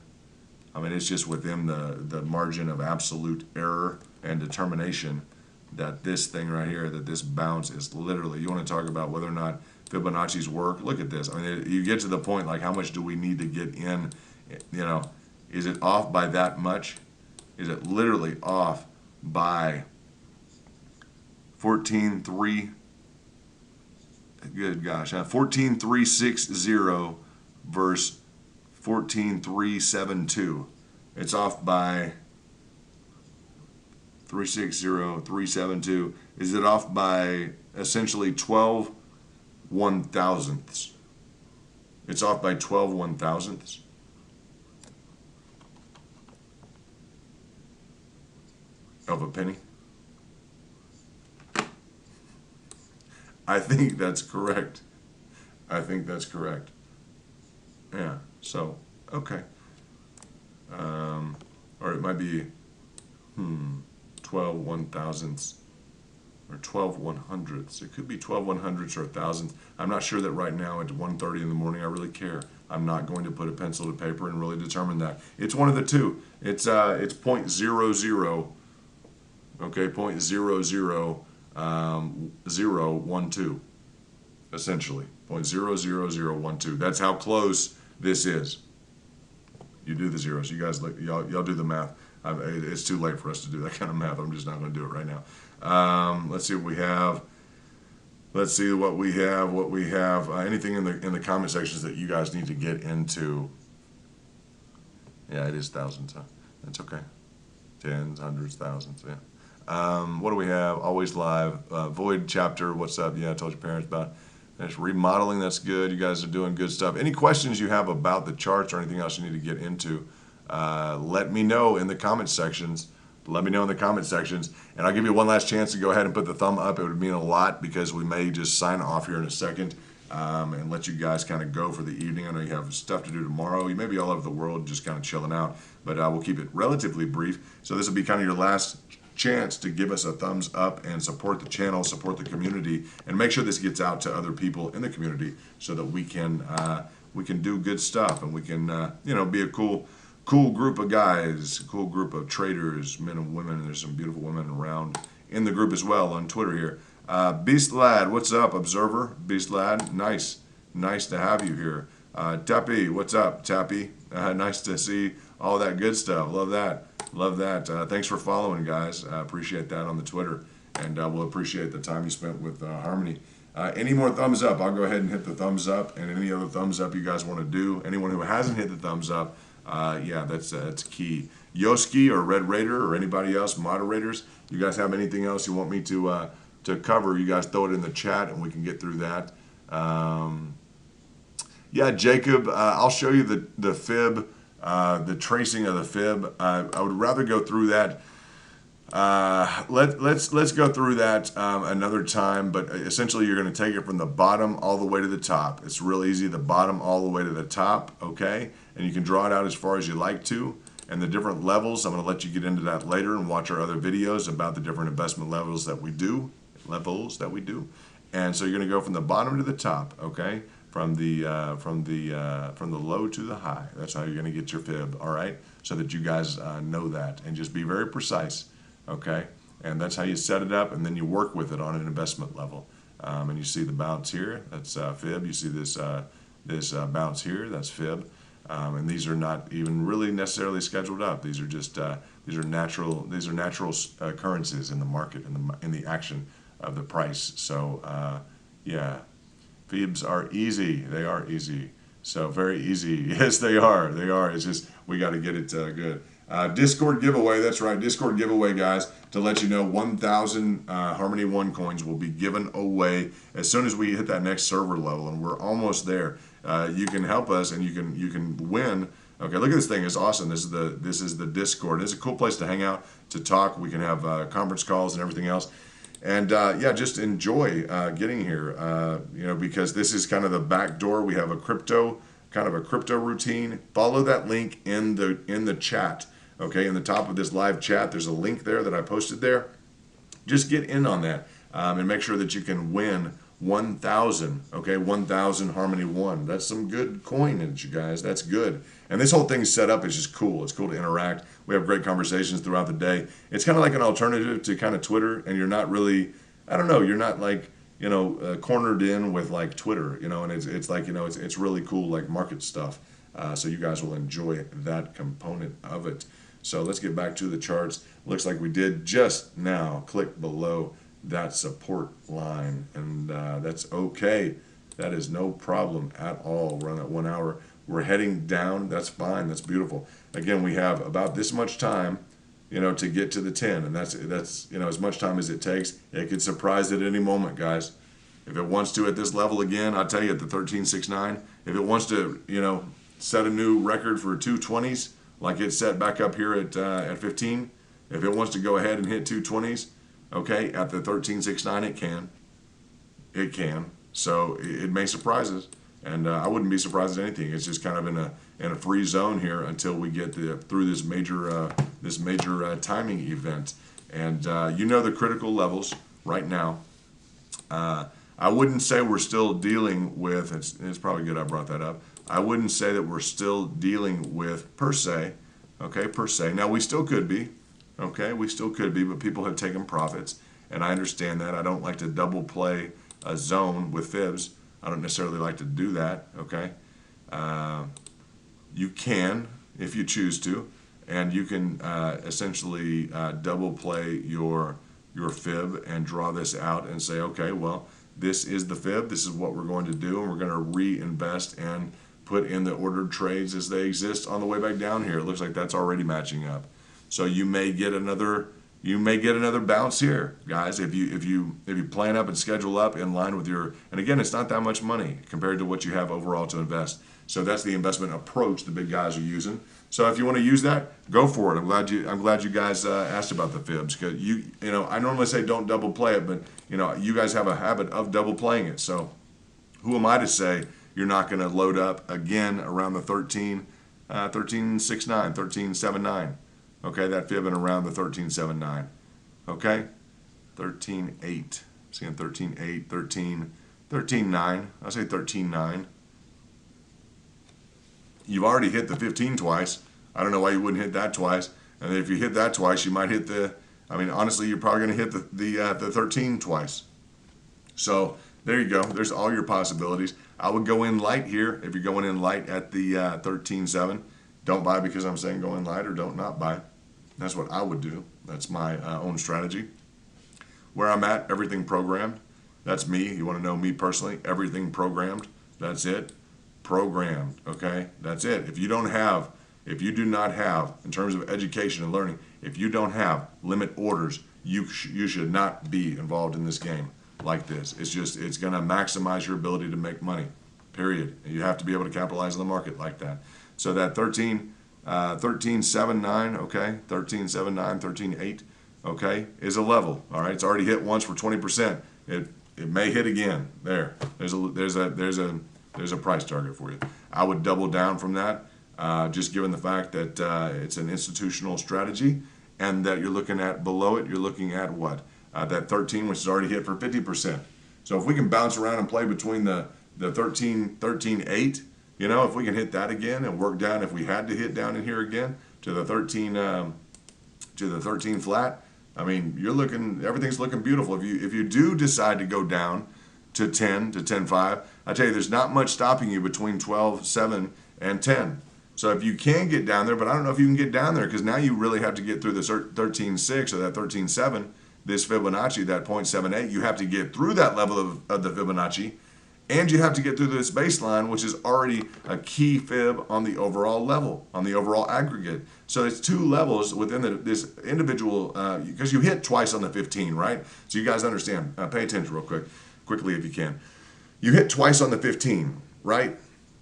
I mean, it's just within the margin of absolute error and determination that this thing right here, that this bounce is literally, you want to talk about whether or not Fibonacci's work, look at this. I mean, you get to the point, like, how much do we need to get in? Is it off by that much? Is it literally off by 14.3? Good gosh, 14.360 versus 14.372. It's off by 360, 372. Is it off by essentially 12 1/1000ths? It's off by 12 1/1000ths. Of a penny. I think that's correct. Yeah, so, okay. Or it might be 12 1/1000ths or 12 100ths. It could be 12 100ths or 1,000th. I'm not sure that right now at 1:30 in the morning I really care. I'm not going to put a pencil to paper and really determine that. It's one of the two. It's 0.00. Okay, 0.00012, essentially 0.00012. That's how close this is. You do the zeros. You guys, y'all do the math. It's too late for us to do that kind of math. I'm just not going to do it right now. Let's see what we have. Anything in the comment sections that you guys need to get into? Yeah, it is thousands. Huh? That's okay. Tens, hundreds, thousands. Yeah. What do we have? Always live. Void chapter. What's up? Yeah, I told your parents about it. Remodeling. That's good. You guys are doing good stuff. Any questions you have about the charts or anything else you need to get into, let me know in the comment sections. And I'll give you one last chance to go ahead and put the thumb up. It would mean a lot, because we may just sign off here in a second and let you guys kind of go for the evening. I know you have stuff to do tomorrow. You may be all over the world just kind of chilling out, but we'll keep it relatively brief. So this will be kind of your last chance to give us a thumbs up and support the channel, support the community, and make sure this gets out to other people in the community so that we can do good stuff, and we can be a cool group of guys, cool group of traders, men and women. And there's some beautiful women around in the group as well on Twitter here. Beast Lad, what's up, Observer? Beast Lad, nice. Nice to have you here. Tappy, what's up, Tappy? Nice to see all that good stuff. Love that. Love that. Thanks for following, guys. Appreciate that on the Twitter. And we'll appreciate the time you spent with Harmony. Any more thumbs up? I'll go ahead and hit the thumbs up. And any other thumbs up you guys want to do. Anyone who hasn't hit the thumbs up, yeah, that's key. Yoski or Red Raider or anybody else, moderators, you guys have anything else you want me to cover? You guys throw it in the chat and we can get through that. Yeah, Jacob, I'll show you the fib, the tracing of the fib. I would rather go through that. Let's go through that another time, but essentially you're going to take it from the bottom all the way to the top. It's real easy, the bottom all the way to the top, okay? And you can draw it out as far as you like to. And the different levels, I'm going to let you get into that later and watch our other videos about the different investment levels that we do. And so you're going to go from the bottom to the top, okay? From the low to the high. That's how you're going to get your fib, all right? So that you guys know that, and just be very precise, okay? And that's how you set it up, and then you work with it on an investment level. And you see the bounce here, that's fib. You see this bounce here, that's fib. And these are not even really necessarily scheduled up. These are just these are natural occurrences in the market, in the action of the price. So yeah, fibs are easy. They are easy. So very easy. Yes, they are. They are. It's just we got to get it good. Discord giveaway. That's right. Discord giveaway, guys. To let you know, 1,000 Harmony One coins will be given away as soon as we hit that next server level, and we're almost there. You can help us, and you can win. Okay, look at this thing. It's awesome. This is the Discord. It's a cool place to hang out, to talk. We can have conference calls and everything else. And yeah, just enjoy getting here. You know, because this is kind of the back door. We have a crypto routine. Follow that link in the chat. Okay, in the top of this live chat, there's a link there that I posted there. Just get in on that and make sure that you can win 1,000. Okay, 1,000 Harmony One. That's some good coinage, you guys. That's good. And this whole thing's set up is just cool. It's cool to interact. We have great conversations throughout the day. It's kind of like an alternative to kind of Twitter, and you're not really, I don't know, you're not like, you know, cornered in with like Twitter, you know, and it's like, you know, it's really cool, like market stuff. So you guys will enjoy that component of it. So let's get back to the charts. Looks like we did just now click below that support line, and that's okay. That is no problem at all. We're on that 1 hour. We're heading down. That's fine. That's beautiful. Again, we have about this much time, you know, to get to the 10, and that's you know, as much time as it takes. It could surprise at any moment, guys. If it wants to at this level again, I'll tell you at the 1369. If it wants to, you know, set a new record for 220s, like it set back up here at 15. If it wants to go ahead and hit 220s, okay, at the 1369, it can. It can. So it may surprise us, and I wouldn't be surprised at anything. It's just kind of in a free zone here until we get through this major timing event. And you know the critical levels right now. I wouldn't say we're still dealing with. It's probably good I brought that up. I wouldn't say that we're still dealing with per se. Okay, per se. Now we still could be. Okay, we still could be, but people have taken profits, and I understand that. I don't like to double play a zone with fibs. I don't necessarily like to do that. Okay, you can if you choose to, and you can essentially double play your fib and draw this out and say, okay, well, this is the fib. This is what we're going to do, and we're going to reinvest and put in the ordered trades as they exist on the way back down here. It looks like that's already matching up. So you may get another bounce here, guys, if you plan up and schedule up in line with your, and again, it's not that much money compared to what you have overall to invest. So that's the investment approach the big guys are using. So if you want to use that, go for it. I'm glad you guys asked about the fibs, because you know, I normally say don't double play it, but you know, you guys have a habit of double playing it. So who am I to say you're not going to load up again around the 1369, 1379? Okay, that fib in around the 1379. Okay, 13.8. See, 13.8, 13.9. I'll say 13.9. You've already hit the 15 twice. I don't know why you wouldn't hit that twice. And if you hit that twice, you might hit the. I mean, honestly, you're probably going to hit the 13 twice. So there you go. There's all your possibilities. I would go in light here. If you're going in light at the 13.7, don't buy because I'm saying go in light, or don't not buy. That's what I would do. That's my own strategy. Where I'm at, everything programmed. That's me. You want to know me personally? Everything programmed. That's it. Programmed. Okay? That's it. If you do not have, in terms of education and learning, if you don't have limit orders, you should not be involved in this game like this. It's going to maximize your ability to make money, period. You have to be able to capitalize on the market like that. So that 13.79, okay, 13.79, 13.8, okay, is a level. All right, it's already hit once for 20%. It may hit again. There's a price target for you. I would double down from that, just given the fact that it's an institutional strategy, and that you're looking at below it. You're looking at what? That 13, which is already hit for 50%. So if we can bounce around and play between the 13.8, you know, if we can hit that again and work down, if we had to hit down in here again to the 13 flat, I mean, everything's looking beautiful. If you do decide to go down to 10 to 10.5, I tell you, there's not much stopping you between 12.7 and 10. So if you can get down there, but I don't know if you can get down there, because now you really have to get through the 13.6 or that 13.7, this Fibonacci, that 0.78. You have to get through that level of the Fibonacci, and you have to get through this baseline, which is already a key fib on the overall level, on the overall aggregate. So it's two levels within this individual, because you hit twice on the 15, right? So you guys understand. Pay attention real quickly if you can. You hit twice on the 15, right?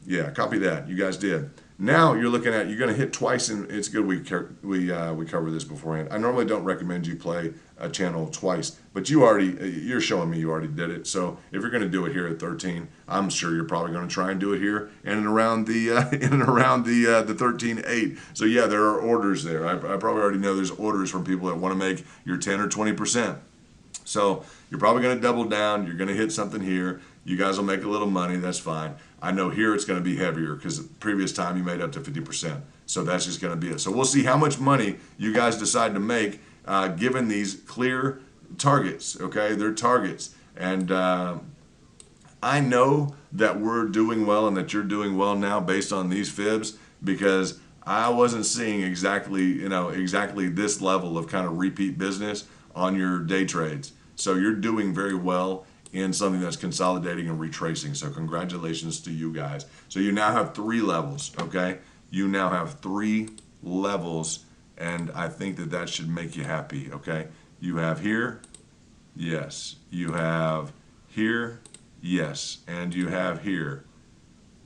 Yeah, copy that. You guys did. Now you're looking at, you're going to hit twice, and it's good we cover this beforehand. I normally don't recommend you play a channel twice, but you're showing me you already did it. So if you're going to do it here at 13, I'm sure you're probably going to try and do it here and around the 13.8. So yeah, there are orders there. I probably already know there's orders from people that want to make your 10 or 20%. So you're probably going to double down. You're going to hit something here. You guys will make a little money. That's fine. I know here it's going to be heavier because the previous time you made up to 50%. So that's just going to be it. So we'll see how much money you guys decide to make given these clear targets. Okay, they're targets. And I know that we're doing well and that you're doing well now based on these fibs, because I wasn't seeing exactly this level of kind of repeat business on your day trades. So you're doing very well in something that's consolidating and retracing. So congratulations to you guys. So you now have 3 levels, okay? You now have 3 levels, and I think that should make you happy, okay? You have here, yes. You have here, yes. And you have here,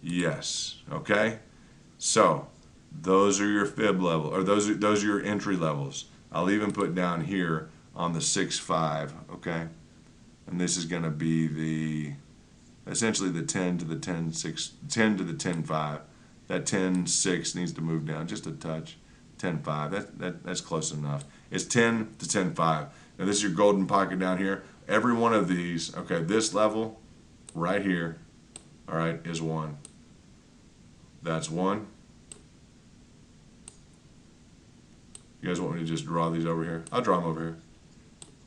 yes, okay? So those are your fib level, or those are your entry levels. I'll even put down here on the 6.5, okay? And this is going to be essentially the 10 to the 10.6, 10 to the 10.5. That 10.6 needs to move down just a touch. 10.5, that's close enough. It's 10 to 10.5. Now this is your golden pocket down here. Every one of these, okay, this level right here, all right, is 1. That's 1. You guys want me to just draw these over here? I'll draw them over here.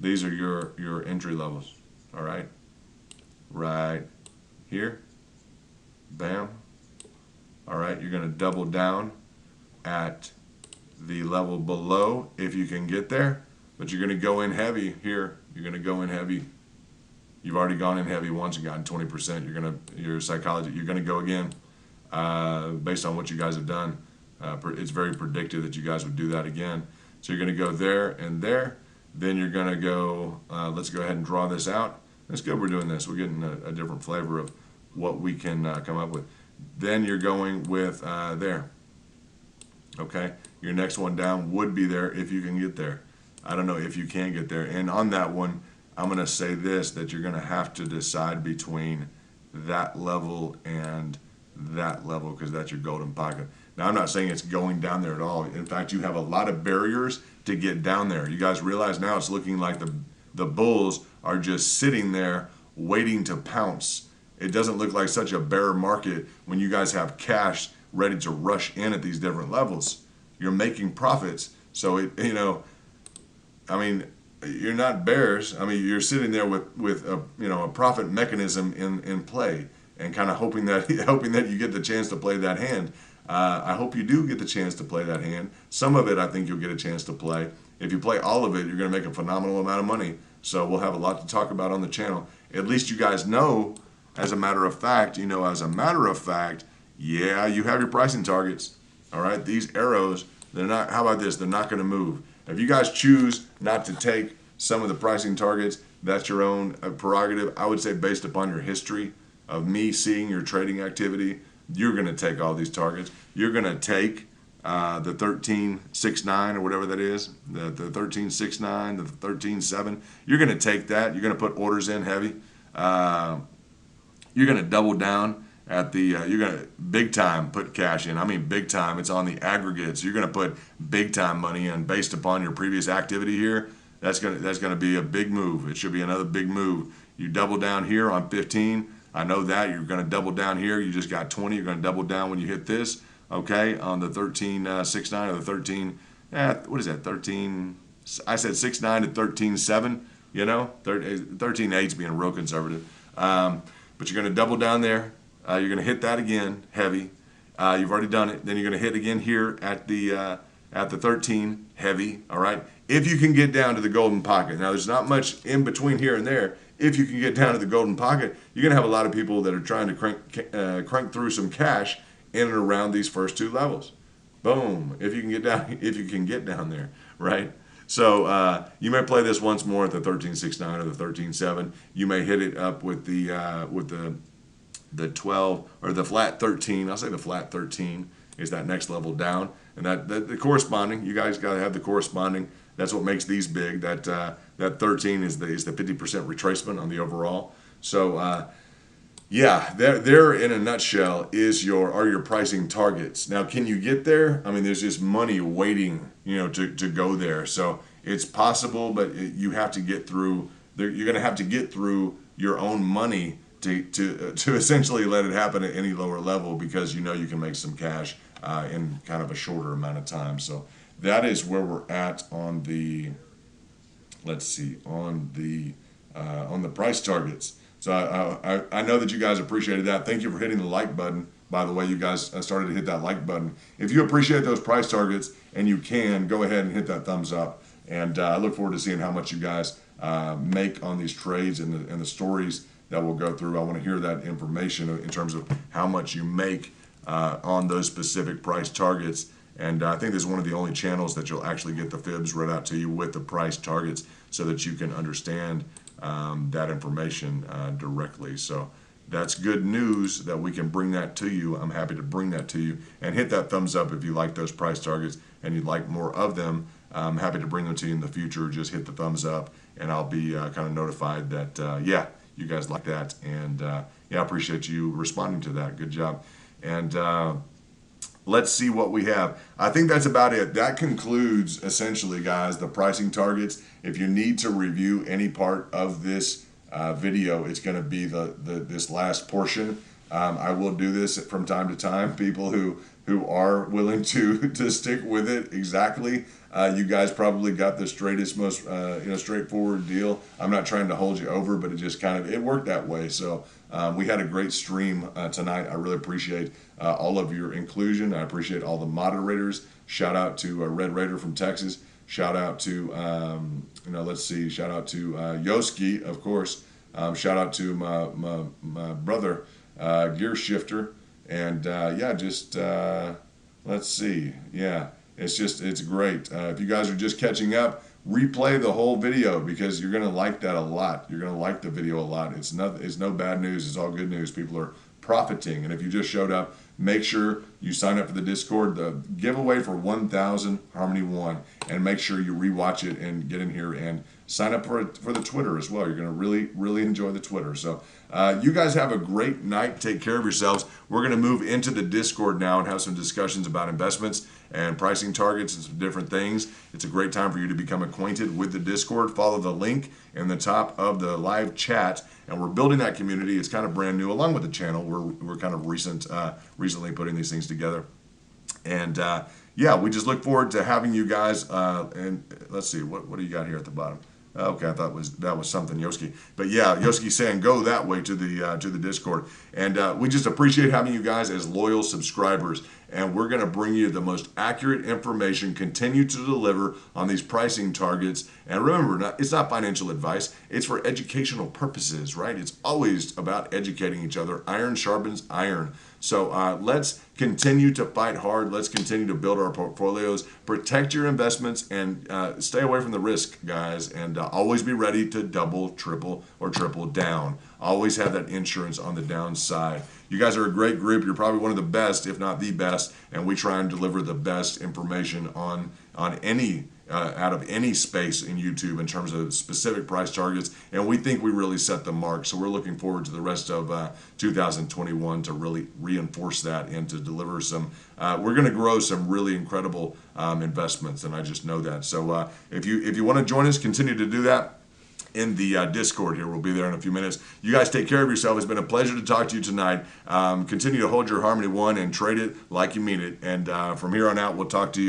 These are your entry levels. All right, right here, bam. All right, you're going to double down at the level below if you can get there, but you're going to go in heavy here. You're going to go in heavy. You've already gone in heavy once and gotten 20%. Your psychology, you're going to go again based on what you guys have done. It's very predictive that you guys would do that again. So you're going to go there and there. Then you're going to go, let's go ahead and draw this out. That's good we're doing this. We're getting a different flavor of what we can come up with. Then you're going with there. Okay? Your next one down would be there if you can get there. I don't know if you can get there. And on that one, I'm going to say this, that you're going to have to decide between that level and that level, because that's your golden pocket. Now, I'm not saying it's going down there at all. In fact, you have a lot of barriers to get down there. You guys realize now it's looking like the bulls are just sitting there waiting to pounce. It doesn't look like such a bear market when you guys have cash ready to rush in at these different levels. You're making profits. So, I mean, you're not bears. I mean, you're sitting there with a a profit mechanism in play, and kind of hoping that hoping that you get the chance to play that hand. I hope you do get the chance to play that hand. Some of it, I think you'll get a chance to play. If you play all of it, you're going to make a phenomenal amount of money. So we'll have a lot to talk about on the channel. At least you guys know, as a matter of fact, yeah, you have your pricing targets. All right, these arrows, they're not. How about this? They're not going to move. If you guys choose not to take some of the pricing targets, that's your own prerogative. I would say, based upon your history of me seeing your trading activity, you're going to take all these targets. You're going to take the 13.69 or whatever that is, the 13.69, the 13.7. You're going to take that. You're going to put orders in heavy. You're going to double down at the. You're going to big time put cash in. I mean, big time. It's on the aggregates. You're going to put big time money in based upon your previous activity here. That's going to be a big move. It should be another big move. You double down here on 15. I know that you're going to double down here. You just got 20. You're going to double down when you hit this. Okay, on the 13.69 or the 13. What is that? 13. I said 6.9 to 13.7. 13.8 is being real conservative. But you're going to double down there. You're going to hit that again, heavy. You've already done it. Then you're going to hit again here at the 13, heavy. All right. If you can get down to the golden pocket. Now, there's not much in between here and there. If you can get down to the golden pocket, you're going to have a lot of people that are trying to crank through some cash in and around these first two levels. Boom. If you can get down there, right? So you may play this once more at the 13.69 or the 13.7. You may hit it up with the 12 or the flat 13. I'll say the flat 13 is that next level down, and that the corresponding. You guys got to have the corresponding. That's what makes these big. That 13 is the 50% retracement on the overall. So yeah, there in a nutshell are your pricing targets. Now, can you get there? I mean, there's just money waiting, to go there. So it's possible, but you have to get through. You're going to have to get through your own money to essentially let it happen at any lower level, because you can make some cash in kind of a shorter amount of time. So that is where we're at on the. Let's see, on the price targets. So I know that you guys appreciated that. Thank you for hitting the like button. By the way, you guys started to hit that like button. If you appreciate those price targets and you can, go ahead and hit that thumbs up. And I look forward to seeing how much you guys make on these trades and the stories that we'll go through. I want to hear that information in terms of how much you make on those specific price targets. And I think this is one of the only channels that you'll actually get the fibs read out to you with the price targets, so that you can understand that information directly. So that's good news that we can bring that to you. I'm happy to bring that to you. And hit that thumbs up if you like those price targets and you'd like more of them. I'm happy to bring them to you in the future. Just hit the thumbs up and I'll be kind of notified that, yeah, you guys like that. And yeah, I appreciate you responding to that. Good job. And let's see what we have. I think that's about it. That concludes, essentially, guys, the pricing targets. If you need to review any part of this video, it's going to be this last portion. I will do this from time to time. People who are willing to stick with it exactly. You guys probably got the straightest, most straightforward deal. I'm not trying to hold you over, but it just it worked that way. So we had a great stream tonight. I really appreciate all of your inclusion. I appreciate all the moderators. Shout out to Red Raider from Texas. Shout out to let's see. Shout out to Yoski, of course. Shout out to my brother Gear Shifter, and yeah, just let's see. Yeah, it's great. If you guys are just catching up, replay the whole video, because you're gonna like that a lot. You're gonna like the video a lot. It's no bad news. It's all good news. People are profiting, and if you just showed up, make sure you sign up for the Discord. The giveaway for 1,000 Harmony 1, and make sure you rewatch it and get in here and sign up for the Twitter as well. You're going to really enjoy the Twitter. So you guys have a great night. Take care of yourselves. We're going to move into the Discord now and have some discussions about investments and pricing targets and some different things. It's a great time for you to become acquainted with the Discord. Follow the link in the top of the live chat, and we're building that community. It's kind of brand new, along with the channel. We're kind of recently putting these things together. And yeah, we just look forward to having you guys. And let's see, what do you got here at the bottom? Okay, I thought that was something Yoski, but yeah, Yoski saying go that way to the Discord, and we just appreciate having you guys as loyal subscribers, and we're going to bring you the most accurate information, continue to deliver on these pricing targets, and remember, it's not financial advice; it's for educational purposes, right? It's always about educating each other. Iron sharpens iron. So let's continue to fight hard. Let's continue to build our portfolios, protect your investments, and stay away from the risk, guys. And always be ready to double, triple, or triple down. Always have that insurance on the downside. You guys are a great group. You're probably one of the best, if not the best. And we try and deliver the best information on any out of any space in YouTube in terms of specific price targets, and we think we really set the mark. So we're looking forward to the rest of 2021 to really reinforce that and to deliver some. We're going to grow some really incredible investments, and I just know that. So if you want to join us, continue to do that in the Discord here. We'll be there in a few minutes. You guys take care of yourself. It's been a pleasure to talk to you tonight. Continue to hold your Harmony One and trade it like you mean it. And from here on out, we'll talk to you